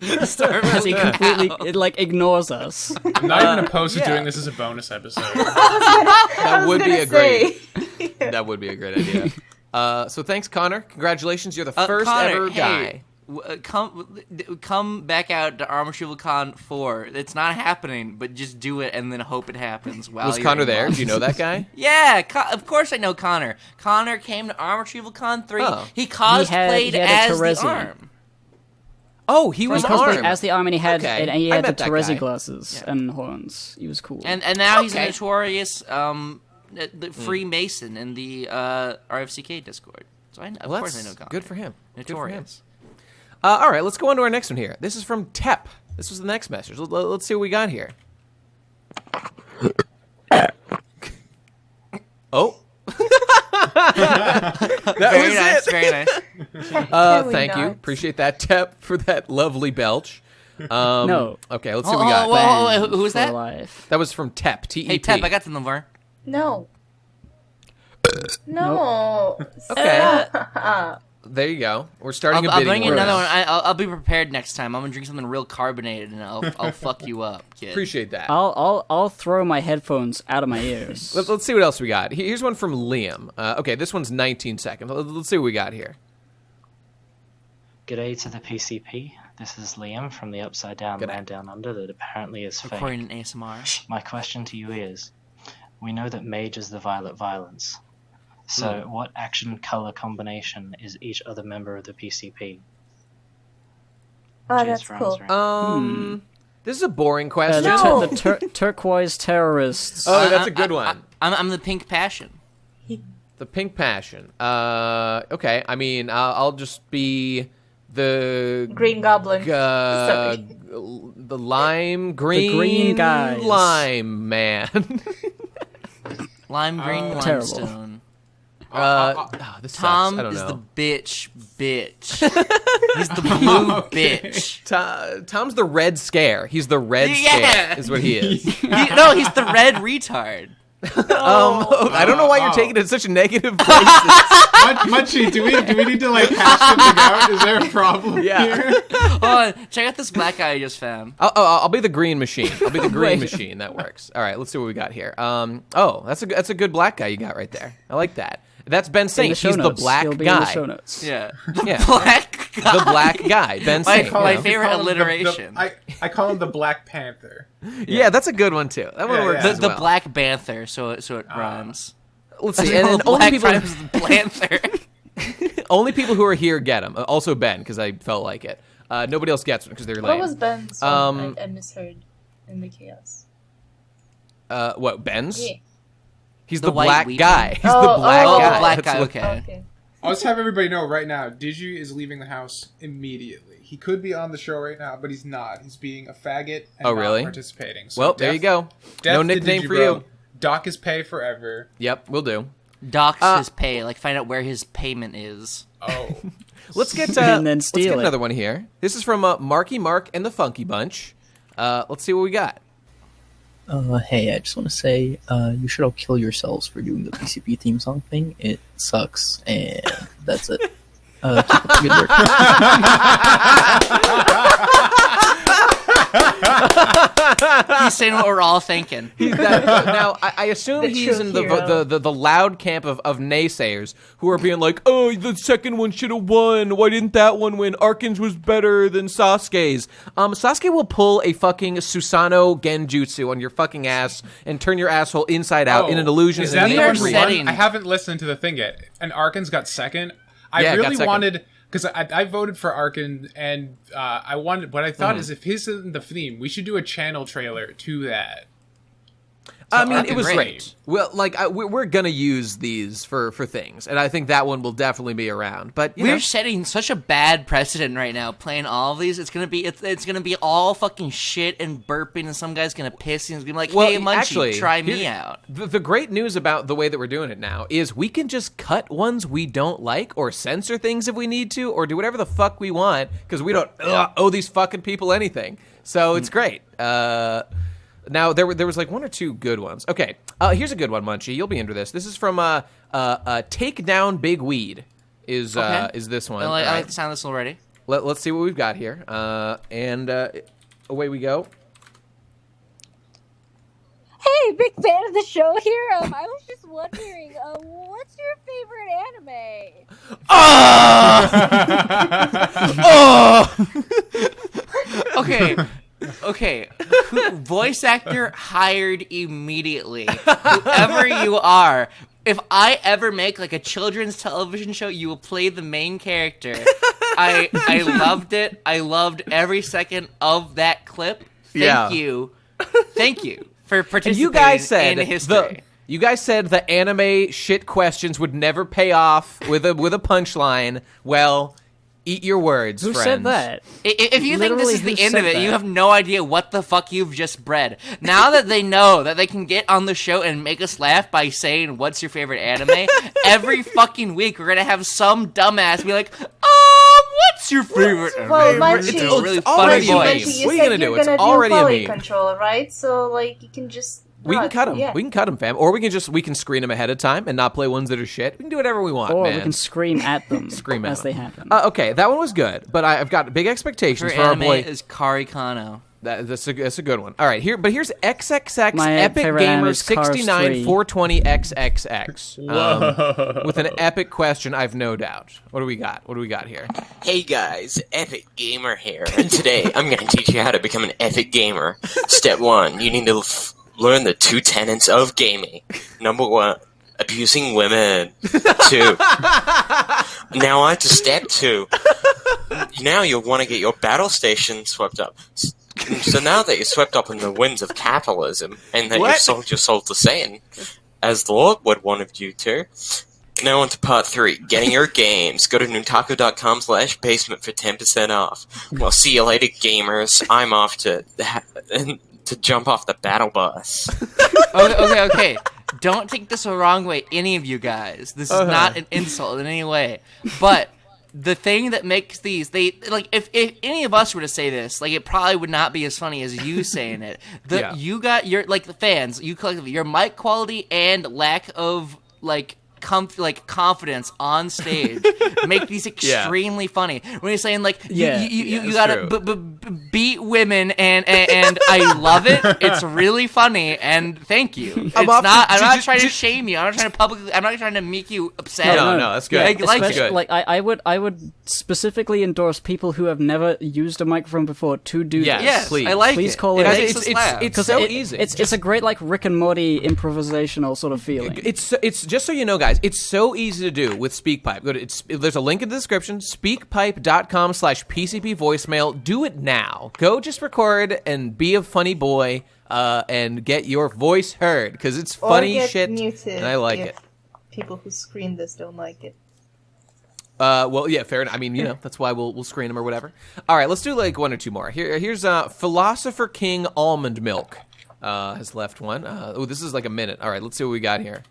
As he completely ignores us. I'm not even opposed to doing this as a bonus episode. That would be a great idea. So thanks, Connor. Congratulations, you're the first Connor, ever guy. Come back out to Armor Retrieval Con 4. It's not happening, but just do it and then hope it happens. Was Connor there? Do you know that guy? Yeah, of course I know Connor. Connor came to Armor Retrieval Con 3. Oh. He cosplayed as the arm. Oh, he was armed as the arm, and he had the Terezi glasses and horns. He was cool. And now he's a notorious Freemason in the RFCK Discord. So of course I know Connor. Good for him. Notorious. All right, let's go on to our next one here. This is from Tep. This was the next message. Let's see what we got here. Oh. Very nice, very nice. Thank you. Appreciate that, Tep, for that lovely belch. No. Okay, let's see what we got. Whoa, who was For that? life. That was from Tep. T-E-P. Hey, Tep, I got the number. No. No. Okay. There you go. We're starting a I'll bidding bring you war another now. one. I'll be prepared next time. I'm gonna drink something real carbonated, and I'll fuck you up, kid. Appreciate that. I'll throw my headphones out of my ears. Let's see what else we got. Here's one from Liam. Okay, this one's 19 seconds. Let's see what we got here. G'day to the PCP. This is Liam from the Upside Down G'day. Land Down Under that apparently is fake. Recording an ASMR. My question to you is, we know that mage is the violet violence. So what action color combination is each other member of the PCP? Oh, Cheers that's for cool. answering. This is a boring question. No. The turquoise terrorists. Oh, that's a good one. I'm the pink passion. The pink passion. Okay. I mean, I'll just be the Green Goblin. the lime green, green guys. lime man. Lime green Terrible. limestone. This sucks. Tom I don't is know. the bitch. He's the blue bitch. Tom's the red scare. He's the red scare, is what he is. No, he's the red retard. I don't know why you're taking it in such negative places. Munchy, do we need to like hash something out? Is there a problem here? Hold on, check out this black guy I just found. I'll be the green machine. I'll be the green machine. That works. All right, let's see what we got here. That's a good black guy you got right there. I like that. That's Ben In Saint. the show He's the notes. black He'll be in the guy. show notes. Yeah, Yeah. black guy. The black guy, Ben My, Saint. my you know? favorite Call him alliteration. I call him the Black Panther. Yeah, that's a good one too. That one Yeah, works yeah. as the well. Black Banther, so it rhymes. Let's see, and then the only black people, rhymes with Panther. only people who are here get them. Also Ben, because I felt like it. Nobody else gets them because they're What lame. was Ben's one? Um, I misheard in the chaos. What Ben's? Yeah. He's The the, white black weed guy. He's Oh, the black oh, guy. the black That's guy. what- Okay. Okay. I'll just have everybody know right now, Digi is leaving the house immediately. He could be on the show right now, but he's not. He's being a faggot and Oh, not really? participating. So Well, there you go. No nickname for you. Dock his pay forever. Yep, we'll do. Docs his pay, like find out where his payment is. Oh. Let's get And then let's steal get it. another one here. This is from Marky Mark and the Funky Bunch. Let's see what we got. Hey, I just want to say, you should all kill yourselves for doing the PCP theme song thing. It sucks, and that's it. Keep up the good work. He's saying what we're all thinking. Now, I assume The he's true in hero. the loud camp of naysayers who are being like, oh, the second one should have won. Why didn't that one win? Arkin's was better than Sasuke's. Sasuke will pull a fucking Susanoo Genjutsu on your fucking ass and turn your asshole inside out in an illusion. Is and that then the are number every- one? setting- I haven't listened to the thing yet. And Arkin's got second. I Yeah, got really second. wanted... Because I voted for Arkin, and I wanted... What I thought is if his isn't the theme, we should do a channel trailer to that. I mean, it Arkin's was great. great. Well, like we're gonna use these for things, and I think that one will definitely be around. But you We're know, setting such a bad precedent right now. Playing all of these, it's gonna be all fucking shit and burping, and some guy's gonna piss and he's gonna be like, well, "Hey, Munchy, actually, try me here- out." The great news about the way that we're doing it now is we can just cut ones we don't like, or censor things if we need to, or do whatever the fuck we want because we don't owe these fucking people anything. So it's great. Now there was like one or two good ones. Okay, here's a good one, Munchy. You'll be into this. This is from Take Down Big Weed. Is this one? I All like right. the sound of this already. Let's see what we've got here. And away we go. Hey, big fan of the show here. I was just wondering, what's your favorite anime? Okay. Voice actor hired immediately. Whoever you are. If I ever make like a children's television show, you will play the main character. I loved it. I loved every second of that clip. Thank you for participating And you guys said in history. you guys said the anime shit questions would never pay off with a punchline. Well, Eat your words, Who friends. said that? If you think this Literally, is the who end of said it, that? you have no idea what the fuck you've just bred. Now that they know that they can get on the show and make us laugh by saying, what's your favorite anime? Every fucking week, we're gonna have some dumbass be like, what's your favorite anime? Well, Munchy, It's a really already funny a meme. voice. You What are you said gonna do? you're It's gonna already a quality meme. control, right? So like you can just We can cut them. Yeah. We can cut them, fam. Or we can screen them ahead of time and not play ones that are shit. We can do whatever we want, Or man. we can scream at them Scream at as them. they happen. Okay, that one was good, but I've got big expectations Her for our anime boy. is Kari Kano. That's a good one. All right, here's XXX My Epic favorite Gamer anime is Cars 69 3. 420 XXX with an epic question. I've no doubt. What do we got? What do we got here? Hey guys, Epic Gamer here, and today I'm going to teach you how to become an epic gamer. Step 1, you need to learn the 2 tenets of gaming. Number 1, abusing women. 2, now on to step 2. Now you'll want to get your battle station swept up. So now that you're swept up in the winds of capitalism, and that you've sold your soul to Satan, as the Lord would want you to, now on to part 3, getting your games. Go to nuntaku.com/basement for 10% off. Well, see you later, gamers. I'm off to jump off the battle bus. Okay. Don't take this the wrong way, any of you guys. This is not an insult in any way. But the thing that makes these, if any of us were to say this, like, it probably would not be as funny as you saying it. You got your, like, the fans, you collectively, your mic quality and lack of, like, confidence on stage make these extremely funny. When you're saying like you gotta beat women and I love it. It's really funny and thank you. I'm not trying to shame you. I'm not trying to make you upset. No, that's good. I would specifically endorse people who have never used a microphone before to do this. Yes, please. I like please it. call it. It's so easy. It's a great like Rick and Morty improvisational sort of feeling. It's just so you know, guys. It's so easy to do with SpeakPipe. There's a link in the description. Speakpipe.com/PCP voicemail. Do it now. Go just record and be a funny boy and get your voice heard because it's funny shit. Muted and I like it. People who screen this don't like it. Well, yeah, fair enough. I mean, that's why we'll screen them or whatever. All right, let's do like 1 or 2 more. Here's Philosopher King Almond Milk has left one. This is like a minute. All right, let's see what we got here.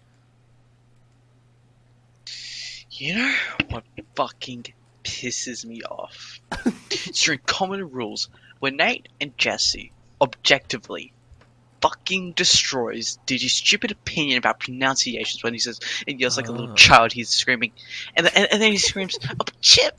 You know what fucking pisses me off? It's your common rules when Nate and Jesse objectively fucking destroys Digi's stupid opinion about pronunciations when he says and yells like a little child. He's screaming, and then he screams,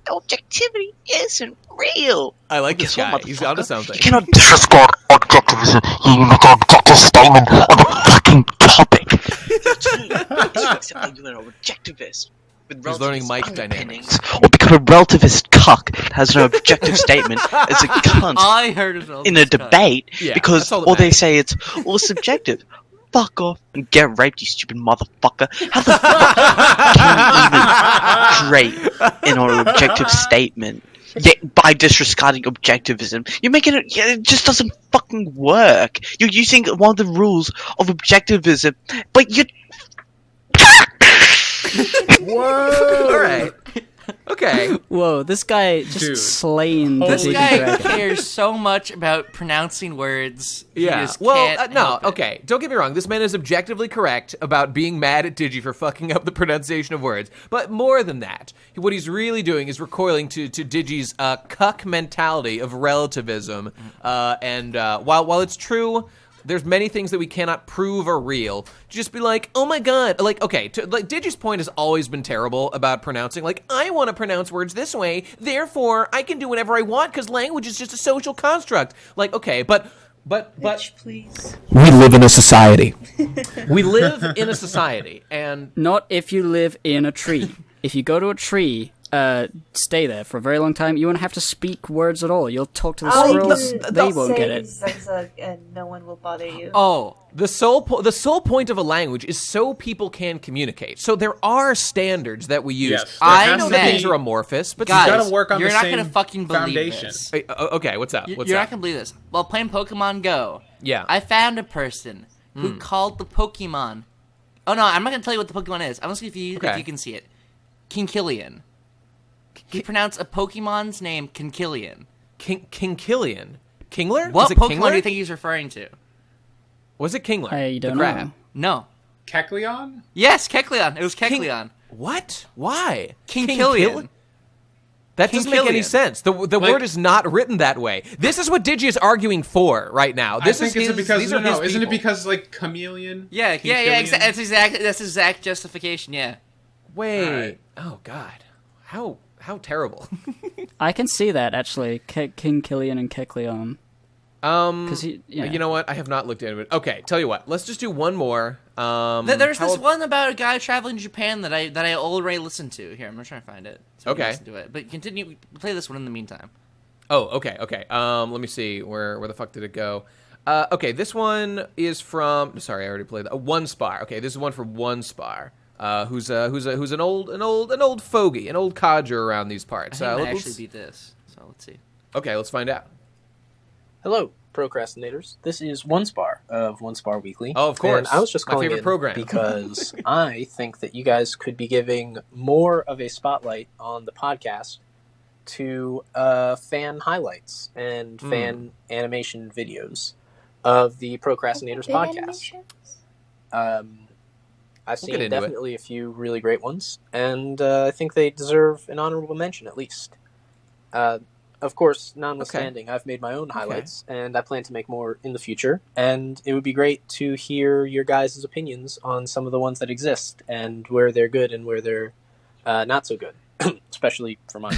"Objectivity isn't real." I like this guy. What, he's onto something. You cannot disregard objectivism. You make an objective statement on a fucking topic. It's accepting you're an objectivist. He's learning mic dynamics. Or become a relativist cuck that has no objective statement as a cunt I heard it in a debate because all they say it's all subjective. Fuck off and get raped, you stupid motherfucker. How the fuck can you even create an objective statement? Yet by disregarding objectivism, you're making it. It just doesn't fucking work. You're using one of the rules of objectivism, but you. Whoa! All right. Okay. Whoa, this guy just slaying the This Digi guy Dragon. cares so much about pronouncing words. He Yeah. just Well, can't no. help it. Okay. Don't get me wrong. This man is objectively correct about being mad at Digi for fucking up the pronunciation of words. But more than that, what he's really doing is recoiling to Digi's cuck mentality of relativism. And while it's true, there's many things that we cannot prove are real. Just be like, oh my god. Like, okay, Digi's point has always been terrible about pronouncing. Like, I want to pronounce words this way, therefore I can do whatever I want because language is just a social construct. Like, okay, but Bitch, please. we live in a society. We live in a society, and Not if you live in a tree. If you go to a tree, stay there for a very long time, you won't have to speak words at all. You'll talk to the squirrels, they won't get it. Zigzag and no one will bother you. Oh, the sole point of a language is so people can communicate. So there are standards that we use. Yes, I know that meant- things are amorphous, but guys, gotta work on you're the not same gonna fucking believe foundation. this. Okay, what's up? What's You're up? not gonna believe this. While playing Pokemon Go, Yeah. I found a person who called the Pokemon. Oh no, I'm not gonna tell you what the Pokemon is. I'm gonna see if you Okay. can see it. King Killian. he pronounced a Pokemon's name Kinkillian. Kinkillian? Kingler? What Was it Pokemon Kingler? do you think he's referring to? Was it Kingler? I don't the crab? know. No. Kecleon? Yes, Kecleon. It was Kecleon. What? Why? Kinkillian. That doesn't make any Kinkillian. sense. The word is not written that way. This is what Digi is arguing for right now. This I think is it's because these are his isn't it people. because like chameleon? Yeah. Kinkillian? That's exact justification. Yeah. Wait. Alright. Oh God. How terrible. I can see that actually, King Killian and Kecleon. You know what? I have not looked into it. Okay, tell you what. Let's just do one more. There's this one about a guy traveling to Japan that I already listened to. Here, I'm gonna try to find it. So you can Okay. listen to it. But continue. Play this one in the meantime. Oh, okay. Let me see. Where the fuck did it go? Okay, this one is from. Sorry, I already played that. Onespar. Okay, this is one from Onespar. Who's an old fogey, an old codger around these parts. I think I might let's- actually beat this. So let's see. Okay, let's find out. Hello, Pro Crastinators. This is Onespar of Onespar Weekly. Oh, of course. And I was just My calling favorite in program. because I think that you guys could be giving more of a spotlight on the podcast to fan highlights and fan animation videos of the Procrastinators Big podcast. animations? I've We'll seen get into it. definitely a few really great ones, and I think they deserve an honorable mention at least. Of course, notwithstanding, I've made my own highlights, and I plan to make more in the future, and it would be great to hear your guys' opinions on some of the ones that exist, and where they're good and where they're not so good, especially for mine.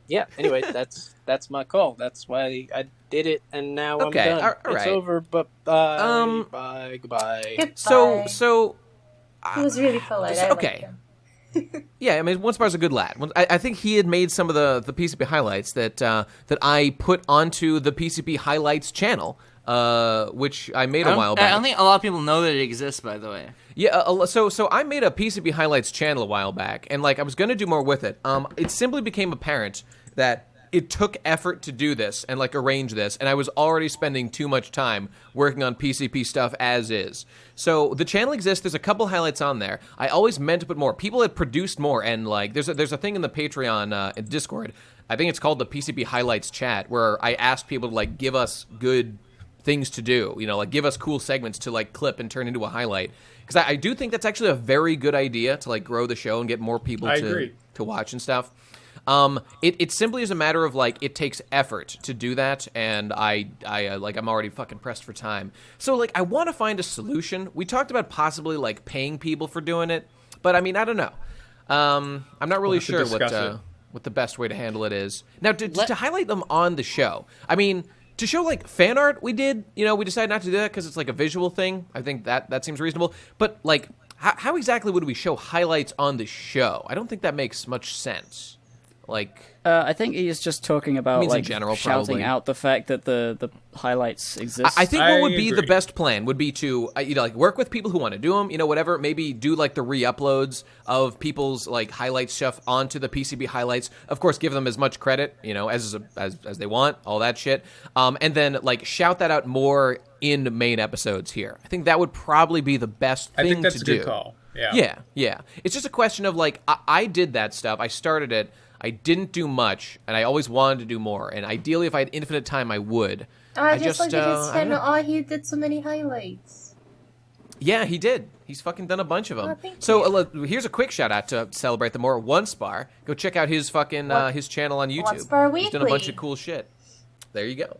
Yeah, anyway, that's my call. That's why I did it, and now Okay, I'm done. all right. It's over, but bye, bye, goodbye. Goodbye. So. He was really polite. I liked him. Yeah, I mean, Onespar's a good lad. I think he had made some of the PCP highlights that I put onto the PCP Highlights channel, which I made a while back. I don't think a lot of people know that it exists, by the way. Yeah, so I made a PCP Highlights channel a while back, and like I was gonna do more with it. It simply became apparent that it took effort to do this and like arrange this, and I was already spending too much time working on PCP stuff as is. So the channel exists. There's a couple highlights on there. I always meant to put more. People had produced more, and like there's a thing in the Patreon Discord. I think it's called the PCP Highlights chat, where I asked people to like give us good things to do. You know, like give us cool segments to like clip and turn into a highlight. Because I do think that's actually a very good idea to like grow the show and get more people to watch and stuff. It simply is a matter of like it takes effort to do that, and I like I'm already fucking pressed for time. So like I want to find a solution. We talked about possibly like paying people for doing it, but I mean I don't know. I'm not really sure what the best way to handle it is. Now to highlight them on the show. I mean to show like fan art, we decided not to do that because it's like a visual thing. I think that seems reasonable. But like how exactly would we show highlights on the show? I don't think that makes much sense. Like, I think he is just talking about like in general, shouting probably. out the fact that the highlights exist. I think what would be the best plan would be to like work with people who want to do them, whatever. Maybe do like the re-uploads of people's like highlight stuff onto the PCB highlights. Of course, give them as much credit, as they want, all that shit. And then like shout that out more in main episodes here. I think that would probably be the best thing to do. I think that's a good call. Yeah. It's just a question of like I did that stuff. I started it. I didn't do much, and I always wanted to do more. And ideally, if I had infinite time, I would. I just looked at his channel. He did so many highlights. Yeah, he did. He's fucking done a bunch of them. Oh, thank So here's a quick shout out to celebrate the more. Onespar. Go check out his fucking his channel on YouTube. Onespar He's done a bunch Weekly. of cool shit. There you go.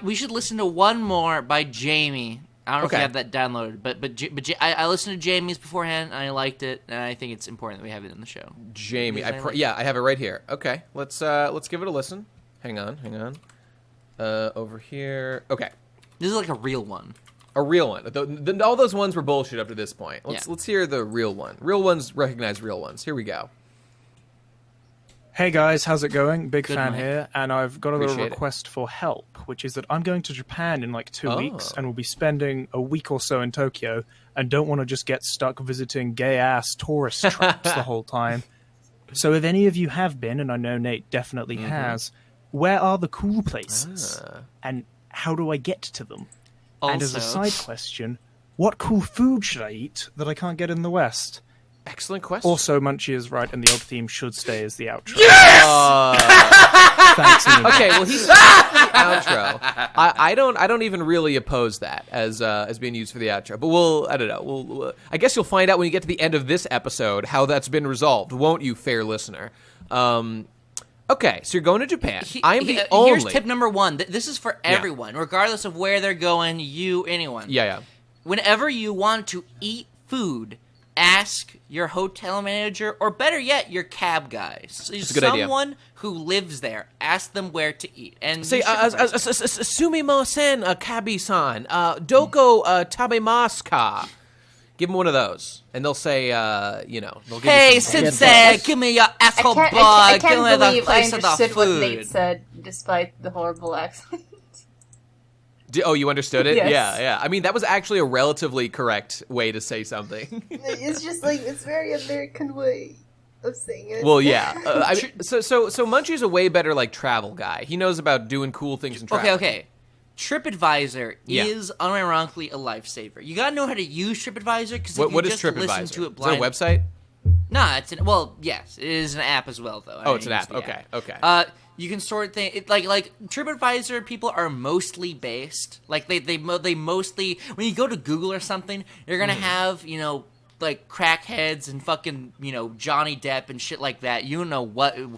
We should listen to one more by Jamie. I don't know if you have that downloaded, but I listened to Jamie's beforehand, and I liked it, and I think it's important that we have it in the show. Jamie, I have it right here. Okay, let's give it a listen. Hang on. Over here. Okay, this is like a real one. A real one. All those ones were bullshit up to this point. Let's hear the real one. Real ones recognize real ones. Here we go. Hey guys, how's it going? Big Good fan night. here, and I've got a little Appreciate it. request for help, which is that I'm going to Japan in like 2 weeks, and will be spending a week or so in Tokyo, and don't want to just get stuck visiting gay-ass tourist traps the whole time. So if any of you have been, and I know Nate definitely has, where are the cool places? And how do I get to them? And as a Also- side question, what cool food should I eat that I can't get in the West? Excellent question. Also, Munchy is right, and the old theme should stay as the outro. Thanks. Okay, well, he's the outro. I don't even really oppose that as being used for the outro. But I don't know. I guess you'll find out when you get to the end of this episode how that's been resolved, won't you, fair listener? Okay, so you're going to Japan. I am the only. Here's tip number 1. This is for everyone, regardless of where they're going. Anyone. Yeah. Whenever you want to eat food, ask your hotel manager, or better yet, your cab guy. Someone who lives there. Ask them where to eat. And say, sumimasen, kabi-san, doko tabemasu ka? Give them one of those, and they'll say, they'll give hey, you some sensei, give me your asshole bug. I can't give me the believe I place of the understood what food. Nate said, despite the horrible accent. You understood it? Yes. Yeah. I mean, that was actually a relatively correct way to say something. It's just it's very American way of saying it. Well, yeah. So Munchy's a way better travel guy. He knows about doing cool things and travel. Okay. TripAdvisor is unironically a lifesaver. You gotta know how to use TripAdvisor because if you just listen to it blind. Is it a website? Nah, yes, it is an app as well though. Oh, it's an app. Okay. You can sort things like TripAdvisor. People are mostly based they mostly when you go to Google or something, you're gonna have crackheads and fucking Johnny Depp and shit like that. You don't know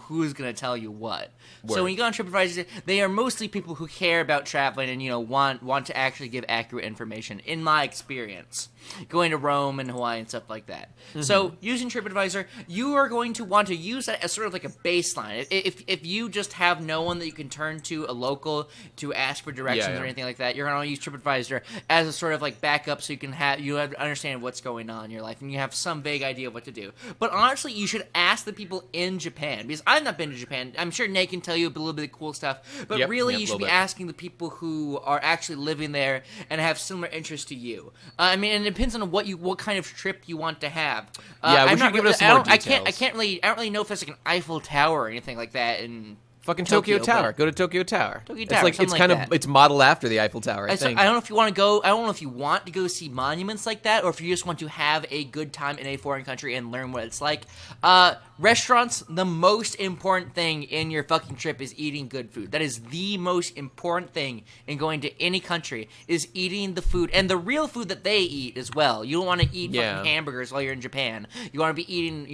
who's gonna tell you what. Word. So when you go on TripAdvisor, they are mostly people who care about traveling and want to actually give accurate information. In my experience, going to Rome and Hawaii and stuff like that. Mm-hmm. So using TripAdvisor, you are going to want to use that as sort of like a baseline. If you just have no one that you can turn to, a local, to ask for directions or anything like that, you're going to use TripAdvisor as a sort of backup, so you have to understand what's going on in your life and you have some vague idea of what to do. But honestly, you should ask the people in Japan, because I've not been to Japan. I'm sure Nate can tell you a little bit of cool stuff, but you should be asking the people who are actually living there and have similar interests to you. And it depends on what kind of trip you want to have. We should give us some more details. I don't really know if there's an Eiffel Tower or anything like that in fucking Tokyo Tower. Go to Tokyo Tower. It's modeled after the Eiffel Tower. I think. I don't know if you want to go. I don't know if you want to go see monuments like that, or if you just want to have a good time in a foreign country and learn what it's like. Restaurants, the most important thing in your fucking trip is eating good food. That is the most important thing in going to any country, is eating the food, and the real food that they eat as well. You don't want to eat fucking hamburgers while you're in Japan. You want to be eating,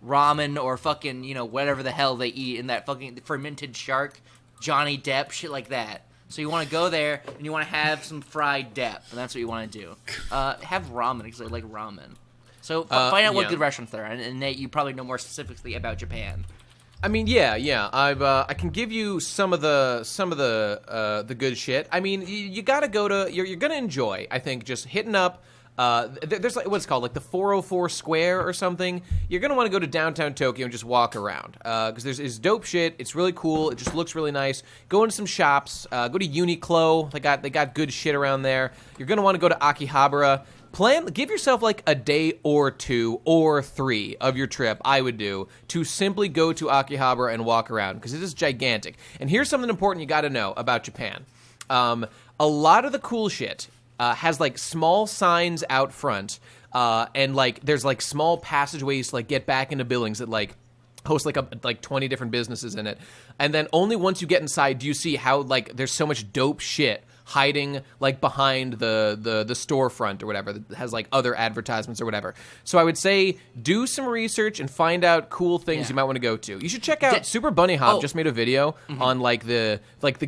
ramen or fucking, whatever the hell they eat in that fucking fermented shark, Johnny Depp, shit like that. So you want to go there and you want to have some fried Depp, and that's what you want to do. Have ramen, because I like ramen. So find out what good restaurants there are, and Nate, you probably know more specifically about Japan. I mean, I can give you some of the good shit. I mean, you gotta go to. You're gonna enjoy. I think just hitting up. There's what's called the 404 Square or something. You're gonna want to go to downtown Tokyo and just walk around because there's dope shit. It's really cool. It just looks really nice. Go into some shops. Go to Uniqlo. They got good shit around there. You're gonna want to go to Akihabara. Give yourself a day or 2 or 3 of your trip, I would do, to simply go to Akihabara and walk around, because it is gigantic. And here's something important you got to know about Japan. A lot of the cool shit has small signs out front, and there's small passageways to get back into buildings that host 20 different businesses in it. And then only once you get inside do you see how there's so much dope shit hiding behind the storefront or whatever that has other advertisements or whatever. So I would say do some research and find out cool things you might want to go to. You should check out Super Bunny Hop just made a video on the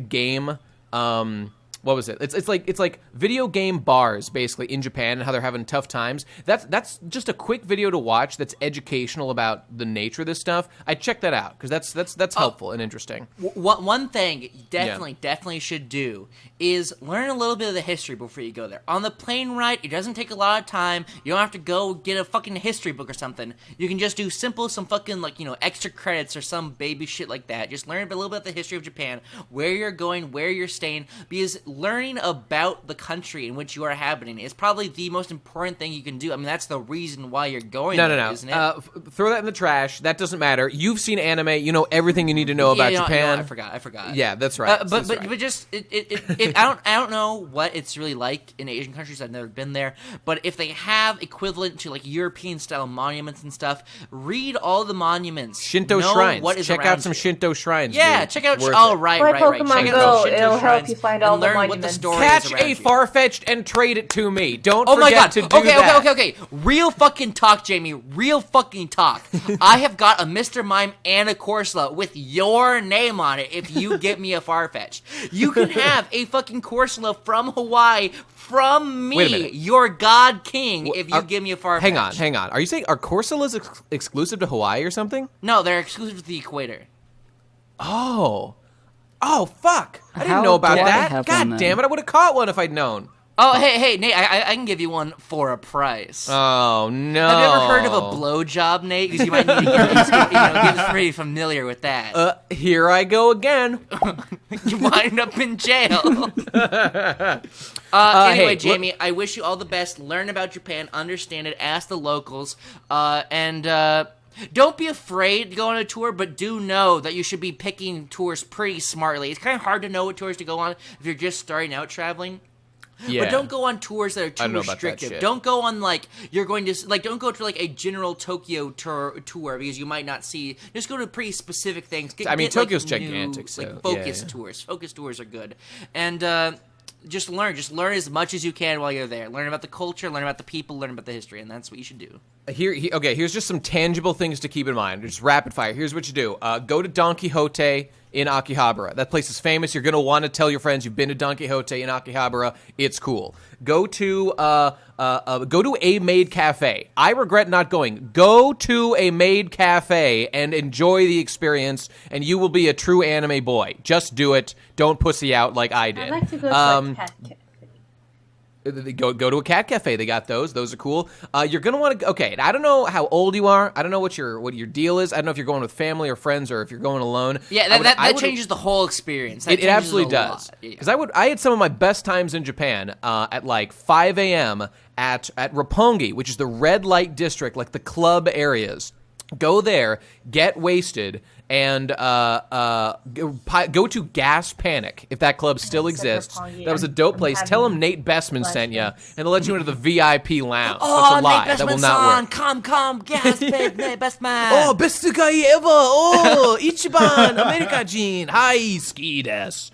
game. What was it? It's like video game bars basically in Japan and how they're having tough times. That's just a quick video to watch that's educational about the nature of this stuff. I'd check that out because that's helpful and interesting. One thing you definitely should do is learn a little bit of the history before you go there. On the plane ride, it doesn't take a lot of time. You don't have to go get a fucking history book or something. You can just do some fucking extra credits or some baby shit like that. Just learn a little bit of the history of Japan, where you're going, where you're staying, because learning about the country in which you are inhabiting is probably the most important thing you can do. I mean, that's the reason why you're going there, isn't it? Throw that in the trash. That doesn't matter. You've seen anime. You know everything you need to know about Japan. I forgot. Yeah, that's right. But just I don't know what it's really like in Asian countries. I've never been there, but if they have equivalent to like European style monuments and stuff, read all the monuments. Shinto shrines. Check out some Shinto shrines. Yeah, dude. check out. Play Pokemon Go. It'll help you find all the monuments. Catch a Farfetch'd and trade it to me. Don't Oh my forget god. to do that. Okay. Real fucking talk, Jamie. Real fucking talk. I have got a Mr. Mime and a Corsola with your name on it if you get me a Farfetch'd. You can have a fucking Corsola from Hawaii from me, your god king, if you give me a Farfetch'd. Hang on. Are you saying are Corsolas exclusive to Hawaii or something? No, they're exclusive to the equator. Oh, fuck. I didn't know about that. God damn it. I would have caught one if I'd known. Oh, hey, Nate, I can give you one for a price. Oh, no. Have you ever heard of a blowjob, Nate? Because you might need to get pretty familiar with that. Here I go again. You wind up in jail. Anyway, Jamie, I wish you all the best. Learn about Japan, understand it, ask the locals, and don't be afraid to go on a tour, but do know that you should be picking tours pretty smartly. It's kind of hard to know what tours to go on if you're just starting out traveling. Yeah. But don't go on tours that are too restrictive. Don't go on don't go to like a general Tokyo tour because you might not see. Just go to pretty specific things. Tokyo's gigantic. So focus tours. Focus tours are good, and just learn as much as you can while you're there. Learn about the culture, learn about the people, learn about the history, and that's what you should do. Here's just some tangible things to keep in mind. Just rapid fire. Here's what you do. Go to Don Quixote in Akihabara. That place is famous. You're going to want to tell your friends you've been to Don Quixote in Akihabara. It's cool. Go to a maid cafe. I regret not going. Go to a maid cafe and enjoy the experience, and you will be a true anime boy. Just do it. Don't pussy out like I did. I'd like to go to a cat cafe. Go to a cat cafe. They got those. Those are cool. You're gonna want to. Okay, I don't know how old you are. I don't know what your deal is. I don't know if you're going with family or friends or if you're going alone. Yeah, that changes the whole experience. It absolutely does. Because I had some of my best times in Japan at like 5 a.m. at Roppongi, which is the red light district, like the club areas. Go there, get wasted, and go to Gas Panic if that club still exists. That was a dope place. Tell them Nate Bestman sent you, and they'll let you into the VIP lounge. That's a lie. Nate that will not work. Come, Gas Panic, Nate Bestman. Oh, best guy ever. Oh, Ichiban, America Jin. Hi, ski desu.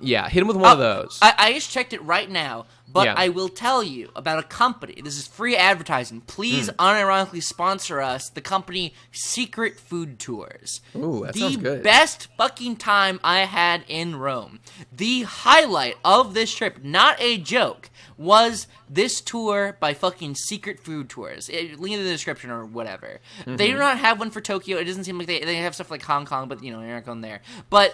Yeah, hit him with one of those. I just checked it right now. But I will tell you about a company. This is free advertising. Please unironically sponsor us. The company Secret Food Tours. Ooh, that sounds good. The best fucking time I had in Rome. The highlight of this trip, not a joke, was this tour by fucking Secret Food Tours. Link in the description or whatever. Mm-hmm. They do not have one for Tokyo. It doesn't seem like they have stuff like Hong Kong, but you're not going there. But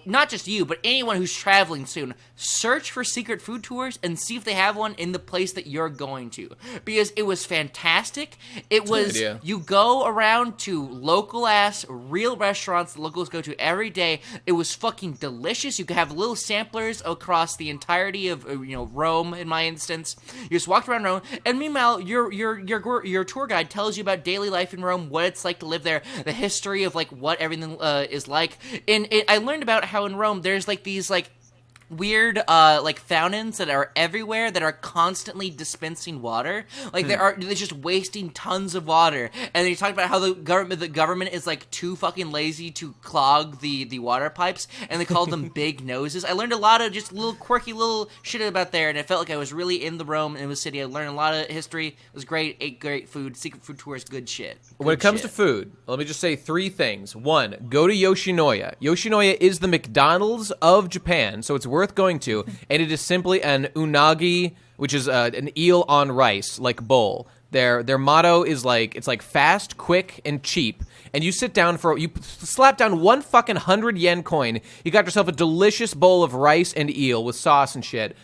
not just you, but anyone who's traveling soon, search for Secret Food Tours and see if they have one in the place that you're going to. Because it was fantastic. You go around to local-ass, real restaurants that locals go to every day. It was fucking delicious. You could have little samplers across the entirety of, Rome, in my instance. You just walked around Rome, and meanwhile, your tour guide tells you about daily life in Rome, what it's like to live there, the history of, what everything is like. I learned about how in Rome there's these weird fountains that are everywhere that are constantly dispensing water. They're just wasting tons of water. And they talked about how the government is too fucking lazy to clog the water pipes, and they called them big noses. I learned a lot of just little quirky little shit about there, and I felt like I was really in the Rome in the city. I learned a lot of history. It was great. Ate great food. Secret Food Tours, good shit. When it comes to food, let me just say 3 things. 1, go to Yoshinoya. Yoshinoya is the McDonald's of Japan, so it's worth going to, and it is simply an unagi, which is an eel on rice, bowl. Their motto is it's fast, quick, and cheap. And you sit down you slap down 1 fucking 100 yen coin. You got yourself a delicious bowl of rice and eel with sauce and shit.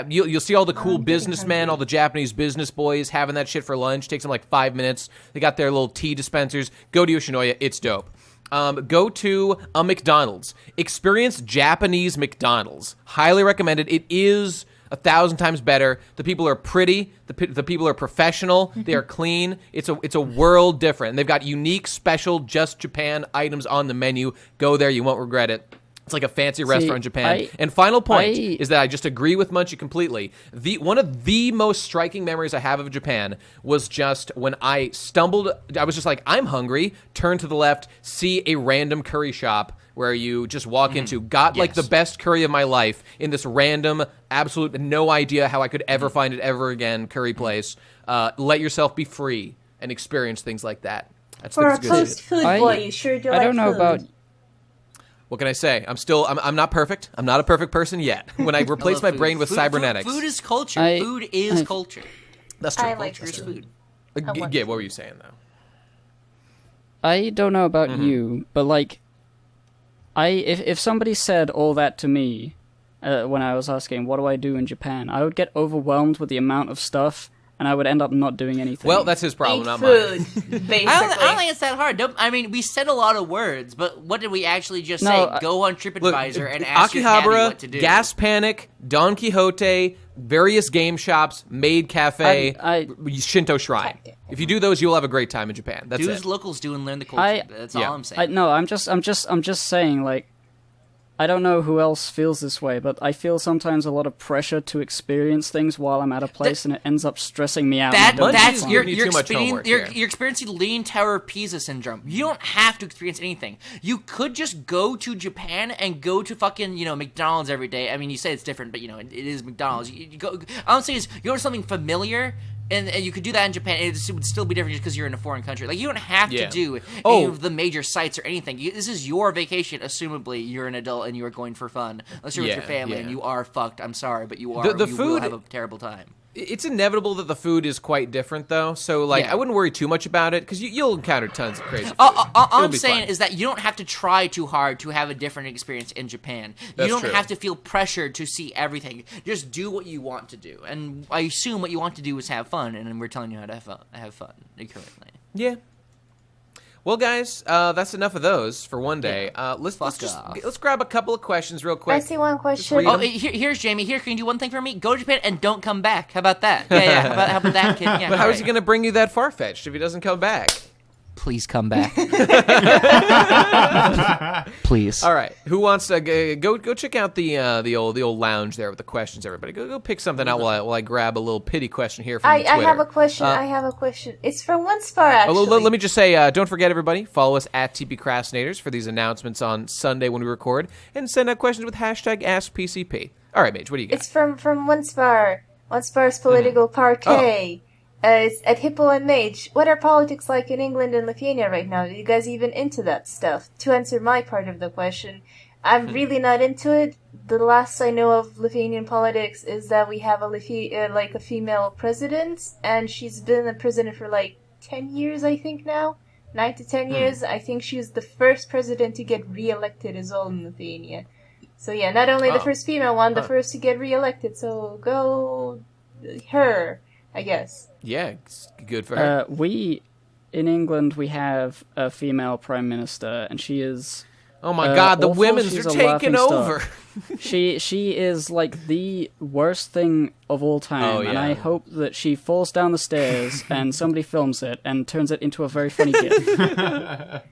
You'll see all the cool businessmen, all the Japanese business boys having that shit for lunch. Takes them 5 minutes. They got their little tea dispensers. Go to Yoshinoya. It's dope. go to a McDonald's. Experience Japanese McDonald's. Highly recommended. It is 1,000 times better. The people are pretty. The people are professional. They are clean. It's a world different. And they've got unique, special, just Japan items on the menu. Go there. You won't regret it. It's like a fancy restaurant in Japan. And final point is that I just agree with Munchy completely. One of the most striking memories I have of Japan was just when I stumbled. I was just like, I'm hungry. Turn to the left, see a random curry shop where you just walk into. Got like the best curry of my life in this random, absolute, no idea how I could ever find it ever again curry place. Let yourself be free and experience things like that. For a post-food boy, you sure do like food. I don't know about... What can I say? I'm not perfect. I'm not a perfect person yet. When I replace my brain with cybernetics. Food is culture. Food is culture. That's true. I like Culture is food. Yeah, what were you saying, though? I don't know about you, but, like, if somebody said all that to me when I was asking, what do I do in Japan, I would get overwhelmed with the amount of stuff, and I would end up not doing anything. Well, that's his problem, not mine. Basically. I don't think it's that hard. I mean, we said a lot of words, but what did we actually just say? Go on TripAdvisor and ask your caddy what to do. Gas Panic, Don Quixote, various game shops, Maid Cafe, Shinto Shrine. If you do those, you'll have a great time in Japan. That's do as locals do and learn the culture. That's all I'm saying. I'm just saying, like, I don't know who else feels this way, but I feel sometimes a lot of pressure to experience things while I'm at a place, and it ends up stressing me out. You're experiencing Leaning Tower of Pisa syndrome. You don't have to experience anything. You could just go to Japan and go to fucking McDonald's every day. I mean, you say it's different, but it is McDonald's. You go. All I'm saying is you go to something familiar. And you could do that in Japan, and it would still be different just because you're in a foreign country. Like, you don't have to do any of the major sites or anything. This is your vacation. Assumably, you're an adult and you are going for fun. Unless you're with your family and you are fucked. I'm sorry, but you are. You will have a terrible time. It's inevitable that the food is quite different, though. So, like, I wouldn't worry too much about it, because you'll encounter tons of crazy food. All I'm saying is that you don't have to try too hard to have a different experience in Japan. You don't have to feel pressured to see everything. Just do what you want to do. And I assume what you want to do is have fun, and we're telling you how to have fun currently. Yeah. Well, guys, that's enough of those for one day. Let's grab a couple of questions real quick. I see one question. Here's Jamie. Here, can you do one thing for me? Go to Japan and don't come back. How about that? Yeah. How about that, kid? Yeah. But how is he going to bring you that far-fetched if he doesn't come back? Please come back. Please. All right. Who wants to go check out the old lounge there with the questions? Everybody, go pick something out while I grab a little pity question here from Twitter. I have a question. It's from Onespar, actually. Let me just say, don't forget, everybody, follow us at TP Crastinators for these announcements on Sunday when we record, and send out questions with hashtag AskPCP. All right, Mage, what do you got? It's from Onespar. Onspar's political parquet. It's at Hippo and Mage. What are politics like in England and Lithuania right now? Are you guys even into that stuff? To answer my part of the question, I'm really not into it. The last I know of Lithuanian politics is that we have a female president, and she's been a president for 10 years, I think now. 9 to 10 years. I think she's the first president to get re-elected as well in Lithuania. So yeah, not only the first female one, the first to get re-elected. So go her, I guess. Yeah, it's good for her. In England, we have a female prime minister, and she is... Oh my god, the women's are taking over! She is like the worst thing of all time, and I hope that she falls down the stairs and somebody films it and turns it into a very funny gif.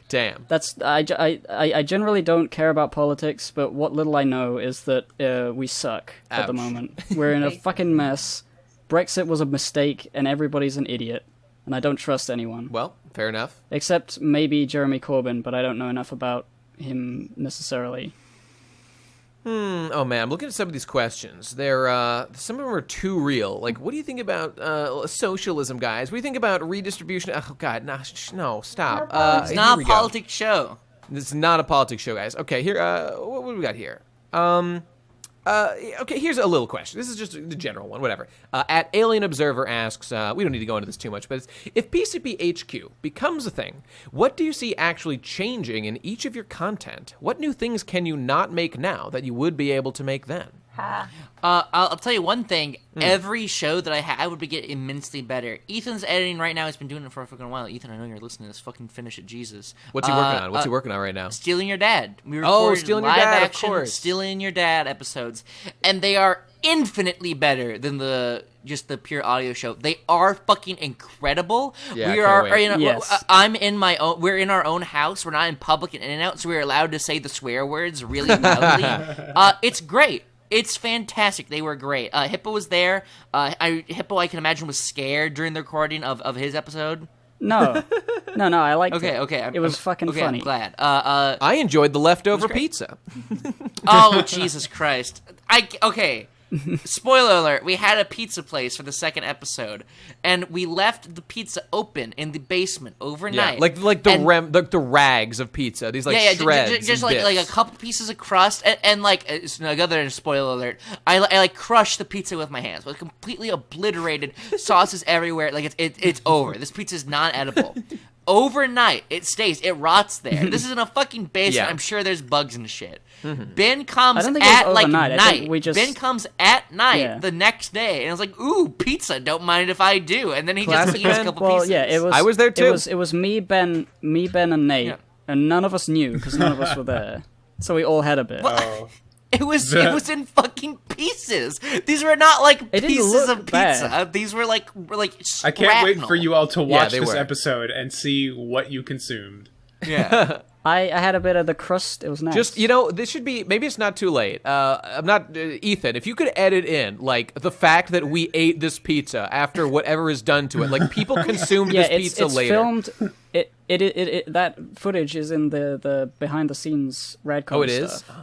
Damn. I generally don't care about politics, but what little I know is that we suck at the moment. We're in a fucking mess. Brexit was a mistake, and everybody's an idiot, and I don't trust anyone. Well, fair enough. Except maybe Jeremy Corbyn, but I don't know enough about him necessarily. Oh man, I'm looking at some of these questions. They're some of them are too real. Like, what do you think about socialism, guys? What do you think about redistribution? Oh god, no, stop. It's not a politics show. This is not a politics show, guys. Okay, here, what do we got here? Okay, here's a little question. This is just the general one, whatever. At Alien Observer asks, we don't need to go into this too much, but it's, if PCP HQ becomes a thing, what do you see actually changing in each of your content? What new things can you not make now that you would be able to make then? I'll tell you one thing. Every show that I would get immensely better. Ethan's editing right now. He's been doing it for a fucking while. Ethan, I know you're listening to this. Fucking finish it, Jesus. What's he working on? What's he working on right now? Stealing Your Dad. We recorded Stealing Your live Dad, of action course. Stealing Your Dad episodes, and they are infinitely better than just the pure audio show. They are fucking incredible. Yeah, we I are. can't wait. Yes. I'm in my own. We're in our own house. We're not in public and in and out, so we're allowed to say the swear words really loudly. It's great. It's fantastic. They were great. Hippo was there. Hippo, I can imagine, was scared during the recording of his episode. No, I liked it. Okay. It was fucking funny. I'm glad. I enjoyed the leftover pizza. Oh, Jesus Christ. Okay. Spoiler alert, we had a pizza place for the second episode, and we left the pizza open in the basement overnight. Yeah, like the rags of pizza. These shreds. Just and like a bits. couple pieces of crust, and other than spoiler alert, I crushed the pizza with my hands. Like completely obliterated, sauces everywhere. Like it's over. This pizza is not edible. Overnight, it stays. It rots there. This is in a fucking basement. Yeah. I'm sure there's bugs and shit. Ben comes I don't think it was at like overnight. I think night. we just- Ben comes at night Yeah. the next day, and I was like, "Ooh, pizza! Don't mind if I do." And then he Classic just eats a Ben. couple Well, pieces. yeah, it was. I was there too. It was me, Ben, and Nate, Yeah. and none of us knew because none of us were there. So we all had a bit. Oh. It was in fucking pieces. These were not like It didn't pieces look of pizza. bad. These were like I can't wait for you all to watch they this were. episode and see what you consumed. Yeah. I had a bit of the crust. It was nice. Just, this should be, maybe it's not too late. I'm not, Ethan, if you could edit in, like, the fact that we ate this pizza after whatever is done to it. Like, people consumed yeah, this pizza it's later. filmed. It that footage is in the behind the scenes Radcom Oh, it is? stuff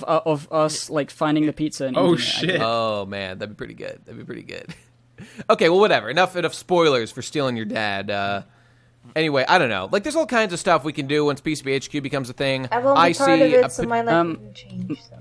of us like finding the pizza. And Oh eating it, I shit! think. Oh, man, that'd be pretty good. Okay, well, whatever. Enough spoilers for Stealing Your Dad. Anyway, I don't know. Like, there's all kinds of stuff we can do once PCB HQ becomes a thing. I won't be part of it, so my life didn't change. So.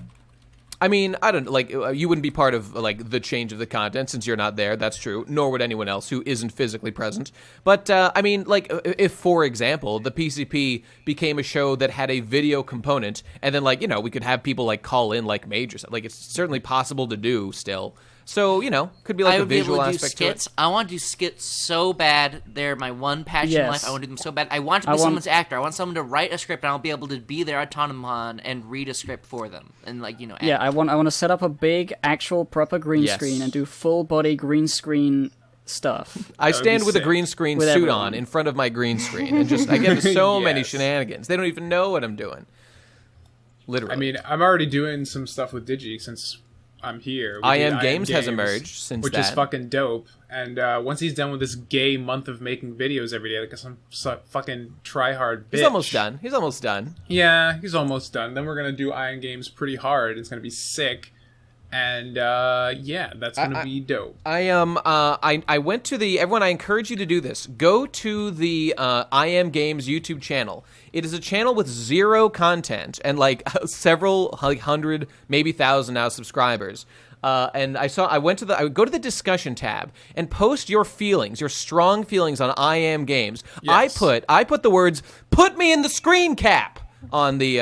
I mean, I don't like. You wouldn't be part of like the change of the content since you're not there. That's true. Nor would anyone else who isn't physically present. But I mean, like, if for example, the PCP became a show that had a video component, and then like we could have people like call in like major stuff. Like, it's certainly possible to do still. So could be like I a would be visual able to do aspect skits. to it. I want to do skits so bad. They're my one passion in life. I want to do them so bad. I want to be someone's actor. I want someone to write a script, and I'll be able to be their autonomon and read a script for them, and act. Yeah, I want to set up a big, actual, proper green Yes. screen and do full body green screen stuff. I stand with a sick. green screen With suit everyone. on in front of my green screen, and just I get into so many Yes. shenanigans. They don't even know what I'm doing. Literally. I mean, I'm already doing some stuff with Digi since I'm here. I Am Games has emerged since which that. is fucking dope. And once he's done with this gay month of making videos every day, like some fucking try-hard bitch. He's almost done. He's almost done. Yeah, he's almost done. Then we're gonna do I Am Games pretty hard. It's gonna be sick. And yeah, that's gonna be dope. I went to the everyone. I encourage you to do this. Go to the I Am Games YouTube channel. It is a channel with zero content and like several like hundred, maybe thousand now subscribers. And I went to go to the discussion tab and post your feelings, your strong feelings on I Am Games. Yes. I put the words "put me in the screen cap" on the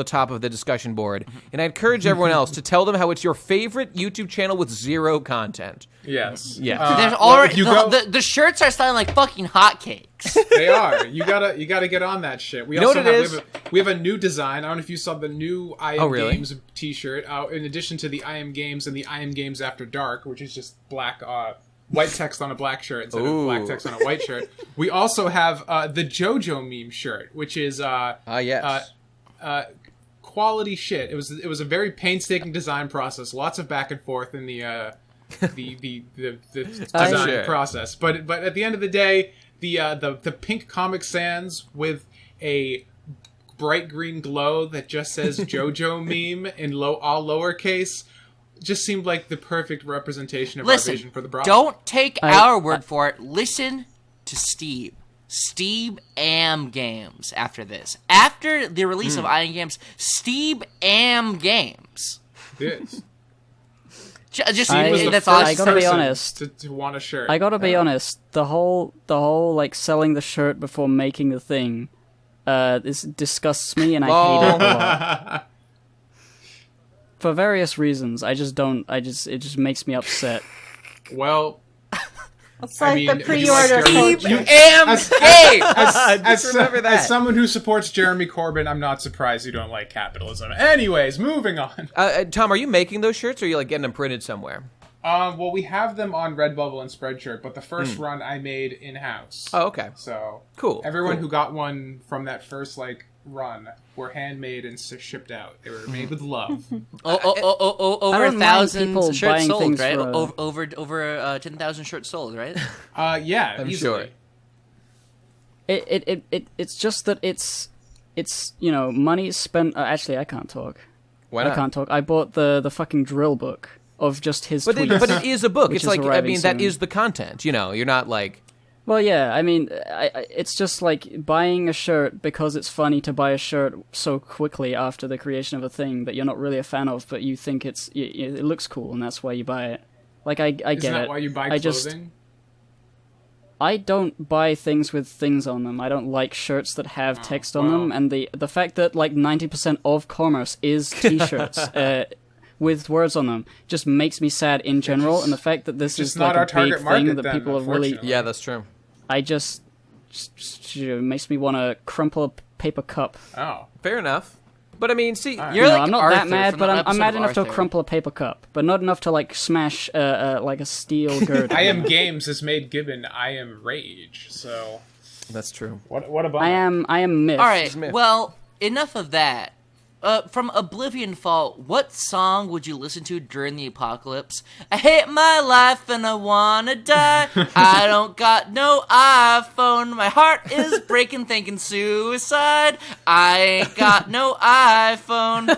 top of the discussion board, and I encourage everyone else to tell them how it's your favorite YouTube channel with zero content. Yes. Yeah. There's well, already if you go- the shirts are selling like fucking hotcakes. They are. You gotta get on that shit. We You know also what it have is? we have a new design. I don't know if you saw the new I Am Oh, really? Games T-shirt. In addition to the I Am Games and the I Am Games After Dark, which is just black, white text on a black shirt instead of black text on a white shirt. We also have the JoJo meme shirt, which is Yes. quality shit. It was a very painstaking design process. Lots of back and forth in the design Sure. process. But at the end of the day, the pink Comic Sans with a bright green glow that just says JoJo meme in all lowercase just seemed like the perfect representation of our vision Listen, for the product. don't take our word for it. Listen to Steve. Steve Am Games after this. After the release of I Am Games, Steve Am Games. Yes. Just Steve was the that's all I gotta be person honest. to want a shirt. I gotta be honest. The whole like selling the shirt before making the thing, this disgusts me and I hate it a lot. for various reasons, it just makes me upset. Well, It's like the you pre-order like culture. As someone who supports Jeremy Corbyn, I'm not surprised you don't like capitalism. Anyways, moving on. Tom, are you making those shirts, or are you like getting them printed somewhere? Well, we have them on Redbubble and Spreadshirt, but the first run I made in-house. Oh, okay. So cool. Everyone who got one from that first run were handmade and shipped out. They were made with love. Over 1,000 shirts buying sold, things right? for, Over 10,000 shirts sold, right? Yeah, I'm easily. sure. It's just that it's money spent. Actually, I can't talk. Why not? I can't talk. I bought the fucking drill book of just his But tweets. but it is a book. which It's is like, I arriving mean, that soon. is the content. You're not like. Well, yeah, I mean, it's just like buying a shirt because it's funny to buy a shirt so quickly after the creation of a thing that you're not really a fan of, but you think it looks cool, and that's why you buy it. Like, I get it. Isn't that why you buy clothing? I don't buy things with things on them. I don't like shirts that have text on them, and the fact that like 90% of commerce is t-shirts with words on them just makes me sad in general, and the fact that this is like a big thing that people are really... Yeah, that's true. I just makes me want to crumple a paper cup. Oh, fair enough. But I mean, see, You're like I'm not Arthur that mad, from but the I'm episode mad of enough to Arthur. crumple a paper cup, but not enough to like smash like a steel gird. I Am Games has made Gibbon I Am Rage, so... That's true. What about... I am Myth. All right, well, enough of that. From Oblivion Fault, what song would you listen to during the apocalypse? I hate my life and I wanna die. I don't got no iPhone. My heart is breaking thinking suicide. I ain't got no iPhone.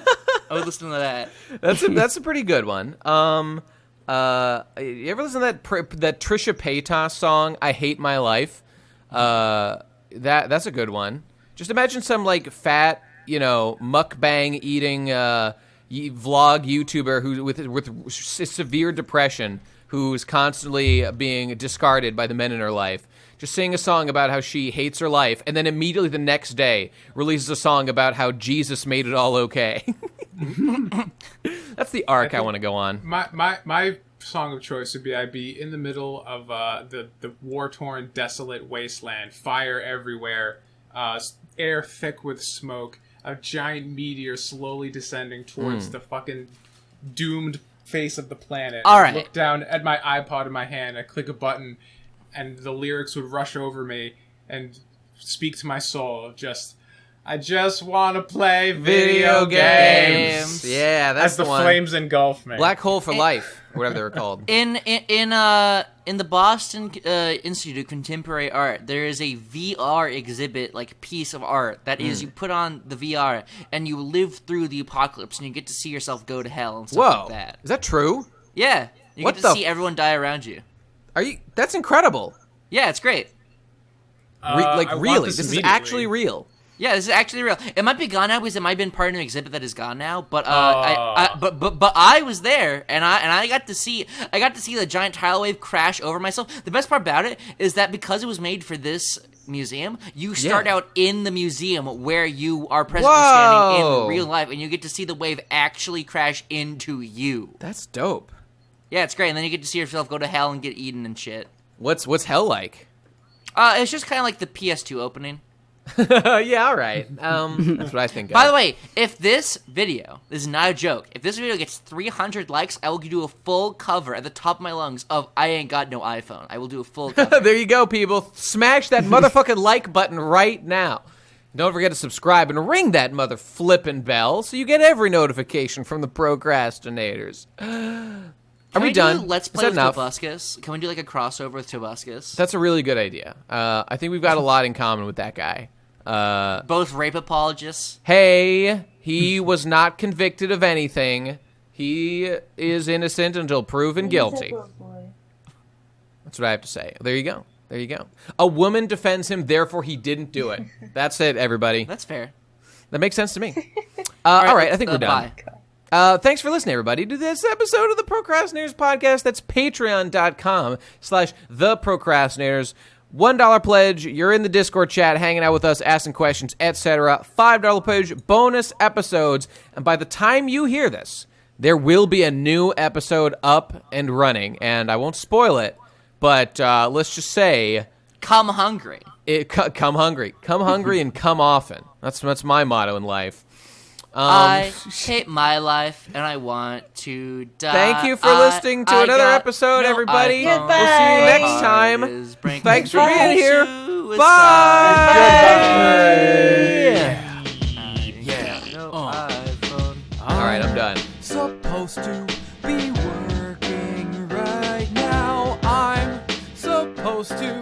I would listen to that. That's a pretty good one. You ever listen to that Trisha Paytas song, I Hate My Life? That's a good one. Just imagine some like fat, mukbang eating vlog YouTuber who with severe depression, who's constantly being discarded by the men in her life, just sing a song about how she hates her life, and then immediately the next day releases a song about how Jesus made it all okay. That's the arc I want to go on. My song of choice would be I'd be in the middle of the war-torn, desolate wasteland, fire everywhere, air thick with smoke, a giant meteor slowly descending towards the fucking doomed face of the planet. All right. I look down at my iPod in my hand, I click a button, and the lyrics would rush over me and speak to my soul. I just want to play video games. Yeah, that's as the one. flames engulf me. Black Hole for Life, or whatever they were called. In the Boston Institute of Contemporary Art, there is a VR exhibit, like piece of art that is you put on the VR and you live through the apocalypse and you get to see yourself go to hell and stuff like that. Is that true? Yeah, you What get the to see everyone die around you. That's incredible. Yeah, it's great. I want Really, this this is immediately. actually real. Yeah, this is actually real. It might be gone now because it might have been part of an exhibit that is gone now. But I was there and I got to see the giant tidal wave crash over myself. The best part about it is that because it was made for this museum, you start out in the museum where you are presently standing in real life, and you get to see the wave actually crash into you. That's dope. Yeah, it's great. And then you get to see yourself go to hell and get eaten and shit. What's hell like? It's just kind of like the PS2 opening. Yeah, all right. That's what I think of. By the way, if this is not a joke, if this video gets 300 likes, I will do a full cover at the top of my lungs of I ain't got no iPhone. I will do a full cover. There you go, people. Smash that motherfucking like button right now. Don't forget to subscribe and ring that mother flippin' bell so you get every notification from the Procrastinators. Are we done? Do Let's Is play that with enough? Tobuscus. Can we do like a crossover with Tobuscus? That's a really good idea. I think we've got a lot in common with that guy. Both rape apologists. Hey, he was not convicted of anything. He is innocent until proven guilty. That's what I have to say. There you go. There you go. A woman defends him, therefore he didn't do it. That's it, everybody. That's fair. That makes sense to me. All right, I think we're done. Bye. Thanks for listening, everybody, to this episode of the Procrastinators Podcast. That's patreon.com/The Procrastinators. $1 pledge, you're in the Discord chat, hanging out with us, asking questions, etc. $5 pledge, bonus episodes. And by the time you hear this, there will be a new episode up and running, and I won't spoil it, but let's just say... Come hungry. Come hungry. Come hungry and come often. That's my motto in life. I hate my life, and I want to die. Thank you for listeing to another episode, everybody. Goodbye. We'll see you next time. Thanks for being here. Bye. Yeah. All right, I'm done. Supposed to be working right now. I'm supposed to